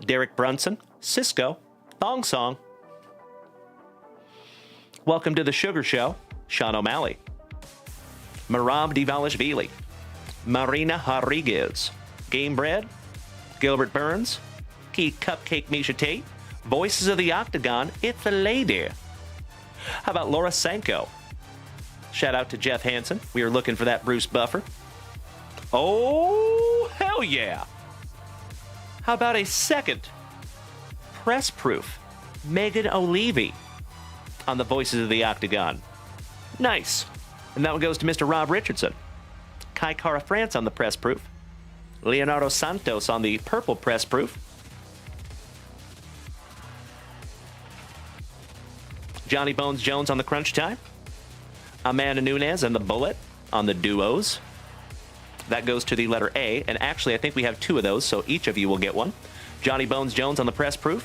Derek Brunson, Cisco, Thong Song. Welcome to the Sugar Show, Sean O'Malley, Marab Divalishvili, Marina Rodriguez, Game Bread, Gilbert Burns, Key Cupcake Misha Tate, Voices of the Octagon, It's a Lady. How about Laura Sanko? Shout out to Jeff Hansen. We are looking for that Bruce Buffer. Oh, hell yeah. How about a second press proof? Megan O'Leary on the Voices of the Octagon. Nice. And that one goes to Mr. Rob Richardson. Kai Kara France on the press proof. Leonardo Santos on the purple press proof. Johnny Bones Jones on the crunch time. Amanda Nunes and the Bullet on the duos. That goes to the letter A, and actually I think we have two of those, so each of you will get one. Johnny Bones Jones on the press proof.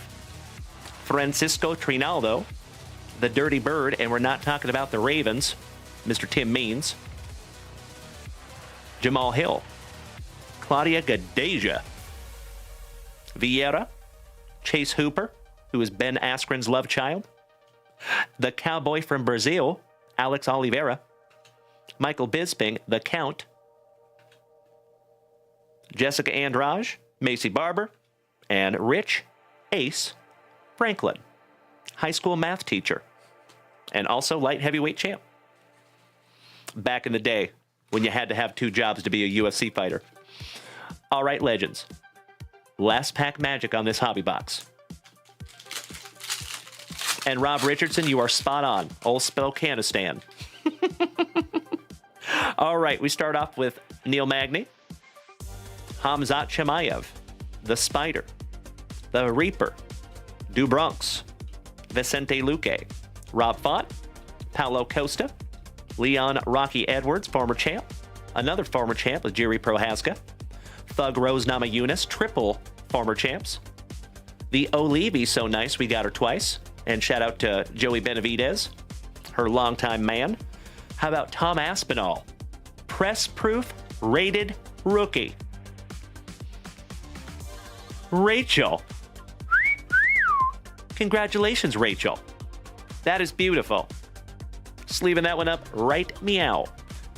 Francisco Trinaldo, the Dirty Bird, and we're not talking about the Ravens, Mr. Tim Means. Jamal Hill. Claudia Gadeja. Vieira. Chase Hooper, who is Ben Askren's love child. The Cowboy from Brazil, Alex Oliveira. Michael Bisping, the Count. Jessica Andrade, Macy Barber, and Rich Ace Franklin, high school math teacher, and also light heavyweight champ. Back in the day when you had to have two jobs to be a UFC fighter. All right, legends. Last pack magic on this hobby box. And Rob Richardson, you are spot on. Old Spokane-istan. All right, we start off with Neil Magny, Hamzat Chimaev, The Spider, The Reaper, Du Bronx, Vicente Luque, Rob Font, Paulo Costa, Leon Rocky Edwards, former champ, another former champ with Jerry Prohaska, Thug Rose Namajunas, triple former champs, the O'Leary So Nice, we got her twice, and shout out to Joey Benavidez, her longtime man. How about Tom Aspinall, press proof rated rookie. Rachel. Congratulations, Rachel. That is beautiful. Just leaving that one up right meow.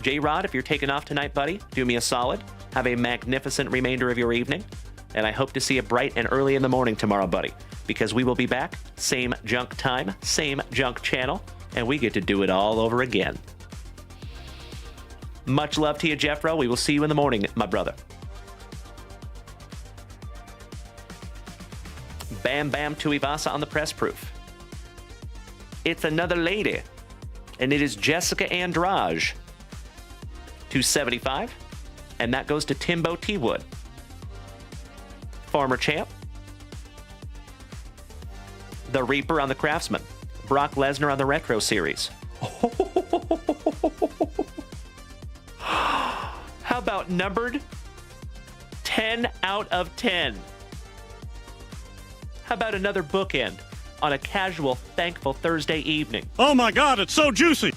J-Rod, if you're taking off tonight, buddy, do me a solid. Have a magnificent remainder of your evening. And I hope to see you bright and early in the morning tomorrow, buddy, because we will be back, same junk time, same junk channel, and we get to do it all over again. Much love to you, Jeffro. We will see you in the morning, my brother. Bam Bam Tuivasa on the press proof. It's another lady, and it is Jessica Andrade. 275, and that goes to Timbo T. Wood. Former champ. The Reaper on the Craftsman. Brock Lesnar on the Retro Series. How about numbered 10 out of 10? How about another bookend on a casual, thankful Thursday evening? Oh my God, it's so juicy.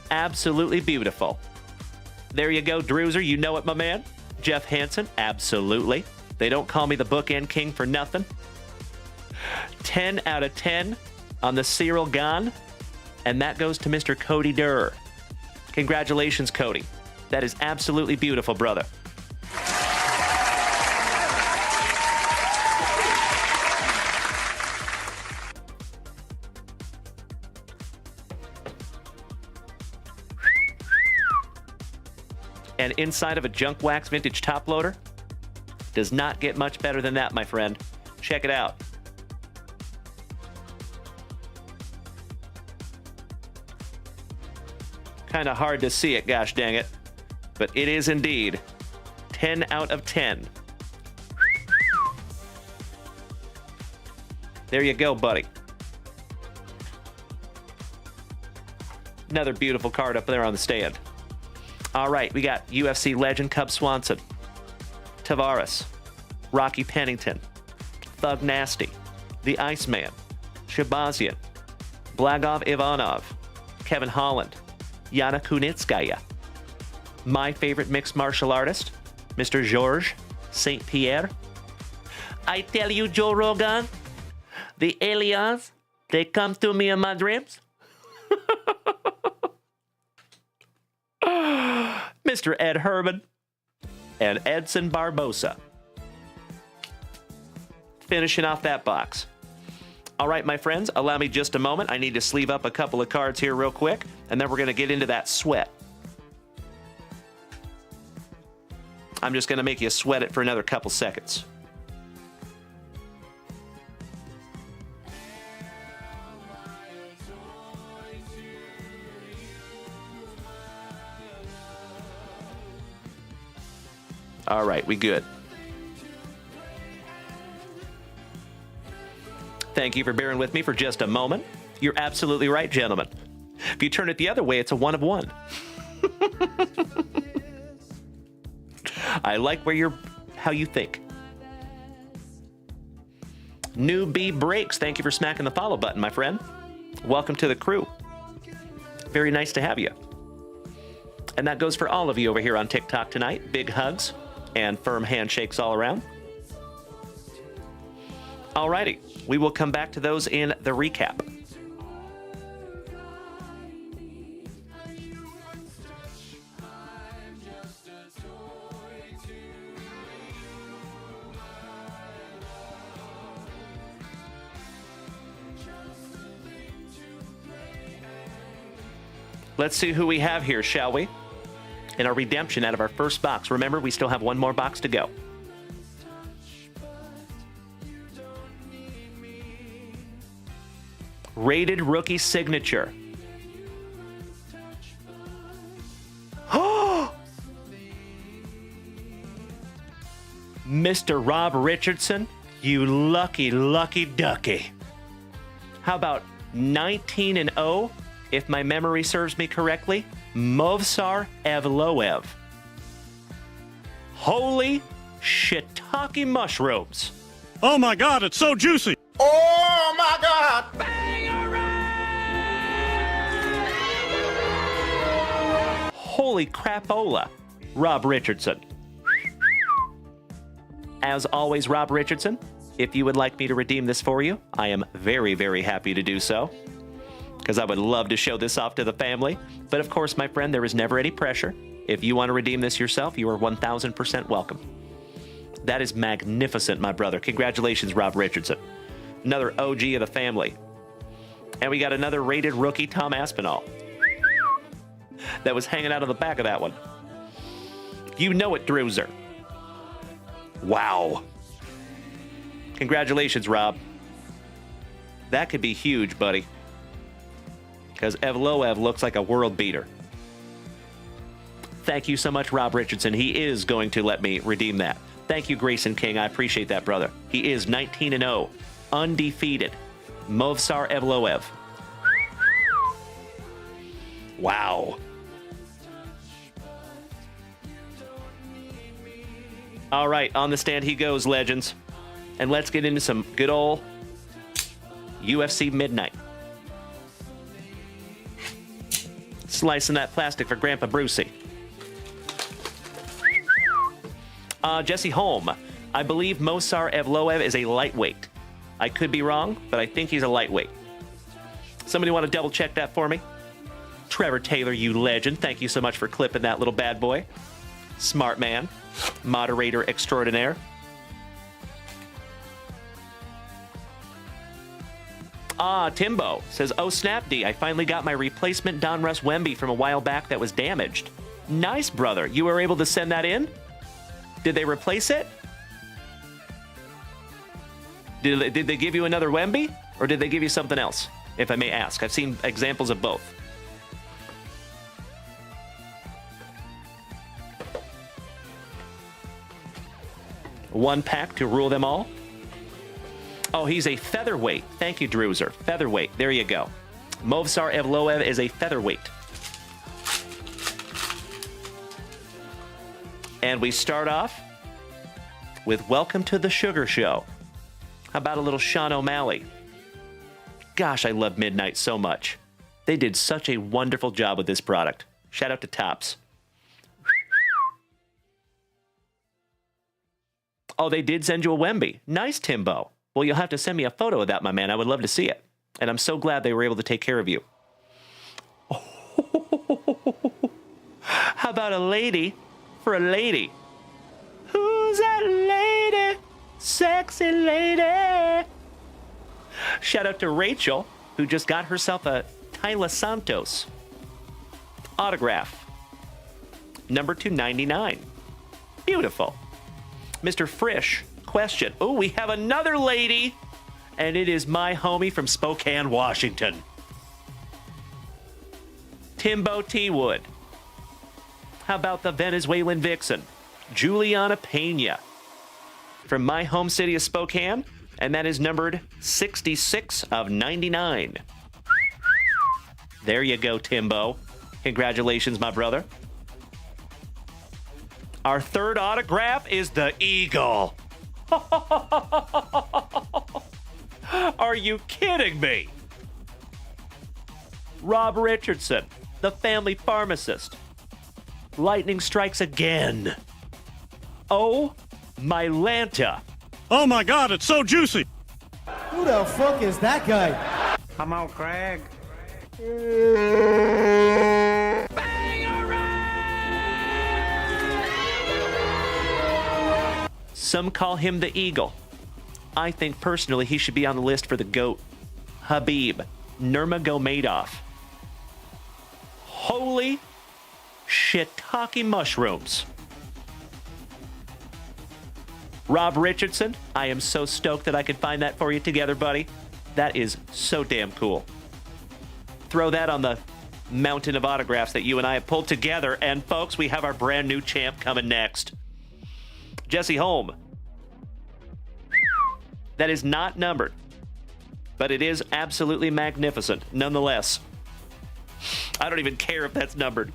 Absolutely beautiful. There you go, Drewzer. You know it, my man. Jeff Hansen, absolutely. They don't call me the bookend king for nothing. 10 out of 10 on the Cyril Gahn, and that goes to Mr. Cody Durr. Congratulations, Cody. That is absolutely beautiful, brother. And inside of a Junk Wax Vintage top loader does not get much better than that, my friend. Check it out. Kind of hard to see it, gosh dang it. But it is indeed 10 out of 10. There you go, buddy. Another beautiful card up there on the stand. All right, we got UFC legend Cub Swanson, Tavares, Rocky Pennington, Thug Nasty, The Iceman, Shabazian, Blagov Ivanov, Kevin Holland, Yana Kunitskaya. My favorite mixed martial artist, Mr. Georges St. Pierre. I tell you, Joe Rogan, the aliens, they come to me in my dreams. Mr. Ed Herman and Edson Barbosa. Finishing off that box. All right, my friends, allow me just a moment. I need to sleeve up a couple of cards here real quick, and then we're going to get into that sweat. I'm just going to make you sweat it for another couple seconds. All right, we good. Thank you for bearing with me for just a moment. You're absolutely right, gentlemen. If you turn it the other way, it's a 1 of 1. I like how you think. New B Breaks, thank you for smacking the follow button, my friend. Welcome to the crew. Very nice to have you. And that goes for all of you over here on TikTok tonight. Big hugs and firm handshakes all around. Alrighty, we will come back to those in the recap. Let's see who we have here, shall we? In our redemption out of our first box. Remember, we still have one more box to go. Rated rookie signature. Mr. Rob Richardson, you lucky, lucky ducky. How about 19-0, if my memory serves me correctly? Movsar Evloev. Holy shiitake mushrooms. Oh my God, it's so juicy. Oh my God! Holy crapola, Rob Richardson. As always, Rob Richardson, if you would like me to redeem this for you, I am very, very happy to do so, because I would love to show this off to the family. But of course, my friend, there is never any pressure. If you want to redeem this yourself, you are 1,000% welcome. That is magnificent, my brother. Congratulations, Rob Richardson. Another OG of the family. And we got another rated rookie, Tom Aspinall. That was hanging out of the back of that one. You know it, Druzer. Wow. Congratulations, Rob. That could be huge, buddy. Because Evloev looks like a world beater. Thank you so much, Rob Richardson. He is going to let me redeem that. Thank you, Grayson King. I appreciate that, brother. He is 19-0, undefeated. Movsar Evloev. Wow. All right, on the stand he goes, legends. And let's get into some good old UFC Midnight. Slicing that plastic for Grandpa Brucey. Jesse Holm. I believe Movsar Evloev is a lightweight. I could be wrong, but I think he's a lightweight. Somebody want to double check that for me? Trevor Taylor, you legend. Thank you so much for clipping that little bad boy. Smart man. Moderator extraordinaire. Timbo says, oh, snap D, I finally got my replacement Donruss Wemby from a while back that was damaged. Nice, brother. You were able to send that in? Did they replace it? Did they give you another Wemby? Or did they give you something else, if I may ask? I've seen examples of both. One pack to rule them all. Oh, he's a featherweight. Thank you, Druzer. Featherweight. There you go. Movsar Evloev is a featherweight. And we start off with Welcome to the Sugar Show. How about a little Sean O'Malley? Gosh, I love Midnight so much. They did such a wonderful job with this product. Shout out to Topps. Oh, they did send you a Wemby. Nice, Timbo. Well, you'll have to send me a photo of that, my man. I would love to see it. And I'm so glad they were able to take care of you. How about a lady for a lady? Who's that lady? Sexy lady. Shout out to Rachel, who just got herself a Tyler Santos autograph. Number 299. Beautiful. Mr. Frisch, question. Oh, we have another lady, and it is my homie from Spokane, Washington. Timbo T. Wood. How about the Venezuelan vixen, Juliana Pena, from my home city of Spokane, and that is numbered 66 of 99. There you go, Timbo. Congratulations, my brother. Our third autograph is the Eagle. Are you kidding me? Rob Richardson, the family pharmacist. Lightning strikes again. Oh, my Lanta. Oh my God, it's so juicy. Who the fuck is that guy? Come on, Craig. Some call him the Eagle. I think personally he should be on the list for the GOAT. Habib Nurmagomedov. Holy shiitake mushrooms. Rob Richardson, I am so stoked that I could find that for you together, buddy. That is so damn cool. Throw that on the mountain of autographs that you and I have pulled together, and folks, we have our brand new champ coming next. Jesse Holm. That is not numbered, but it is absolutely magnificent nonetheless. I don't even care if that's numbered,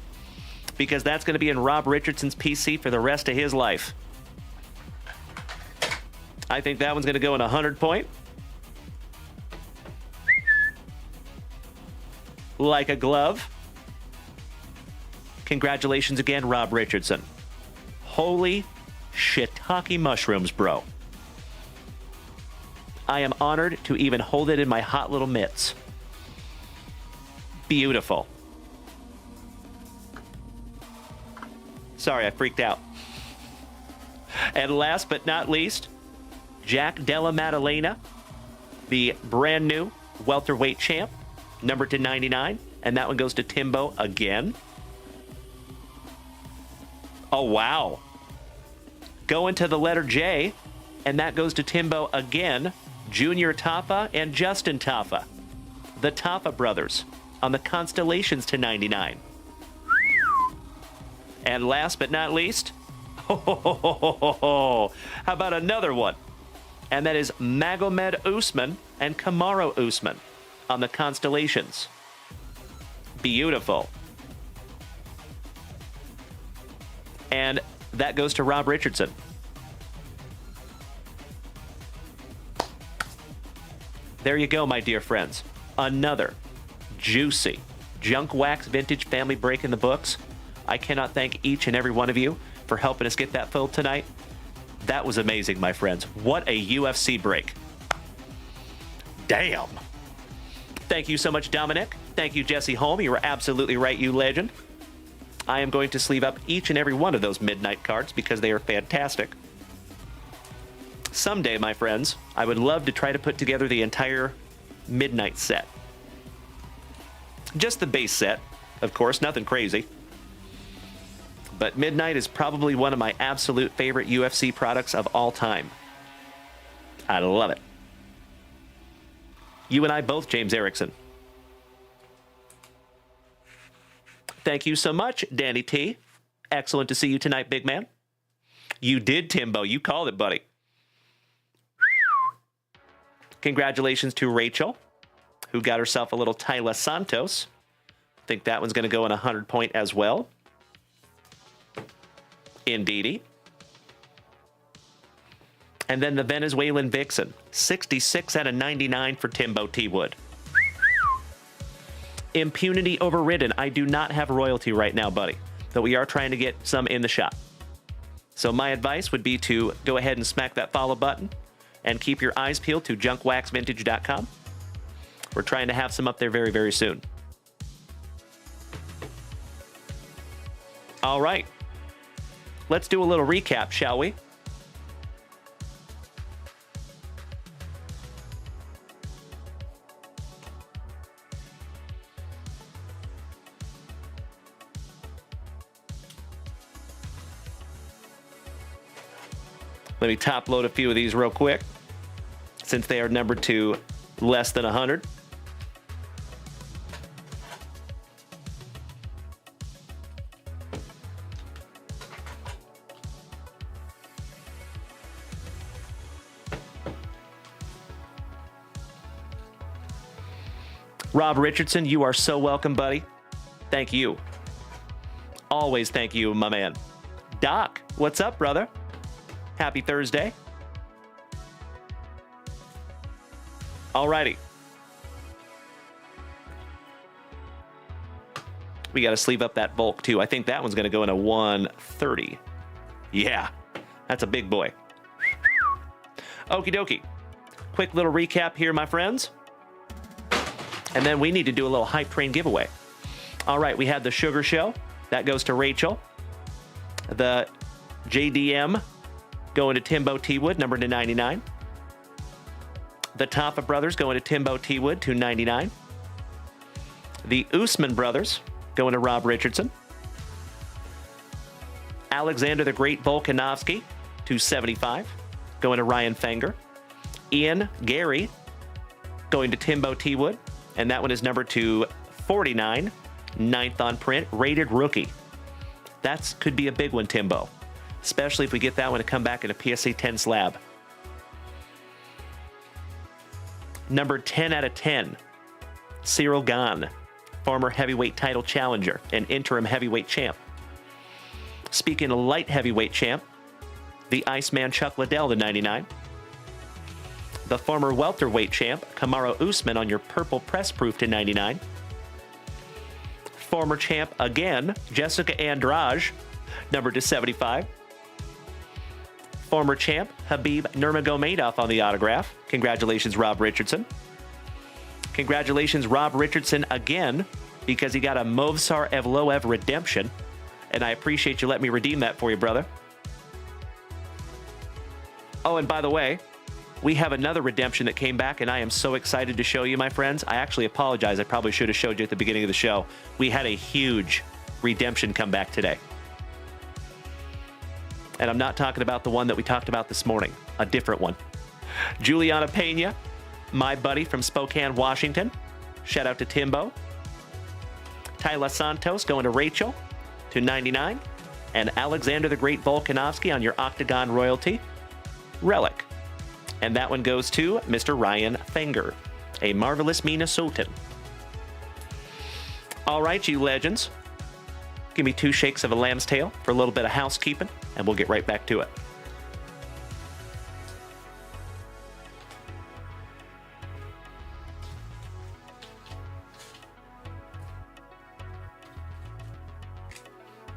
because that's going to be in Rob Richardson's PC for the rest of his life. I think that one's going to go in 100-point. Like a glove. Congratulations again, Rob Richardson. Holy shiitake mushrooms, bro. I am honored to even hold it in my hot little mitts. Beautiful. Sorry, I freaked out. And last but not least, Jack Della Maddalena, the brand new welterweight champ, number 299, and that one goes to Timbo again. Oh, wow. Going to the letter J, and that goes to Timbo again, Junior Taffa and Justin Taffa, the Taffa brothers, on the Constellations to 99. And last but not least, how about another one? And that is Magomed Usman and Kamaru Usman on the Constellations. Beautiful. And that goes to Rob Richardson. There you go, my dear friends. Another juicy Junk Wax Vintage Family break in the books. I cannot thank each and every one of you for helping us get that filled tonight. That was amazing, my friends. What a UFC break. Damn. Thank you so much, Dominic. Thank you, Jesse Holm. You were absolutely right, you legend. I am going to sleeve up each and every one of those midnight cards because they are fantastic. Someday, my friends, I would love to try to put together the entire midnight set. Just the base set, of course, nothing crazy. But Midnight is probably one of my absolute favorite UFC products of all time. I love it. You and I both, James Erickson. Thank you so much, Danny T. Excellent to see you tonight, big man. You did, Timbo. You called it, buddy. Congratulations to Rachel, who got herself a little Tyler Santos. I think that one's going to go in 100-point as well. Indeedy. And then the Venezuelan Vixen, 66 out of 99 for Timbo T. Wood. Impunity overridden. I do not have royalty right now, buddy, but we are trying to get some in the shop. So my advice would be to go ahead and smack that follow button and keep your eyes peeled to junkwaxvintage.com. We're trying to have some up there very, very soon. All right. Let's do a little recap, shall we? Let me top load a few of these real quick, since they are numbered to less than 100. Rob Richardson, you are so welcome, buddy. Thank you. Always thank you, my man. Doc, what's up, brother? Happy Thursday. Alrighty. We got to sleeve up that bulk, too. I think that one's going to go in a 130. Yeah, that's a big boy. Okie dokie. Quick little recap here, my friends. And then we need to do a little hype train giveaway. All right, we had the Sugar Show. That goes to Rachel. The JDM going to Timbo T-Wood, number to 99. The Taffa Brothers going to Timbo T-Wood, 299. The Usman Brothers going to Rob Richardson. Alexander the Great Volkanovsky, 275, going to Ryan Fenger. Ian Gary going to Timbo T-Wood, and that one is number 249, 9th on print, rated rookie. That could be a big one, Timbo, especially if we get that one to come back in a PSA 10 slab. Number 10 out of 10, Cyril Gahn, former heavyweight title challenger and interim heavyweight champ. Speaking of light heavyweight champ, the Iceman Chuck Liddell to 99. The former welterweight champ, Kamaru Usman, on your purple press proof to 99. Former champ again, Jessica Andrade, number to 75. Former champ, Habib Nurmagomedov on the autograph. Congratulations, Rob Richardson. Congratulations, Rob Richardson, again, because he got a Movsar Evloev redemption, and I appreciate you letting me redeem that for you, brother. Oh, and by the way, we have another redemption that came back, and I am so excited to show you, my friends. I actually apologize. I probably should have showed you at the beginning of the show. We had a huge redemption come back today. And I'm not talking about the one that we talked about this morning, a different one. Juliana Pena, my buddy from Spokane, Washington. Shout out to Timbo. Tyler Santos going to Rachel, to 99. And Alexander the Great Volkanovsky on your Octagon royalty, relic. And that one goes to Mr. Ryan Fenger, a marvelous Minnesotan. All right, you legends. Give me 2 shakes of a lamb's tail for a little bit of housekeeping, and we'll get right back to it.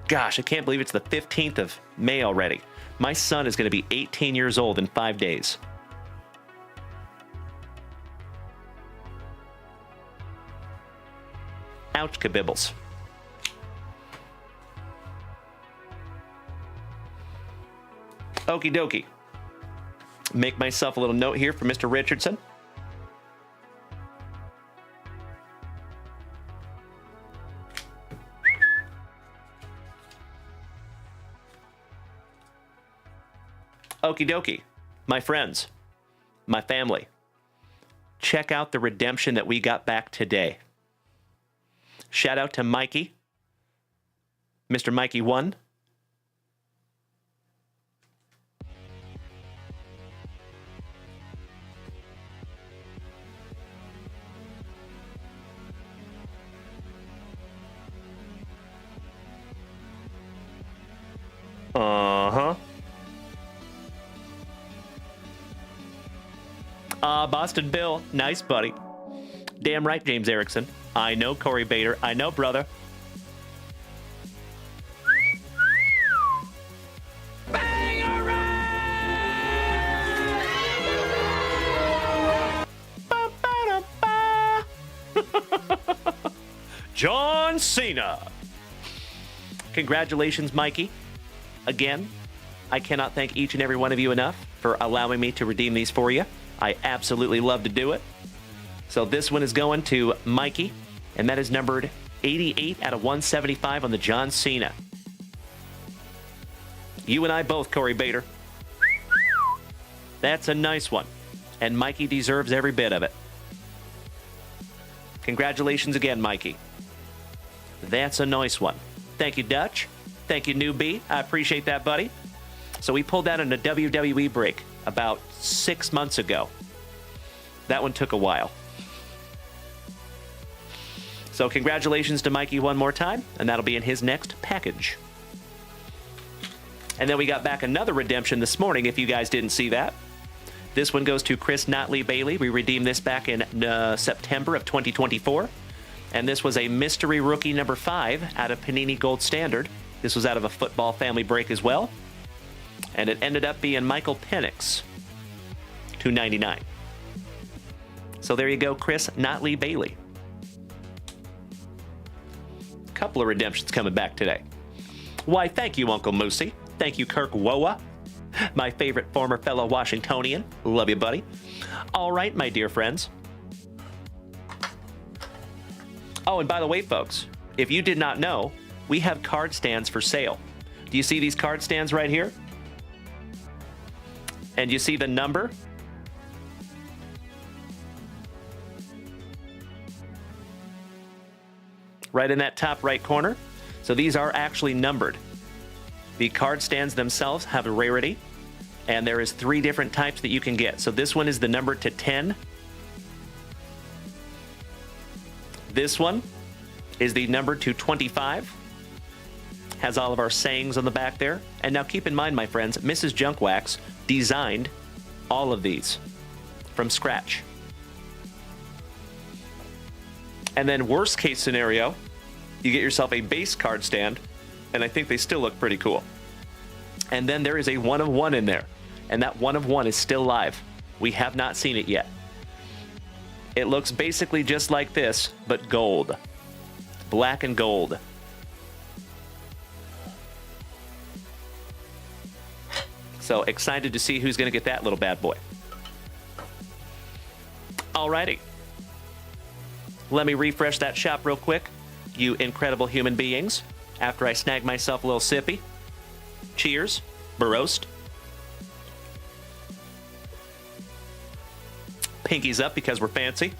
Gosh, I can't believe it's the 15th of May already. My son is going to be 18 years old in 5 days. Ouch, kabibbles. Okie dokie. Make myself a little note here for Mr. Richardson. Okie dokie. My friends, my family, check out the redemption that we got back today. Shout out to Mikey, Mr. Mikey 1. Uh-huh. Boston Bill, nice buddy. Damn right, James Erickson. I know, Corey Bader. I know, brother. John Cena. Congratulations, Mikey. Again, I cannot thank each and every one of you enough for allowing me to redeem these for you. I absolutely love to do it. So this one is going to Mikey, and that is numbered 88 out of 175 on the John Cena. You and I both, Corey Bader. That's a nice one, and Mikey deserves every bit of it. Congratulations again, Mikey. That's a nice one. Thank you, Dutch. Thank you, Newbie. I appreciate that, buddy. So we pulled that in a WWE break about 6 months ago. That one took a while. So congratulations to Mikey one more time, and that'll be in his next package. And then we got back another redemption this morning, if you guys didn't see that. This one goes to Chris Notley Bailey. We redeemed this back in September of 2024. And this was a mystery rookie number 5 out of Panini Gold Standard. This was out of a football family break as well. And it ended up being Michael Penix, $2.99. So there you go, Chris Notley Bailey. Couple of redemptions coming back today. Why, thank you, Uncle Moosey. Thank you, Kirk Woa, my favorite former fellow Washingtonian. Love you, buddy. All right, my dear friends. Oh, and by the way, folks, if you did not know, we have card stands for sale. Do you see these card stands right here? And you see the number? Right in that top right corner. So these are actually numbered. The card stands themselves have a rarity, and there is 3 different types that you can get. So this one is the number to 10. This one is the number to 25. Has all of our sayings on the back there. And now keep in mind, my friends, Mrs. Junkwax designed all of these from scratch. And then worst case scenario, you get yourself a base card stand, and I think they still look pretty cool. And then there is a 1 of 1 in there, and that 1 of 1 is still live. We have not seen it yet. It looks basically just like this, but gold. Black and gold. So excited to see who's going to get that little bad boy. Alrighty. Let me refresh that shop real quick, you incredible human beings, after I snag myself a little sippy. Cheers. Baroast. Pinkies up because we're fancy.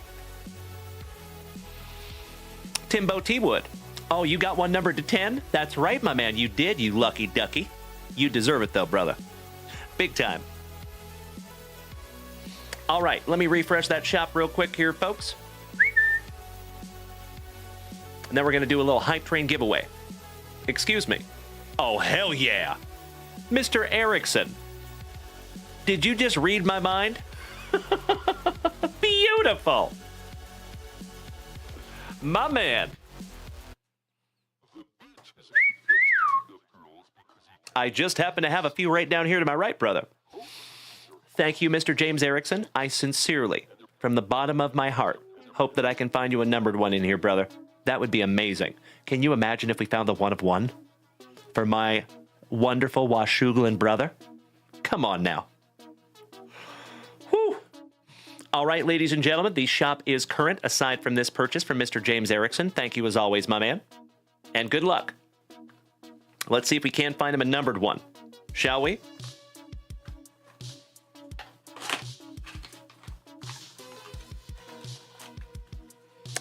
Timbo T-Wood. Oh, you got one numbered to 10? That's right, my man. You did, you lucky ducky. You deserve it, though, brother. Big time. All right, let me refresh that shop real quick here, folks. And then we're going to do a little hype train giveaway. Excuse me. Oh, hell yeah. Mr. Erickson. Did you just read my mind? Beautiful. My man. I just happen to have a few right down here to my right, brother. Thank you, Mr. James Erickson. I sincerely, from the bottom of my heart, hope that I can find you a numbered one in here, brother. That would be amazing. Can you imagine if we found the 1 of 1 for my wonderful Washougalin brother? Come on now. Whew. All right, ladies and gentlemen, the shop is current aside from this purchase from Mr. James Erickson. Thank you as always, my man. And good luck. Let's see if we can find him a numbered one, shall we?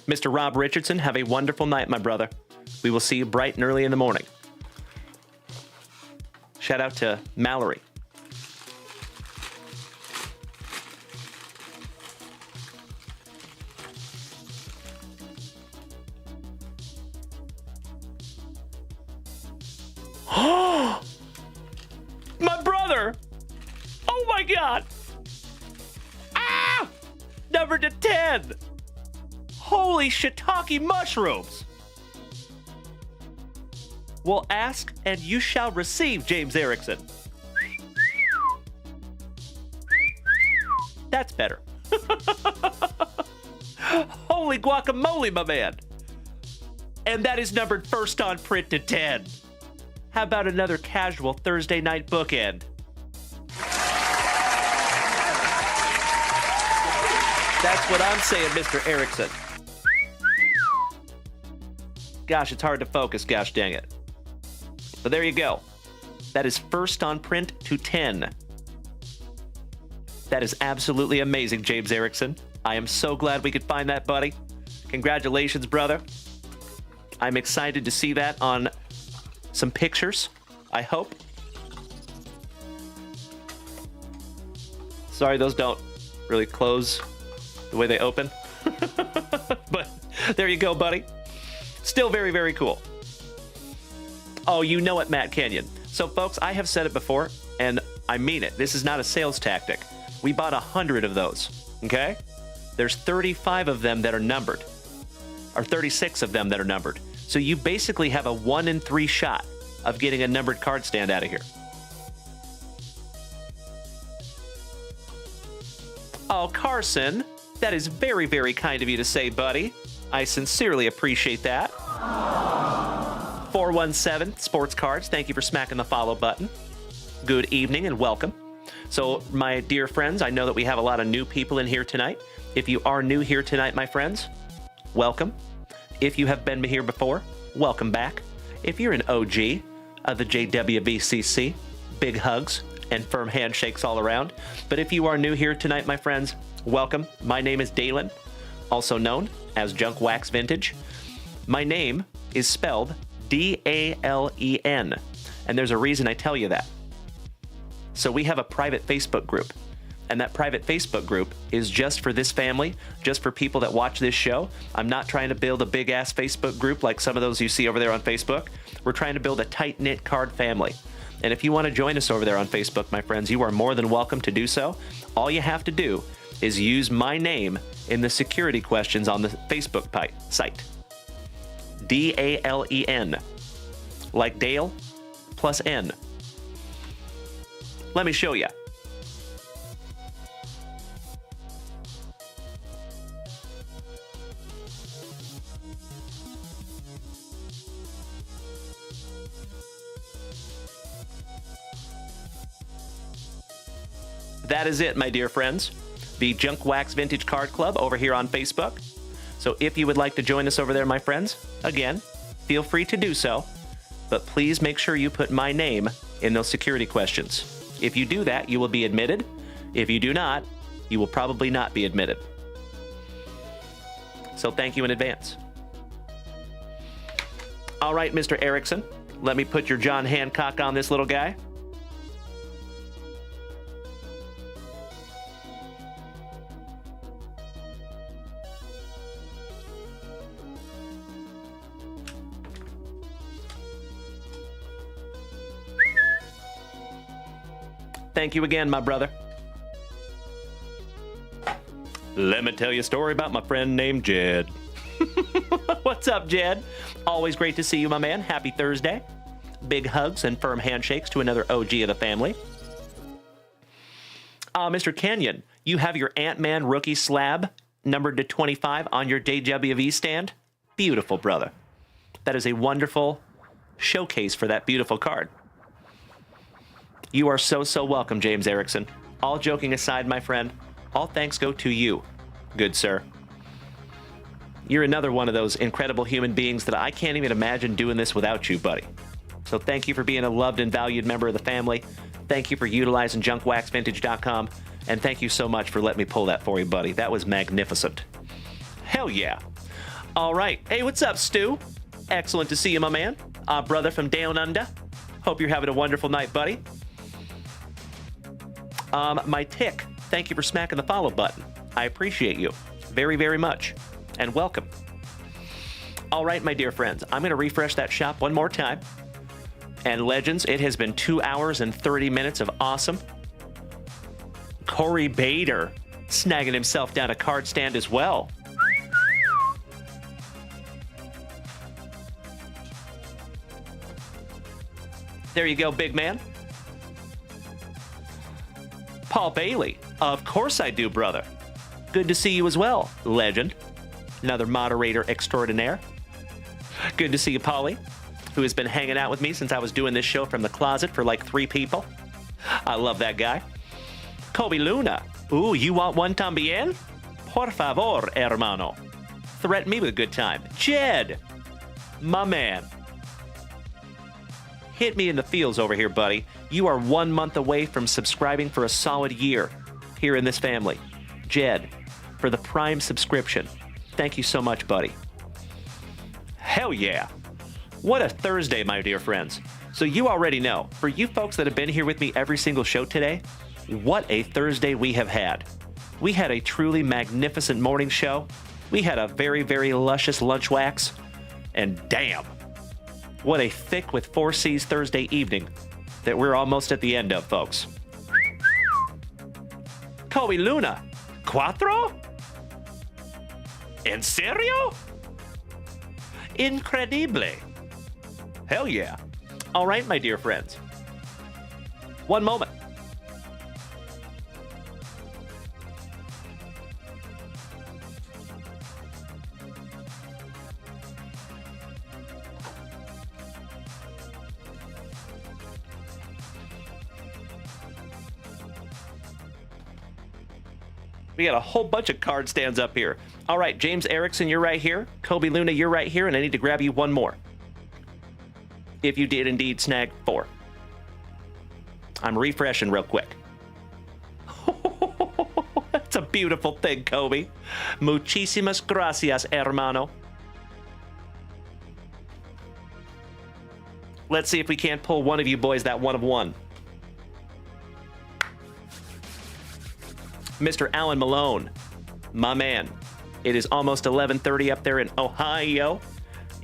Mr. Rob Richardson, have a wonderful night, my brother. We will see you bright and early in the morning. Shout out to Mallory. My brother! Oh my God! Ah! Number to 10! Holy shiitake mushrooms! Well, ask and you shall receive, James Erickson. That's better. Holy guacamole, my man. And that is numbered first on print to 10. How about another casual Thursday night bookend? That's what I'm saying, Mr. Erickson. Gosh, it's hard to focus, gosh dang it. But there you go. That is first on print to 10. That is absolutely amazing, James Erickson. I am so glad we could find that, buddy. Congratulations, brother. I'm excited to see that on some pictures, I hope. Sorry, those don't really close the way they open. But there you go, buddy. Still very, very cool. Oh, you know it, Matt Kenyon. So, folks, I have said it before, and I mean it. This is not a sales tactic. We bought 100 of those, okay? There's 35 of them that are numbered, or 36 of them that are numbered. So you basically have a 1 in 3 shot of getting a numbered card stand out of here. Oh, Carson, that is very, very kind of you to say, buddy. I sincerely appreciate that. 417 Sports Cards, thank you for smacking the follow button. Good evening and welcome. So, my dear friends, I know that we have a lot of new people in here tonight. If you are new here tonight, my friends, welcome. If you have been here before, welcome back. If you're an OG of the JWVCC, big hugs and firm handshakes all around. But if you are new here tonight, my friends, welcome. My name is Dalen, also known as Junk Wax Vintage. My name is spelled D-A-L-E-N, and there's a reason I tell you that. So we have a private Facebook group, and that private Facebook group is just for this family, just for people that watch this show. I'm not trying to build a big-ass Facebook group like some of those you see over there on Facebook. We're trying to build a tight-knit card family. And if you want to join us over there on Facebook, my friends, you are more than welcome to do so. All you have to do is use my name in the security questions on the Facebook site. D-A-L-E-N, like Dale plus N. Let me show you. That is it, my dear friends. The Junk Wax Vintage Card Club over here on Facebook. So if you would like to join us over there, my friends, again, feel free to do so. But please make sure you put my name in those security questions. If you do that, you will be admitted. If you do not, you will probably not be admitted. So thank you in advance. All right, Mr. Erickson, let me put your John Hancock on this little guy. Thank you again, my brother. Let me tell you a story about my friend named Jed. What's up, Jed? Always great to see you, my man. Happy Thursday. Big hugs and firm handshakes to another OG of the family. Mr. Kenyon, you have your Ant-Man rookie slab numbered to 25 on your JWV stand. Beautiful, brother. That is a wonderful showcase for that beautiful card. You are so, so welcome, James Erickson. All joking aside, my friend, all thanks go to you, good sir. You're another one of those incredible human beings that I can't even imagine doing this without you, buddy. So thank you for being a loved and valued member of the family. Thank you for utilizing junkwaxvintage.com. And thank you so much for letting me pull that for you, buddy. That was magnificent. Hell yeah. All right. Hey, what's up, Stu? Excellent to see you, my man. Brother from Down Under. Hope you're having a wonderful night, buddy. My tick, thank you for smacking the follow button. I appreciate you very, very much. And welcome. All right, my dear friends, I'm going to refresh that shop one more time. And legends, it has been 2 hours and 30 minutes of awesome. Corey Bader snagging himself down a card stand as well. There you go, big man. Paul Bailey. Of course I do, brother. Good to see you as well, legend. Another moderator extraordinaire. Good to see you, Paulie, who has been hanging out with me since I was doing this show from the closet for like 3 people. I love that guy. Kobe Luna. Ooh, you want one también? Por favor, hermano. Threaten me with a good time. Jed. My man. Hit me in the feels over here, buddy. You are 1 month away from subscribing for a solid year here in this family. Jed, for the Prime subscription. Thank you so much, buddy. Hell yeah. What a Thursday, my dear friends. So you already know, for you folks that have been here with me every single show today, what a Thursday we have had. We had a truly magnificent morning show. We had a very, very luscious lunch wax. And damn, what a thick with 4 C's Thursday evening that we're almost at the end of, folks. Kobe Luna. Cuatro? En serio? Incredible. Hell yeah. All right, my dear friends. One moment. We got a whole bunch of card stands up here. All right, James Erickson, you're right here. Kobe Luna, you're right here. And I need to grab you one more. If you did indeed snag 4. I'm refreshing real quick. That's a beautiful thing, Kobe. Muchísimas gracias, hermano. Let's see if we can't pull one of you boys that 1 of 1. Mr. Alan Malone, my man. It is almost 11:30 up there in Ohio.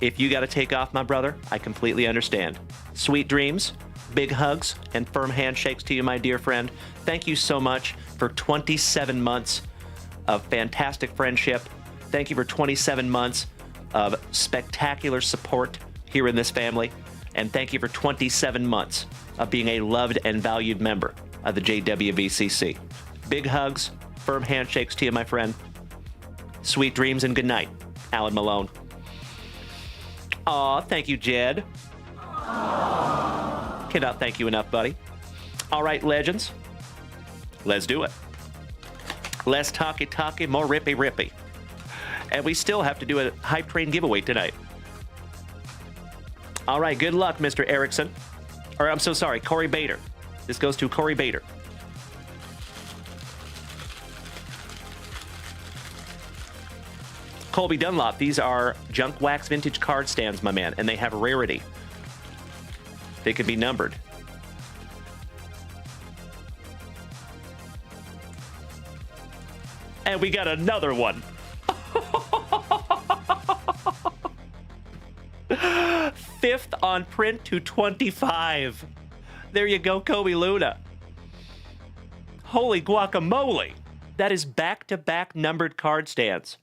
If you got to take off, my brother, I completely understand. Sweet dreams, big hugs, and firm handshakes to you, my dear friend. Thank you so much for 27 months of fantastic friendship. Thank you for 27 months of spectacular support here in this family. And thank you for 27 months of being a loved and valued member of the JWVCC. Big hugs, firm handshakes to you, my friend. Sweet dreams and good night, Alan Malone. Aw, thank you, Jed. Cannot thank you enough, buddy. All right, legends. Let's do it. Less talky, more rippy. And we still have to do a hype train giveaway tonight. All right, good luck, Mr. Erickson. Or I'm so sorry, Corey Bader. This goes to Corey Bader. Colby Dunlop, these are junk wax vintage card stands, my man, and they have rarity. They can be numbered. And we got another one. 5th on print to 25. There you go, Kobe Luna. Holy guacamole. That is back-to-back numbered card stands.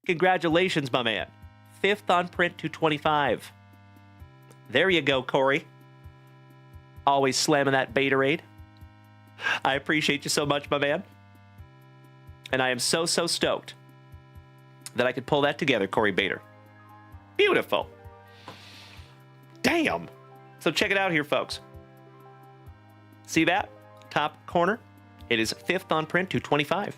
Congratulations, my man. 5th on print to 25. There you go, Corey. Always slamming that Baterade. I appreciate you so much, my man. And I am so stoked that I could pull that together, Corey Bader. Beautiful. Damn. So check it out here, folks. See that? Top corner. It is 5th on print to 25.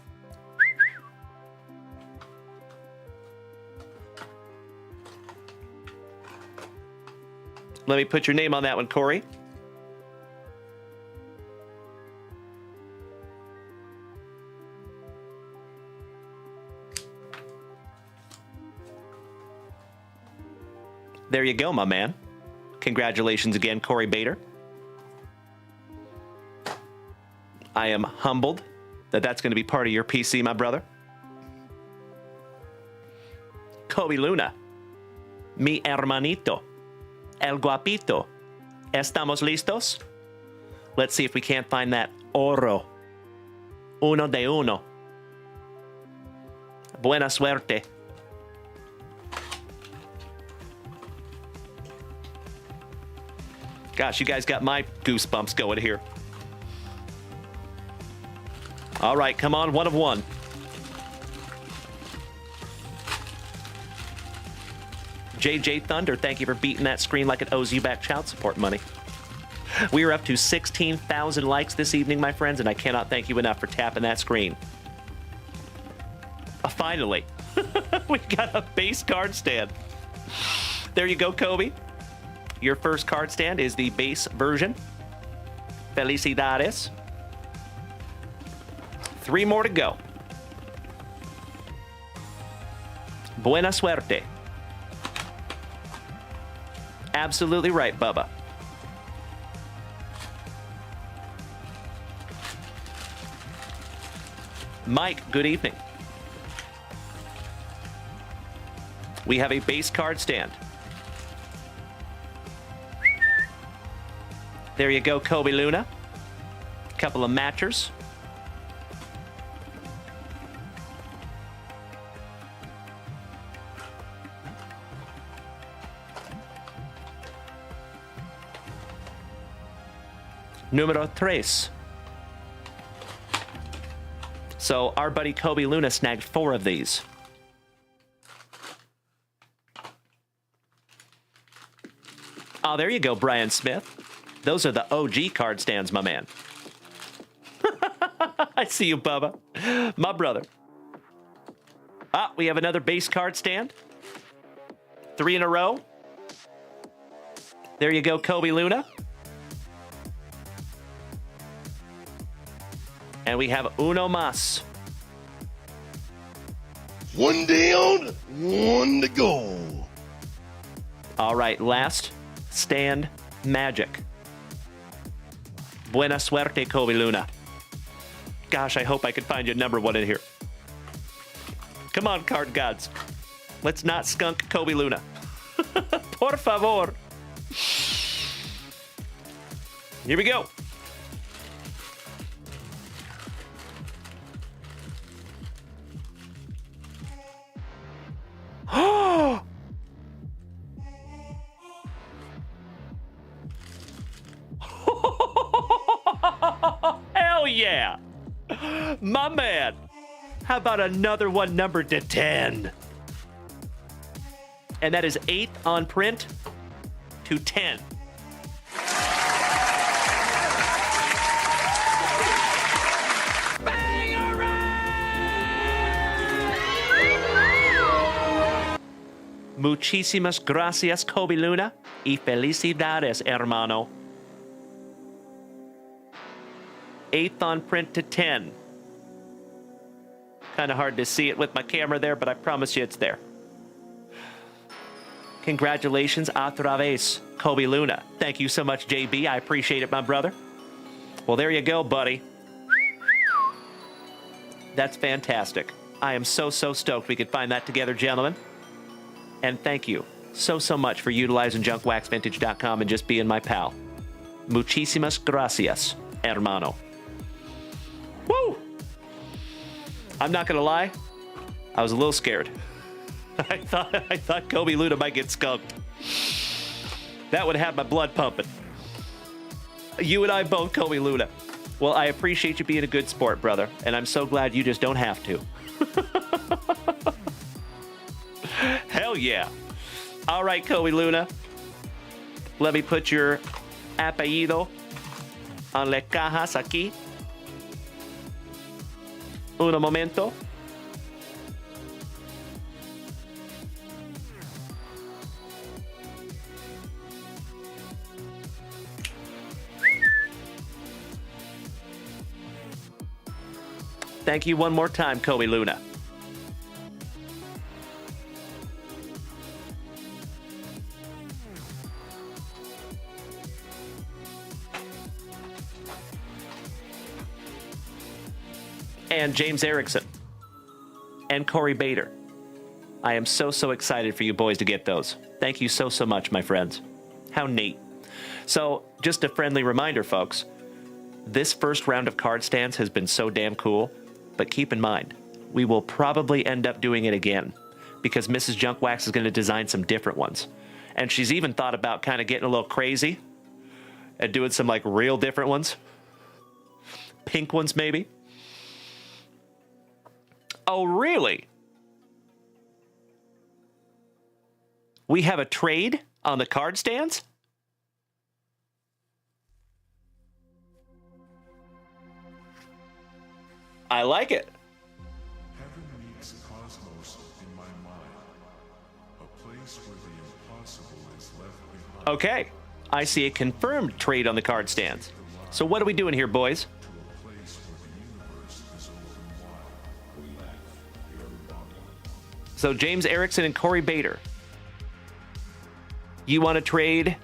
Let me put your name on that one, Corey. There you go, my man. Congratulations again, Corey Bader. I am humbled that that's going to be part of your PC, my brother. Kobe Luna. Mi hermanito. El guapito. ¿Estamos listos? Let's see if we can't find that oro. Uno de uno. Buena suerte. Gosh, you guys got my goosebumps going here. All right, come on, one of one. JJ Thunder, thank you for beating that screen like it owes you back child support money. We are up to 16,000 likes this evening, my friends, and I cannot thank you enough for tapping that screen. Finally, we got a base card stand. There you go, Kobe. Your first card stand is the base version. Felicidades. 3 more to go. Buena suerte. Absolutely right, Bubba. Mike, good evening. We have a base card stand. There you go, Kobe Luna. A couple of matchers. Numero 3. So our buddy Kobe Luna snagged 4 of these. Oh, there you go, Brian Smith. Those are the OG card stands, my man. I see you, Bubba. My brother. Ah, we have another base card stand. 3 in a row. There you go, Kobe Luna. And we have uno más. 1 down, 1 to go. All right, last stand magic. Buena suerte, Kobe Luna. Gosh, I hope I can find you number 1 in here. Come on, card gods. Let's not skunk Kobe Luna. Por favor. Here we go. Hell yeah! My man! How about another one numbered to 10? And that is 8 on print to 10. Muchísimas gracias, Kobe Luna, y felicidades, hermano. 8th on print to 10. Kind of hard to see it with my camera there, but I promise you it's there. Congratulations, otra vez, Kobe Luna. Thank you so much, JB. I appreciate it, my brother. Well, there you go, buddy. That's fantastic. I am so stoked we could find that together, gentlemen. And thank you so much for utilizing junkwaxvintage.com and just being my pal. Muchísimas gracias, hermano. Woo! I'm not gonna lie, I was a little scared. I thought Kobe Luna might get skunked. That would have my blood pumping. You and I both, Kobe Luna. Well, I appreciate you being a good sport, brother, and I'm so glad you just don't have to. Hell yeah. All right, Kobe Luna. Let me put your apellido on las cajas aquí. Un momento. Thank you one more time, Kobe Luna. And James Erickson. And Corey Bader. I am so excited for you boys to get those. Thank you so much, my friends. How neat. So, just a friendly reminder, folks. This first round of card stands has been so damn cool, but keep in mind, we will probably end up doing it again because Mrs. Junkwax is going to design some different ones. And she's even thought about kind of getting a little crazy. and doing some like real different ones. Pink ones, maybe. Oh, really? We have a trade on the card stands? I like it. Heaven meets cosmos in my mind. A place where the impossible is left behind. Okay. I see a confirmed trade on the card stands. So what are we doing here, boys? So James Erickson and Corey Bader. You want to trade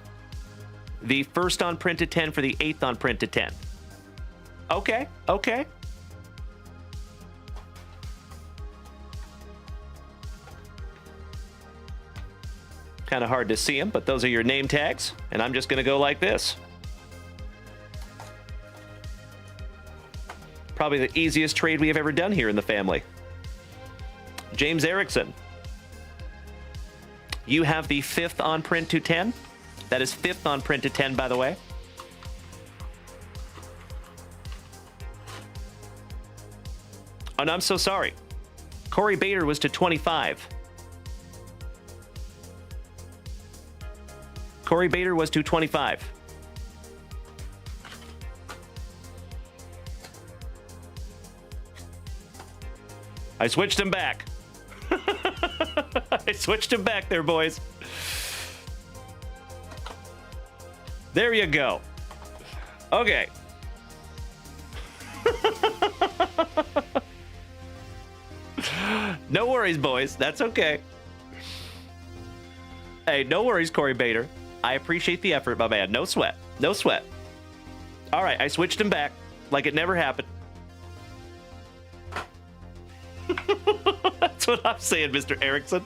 the first on print to 10 for the 8th on print to 10. Okay, okay. Kind of hard to see them, but those are your name tags, and I'm just going to go like this. Probably the easiest trade we have ever done here in the family. James Erickson. You have the 5th on print to 10. That is 5th on print to 10, by the way. And I'm so sorry. Corey Bader was to 25. Corey Bader was to 25. I switched him back. I switched him back there, boys. There you go. Okay. No worries, boys. That's okay. Hey, no worries, Corey Bader. I appreciate the effort, my man. No sweat. No sweat. All right, I switched him back like it never happened. That's what I'm saying, Mr. Erickson.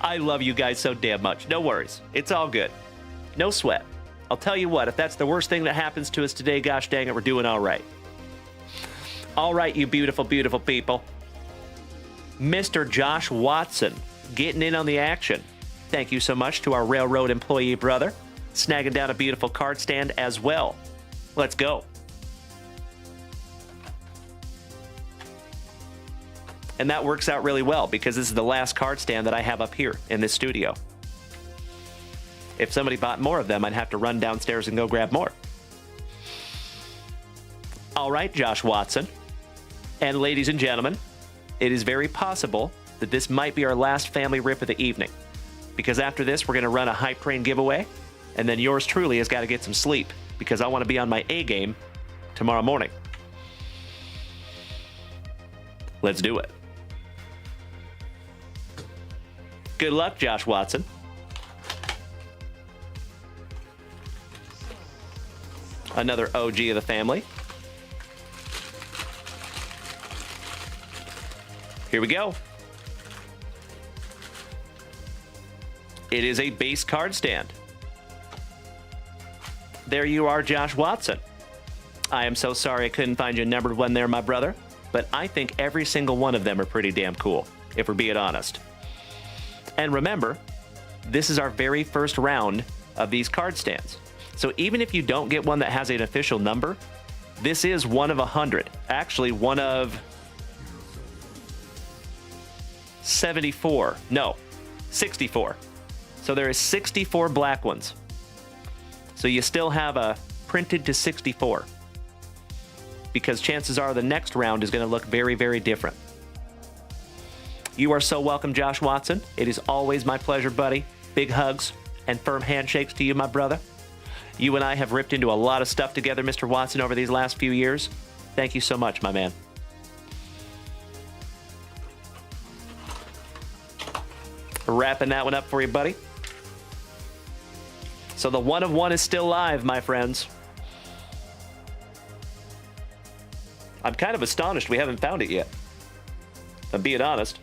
I love you guys so damn much. No worries. It's all good. No sweat. I'll tell you what, if that's the worst thing that happens to us today, gosh dang it, we're doing all right. All right, you beautiful, beautiful people. Mr. Josh Watson getting in on the action. Thank you so much to our railroad employee brother, snagging down a beautiful card stand as well. Let's go. And that works out really well because this is the last card stand that I have up here in this studio. If somebody bought more of them, I'd have to run downstairs and go grab more. All right, Josh Watson. And ladies and gentlemen, it is very possible that this might be our last family rip of the evening. Because after this, we're going to run a hype train giveaway. And then yours truly has got to get some sleep because I want to be on my A game tomorrow morning. Let's do it. Good luck, Josh Watson. Another OG of the family. Here we go. It is a base card stand. There you are, Josh Watson. I am so sorry I couldn't find you a numbered one there, my brother, but I think every single one of them are pretty damn cool, if we're being honest. And remember, this is our very first round of these card stands. So even if you don't get one that has an official number, this is one of 100. Actually, one of 74. No, 64. So there is 64 black ones. So you still have a printed to 64. Because chances are the next round is going to look very, very different. You are so welcome, Josh Watson. It is always my pleasure, buddy. Big hugs and firm handshakes to you, my brother. You and I have ripped into a lot of stuff together, Mr. Watson, over these last few years. Thank you so much, my man. Wrapping that one up for you, buddy. So the 1 of 1 is still live, my friends. I'm kind of astonished we haven't found it yet. I'm being honest.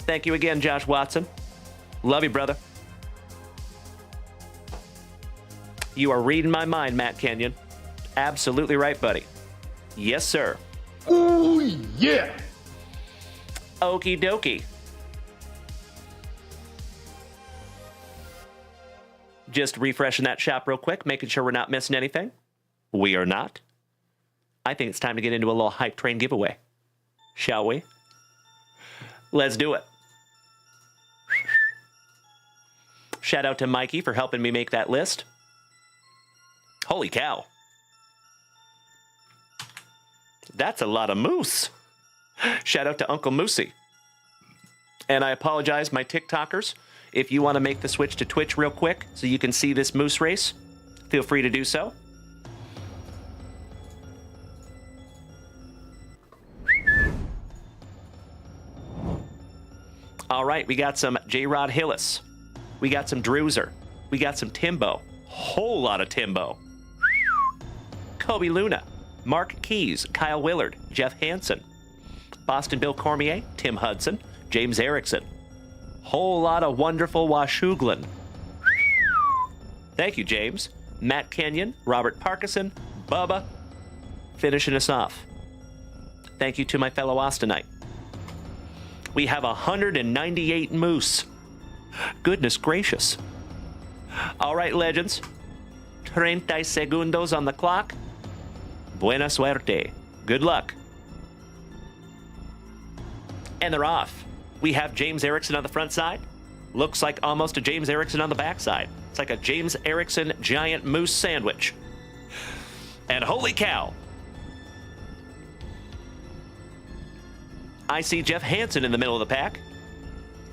Thank you again, Josh Watson. Love you, brother. You are reading my mind, Matt Kenyon. Absolutely right, buddy. Yes, sir. Ooh, yeah. Okie dokie. Just refreshing that shop real quick, making sure we're not missing anything. We are not. I think it's time to get into a little hype train giveaway. Shall we? Let's do it. Shout out to Mikey for helping me make that list. Holy cow. That's a lot of moose. Shout out to Uncle Moosey. And I apologize, my TikTokers. If you want to make the switch to Twitch real quick so you can see this moose race, feel free to do so. All right, we got some J-Rod Hillis. We got some Druzer. We got some Timbo. Whole lot of Timbo. Kobe Luna. Mark Keys. Kyle Willard. Jeff Hansen. Boston Bill Cormier. Tim Hudson. James Erickson. Whole lot of wonderful Washouglin. Thank you, James. Matt Kenyon. Robert Parkinson. Bubba. Finishing us off. Thank you to my fellow Austinite. We have 198 moose. Goodness gracious. All right, legends. 30 segundos on the clock. Buena suerte. Good luck. And they're off. We have James Erickson on the front side. Looks like almost a James Erickson on the back side. It's like a James Erickson giant moose sandwich. And holy cow. I see Jeff Hansen in the middle of the pack.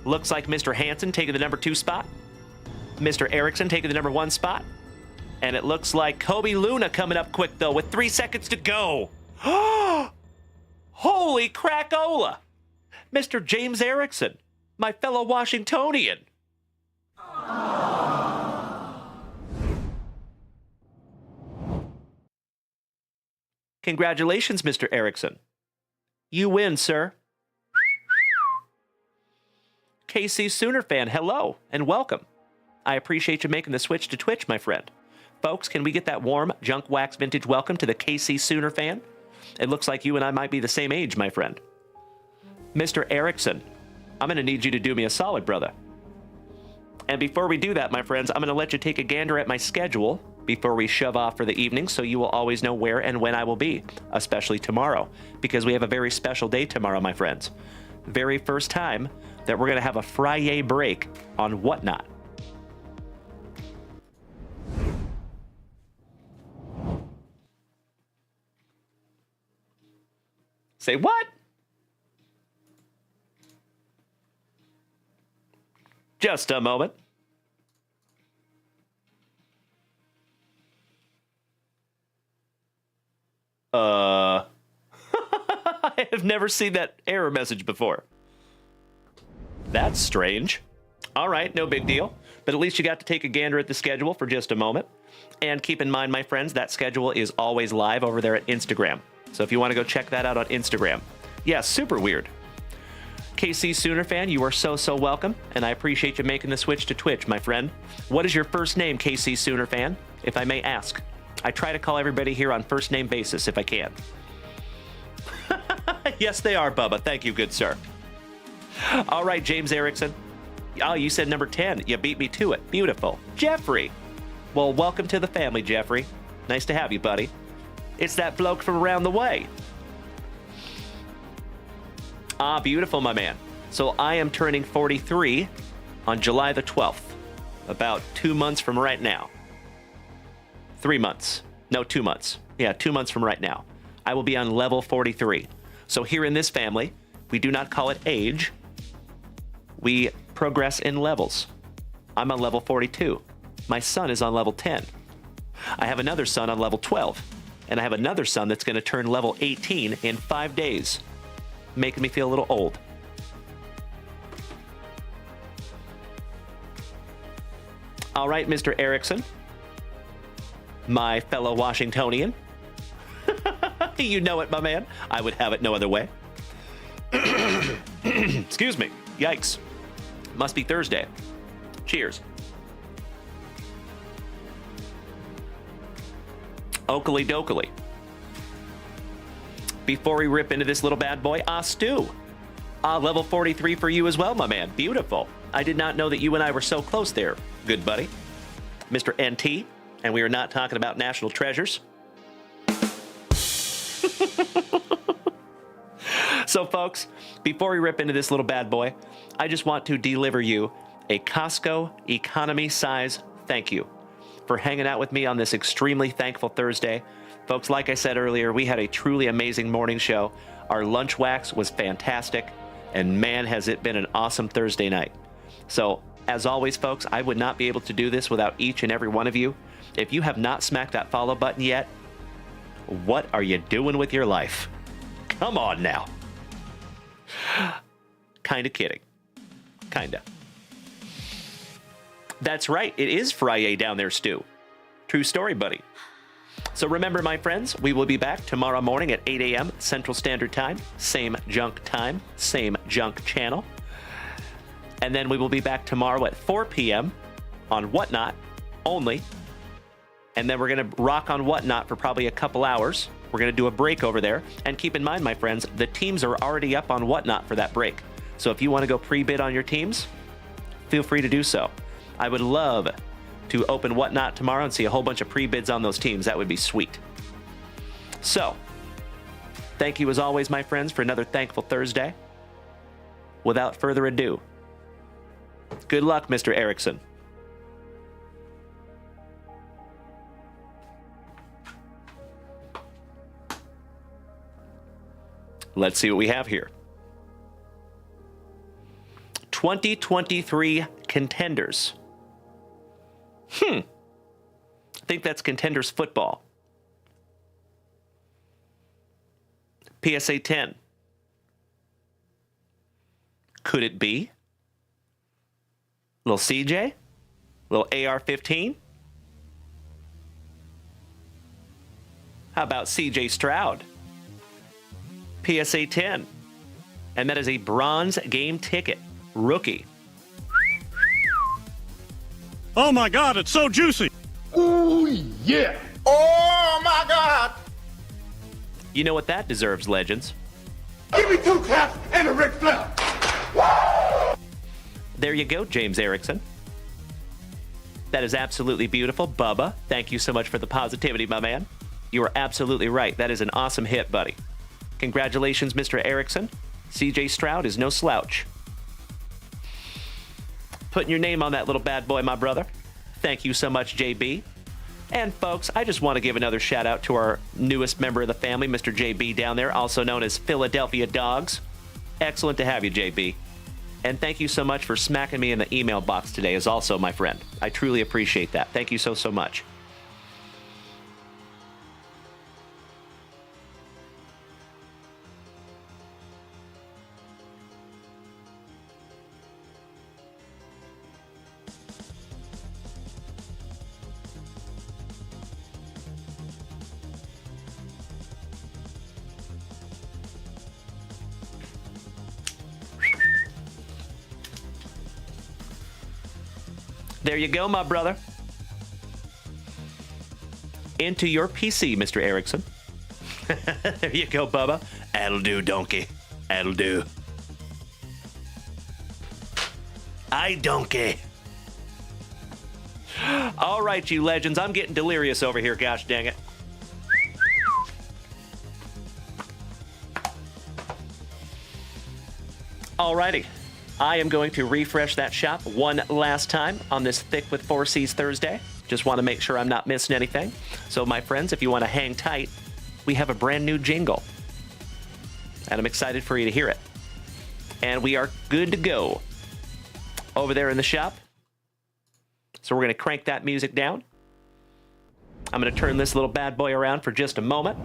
Looks like Mr. Hansen taking the number 2 spot. Mr. Erickson taking the number 1 spot. And it looks like Kobe Luna coming up quick, though, with 3 seconds to go. Holy crackola! Mr. James Erickson, my fellow Washingtonian. Congratulations, Mr. Erickson. You win, sir. KC Sooner fan, hello and welcome. I appreciate you making the switch to Twitch, my friend. Folks, can we get that warm Junk Wax Vintage welcome to the KC Sooner fan? It looks like you and I might be the same age, my friend. Mr. Erickson, I'm going to need you to do me a solid, brother. And before we do that, my friends, I'm going to let you take a gander at my schedule before we shove off for the evening, so you will always know where and when I will be, especially tomorrow, because we have a very special day tomorrow, my friends. Very first time that we're going to have a Friday break on Whatnot. Say what? Just a moment. I have never seen that error message before. That's strange. All right, no big deal. But at least you got to take a gander at the schedule for just a moment. And keep in mind, my friends, that schedule is always live over there at Instagram. So if you want to go check that out on Instagram. Yeah, super weird. KC Sooner fan, you are so welcome, and I appreciate you making the switch to Twitch, my friend. What is your first name, KC Sooner fan, if I may ask? I try to call everybody here on first name basis if I can. Yes, they are, Bubba. Thank you, good sir. All right, James Erickson. Oh, you said number 10. You beat me to it. Beautiful. Jeffrey. Well, welcome to the family, Jeffrey. Nice to have you, buddy. It's that bloke from around the way. Ah, beautiful, my man. So I am turning 43 on July the 12th. About 2 months from right now. 3 months. No, 2 months. Yeah, 2 months from right now. I will be on level 43. So here in this family, we do not call it age. We progress in levels. I'm on level 42. My son is on level 10. I have another son on level 12. And I have another son that's going to turn level 18 in 5 days. Making me feel a little old. All right, Mr. Erickson. My fellow Washingtonian. You know it, my man. I would have it no other way. Excuse me. Yikes. Must be Thursday. Cheers. Oakley dokley. Before we rip into this little bad boy, Stu. Level 43 for you as well, my man. Beautiful. I did not know that you and I were so close there, good buddy. Mr. NT, and we are not talking about national treasures. So, folks, before we rip into this little bad boy, I just want to deliver you a Costco economy size thank you for hanging out with me on this extremely thankful Thursday. Folks, like I said earlier, we had a truly amazing morning show. Our lunch wax was fantastic, and man, has it been an awesome Thursday night. So, as always, folks, I would not be able to do this without each and every one of you. If you have not smacked that follow button yet, what are you doing with your life? Come on now. Kinda kidding. Kinda. That's right, it is Friday down there, Stu. True story, buddy. So remember, my friends, we will be back tomorrow morning at 8 a.m. Central Standard Time. Same junk time, same junk channel. And then we will be back tomorrow at 4 p.m. on Whatnot only. And then we're going to rock on Whatnot for probably a couple hours. We're going to do a break over there. And keep in mind, my friends, the teams are already up on Whatnot for that break. So if you want to go pre-bid on your teams, feel free to do so. I would love to open Whatnot tomorrow and see a whole bunch of pre-bids on those teams. That would be sweet. So, thank you as always, my friends, for another thankful Thursday. Without further ado, good luck, Mr. Erickson. Let's see what we have here. 2023 contenders. I think that's contenders football. PSA 10. Could it be? Little CJ? Little AR-15? How about CJ Stroud? PSA 10. And that is a bronze game ticket. Rookie. Oh my God, it's so juicy. Ooh, yeah. Oh, my God. You know what that deserves, legends? Give me 2 claps and a Ric Flair. There you go, James Erickson. That is absolutely beautiful. Bubba, thank you so much for the positivity, my man. You are absolutely right. That is an awesome hit, buddy. Congratulations, Mr. Erickson. CJ Stroud is no slouch. Putting your name on that little bad boy, my brother. Thank you so much, JB. And folks, I just want to give another shout out to our newest member of the family, Mr. JB down there, also known as Philadelphia Dogs. Excellent to have you, JB. And thank you so much for smacking me in the email box today as also, my friend. I truly appreciate that. Thank you so, so much. There you go, my brother. Into your PC, Mr. Erickson. There you go, Bubba. That'll do, donkey. That'll do. Aye, donkey. All right, you legends. I'm getting delirious over here, gosh dang it. Alrighty. I am going to refresh that shop one last time on this Thick with 4Cs Thursday. Just want to make sure I'm not missing anything. So, my friends, if you want to hang tight, we have a brand new jingle. And I'm excited for you to hear it. And we are good to go over there in the shop. So we're going to crank that music down. I'm going to turn this little bad boy around for just a moment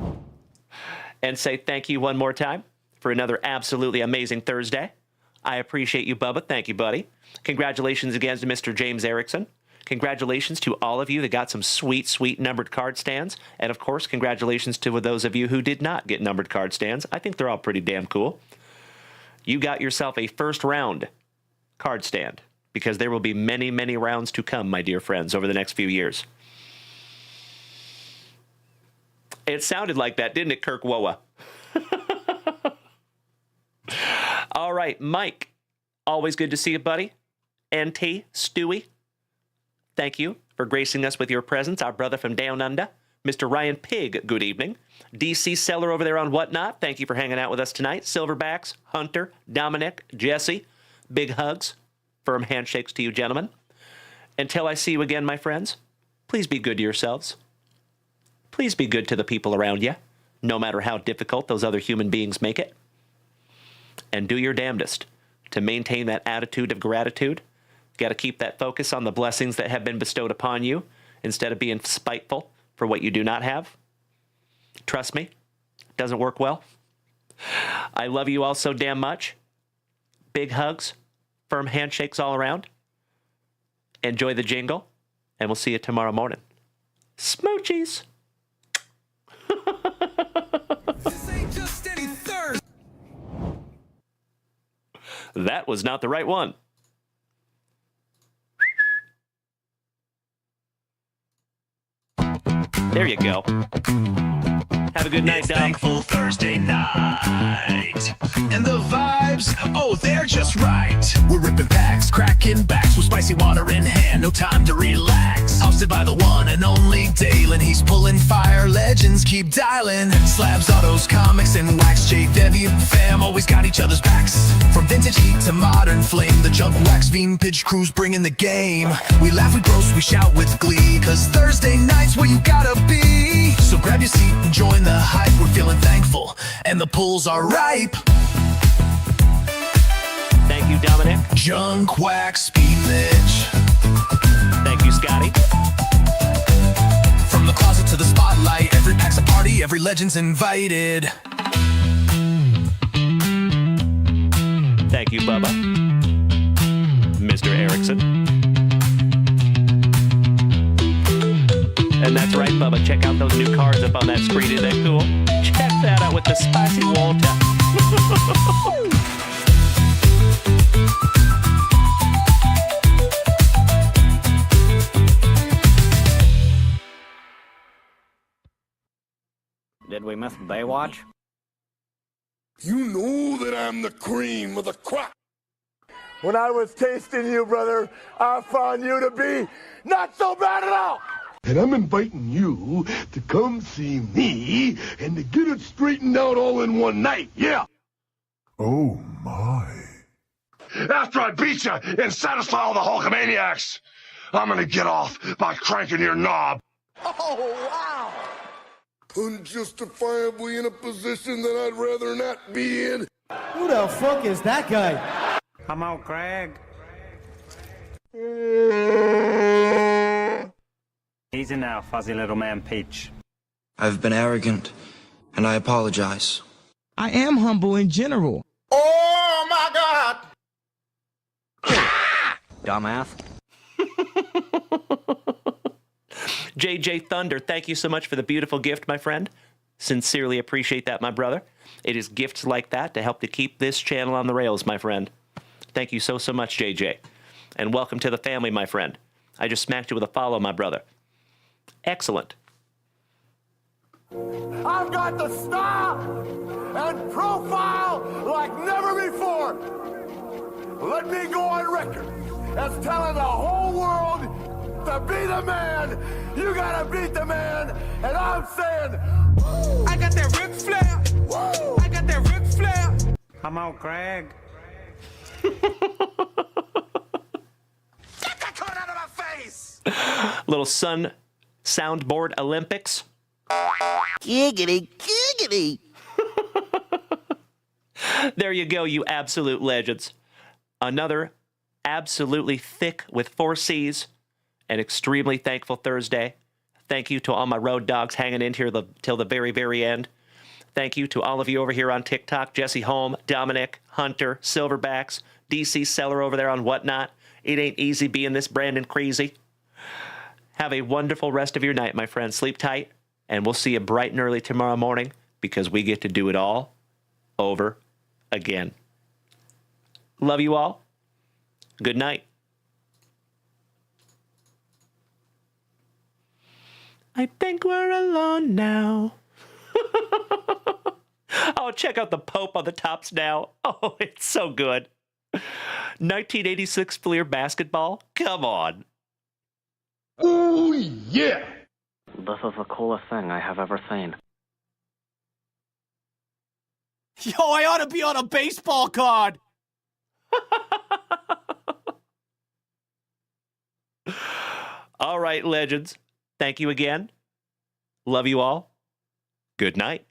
and say thank you one more time for another absolutely amazing Thursday. I appreciate you, Bubba. Thank you, buddy. Congratulations again to Mr. James Erickson. Congratulations to all of you that got some sweet, sweet numbered card stands. And, of course, congratulations to those of you who did not get numbered card stands. I think they're all pretty damn cool. You got yourself a first round card stand because there will be many, many rounds to come, my dear friends, over the next few years. It sounded like that, didn't it, Kirk Woa? All right, Mike. Always good to see you, buddy. NT, Stewie. thank you for gracing us with your presence. Our brother from Down Under, Mr. Ryan Pig, good evening. DC Seller over there on Whatnot, thank you for hanging out with us tonight. Silverbacks, Hunter, Dominic, Jesse, big hugs, firm handshakes to you gentlemen. Until I see you again, my friends, please be good to yourselves. Please be good to the people around you, no matter how difficult those other human beings make it. And do your damnedest to maintain that attitude of gratitude. Got to keep that focus on the blessings that have been bestowed upon you instead of being spiteful for what you do not have. Trust me, it doesn't work well. I love you all so damn much. Big hugs, firm handshakes all around. Enjoy the jingle, and we'll see you tomorrow morning. Smoochies! This ain't just any Thursday. That was not the right one. There you go. Have a good night, It's Dom. Thankful Thursday night. And the vibes, oh, they're just right. We're ripping packs, cracking backs with spicy water in hand. No time to relax. Hosted by the one and only Dalen. He's pulling fire, legends keep dialing. Slabs, autos, comics, and wax. J, Debbie, and fam always got each other's backs. From vintage heat to modern flame, the junk wax vintage crews bringing the game. We laugh, we roast, we shout with glee. Cause Thursday night's where you gotta be. So grab your seat and join the hype. We're feeling thankful, and the pools are ripe. Thank you, Dominic. Junk wax spinach. Thank you, Scotty. From the closet to the spotlight, every pack's a party, every legend's invited. Thank you, Bubba. Mr. Erickson. And that's right, Bubba. Check out those new cards up on that screen. Isn't that cool? Check that out with the spicy water. Did we miss Baywatch? You know that I'm the cream of the crop. When I was tasting you, brother, I found you to be not so bad at all. And I'm inviting you to come see me and to get it straightened out all in one night, yeah. Oh my. After I beat you and satisfy all the Hulkamaniacs, I'm gonna get off by cranking your knob. Oh, wow. Unjustifiably in a position that I'd rather not be in. Who the fuck is that guy? Come on, Craig. Easy now, fuzzy little man Peach. I've been arrogant, and I apologize. I am humble in general. Oh, my God. Dumbass. JJ Thunder, thank you so much for the beautiful gift, my friend. Sincerely appreciate that, my brother. It is gifts like that to help to keep this channel on the rails, my friend. Thank you so much, JJ. And welcome to the family, my friend. I just smacked you with a follow, my brother. Excellent. I've got the style and profile like never before. Let me go on record as telling the whole world to be the man, you gotta beat the man, and I'm saying, I got that Ric Flair, I got that Ric Flair. Come on, Craig. Get that card out of my face! Little Sun Soundboard Olympics. Giggity, giggity. There you go, you absolute legends. Another absolutely thick with 4 C's. An extremely thankful Thursday. Thank you to all my road dogs hanging in here till the very, very end. Thank you to all of you over here on TikTok. Jesse Holm, Dominic, Hunter, Silverbacks, DC Seller over there on Whatnot. It ain't easy being this Brandon crazy. Have a wonderful rest of your night, my friends. Sleep tight, and we'll see you bright and early tomorrow morning because we get to do it all over again. Love you all. Good night. I think we're alone now. Oh, check out the Pope on the tops now. Oh, it's so good. 1986 Fleer basketball? Come on. yeah! This is the coolest thing I have ever seen. Yo, I ought to be on a baseball card. All right, legends. Thank you again. Love you all. Good night.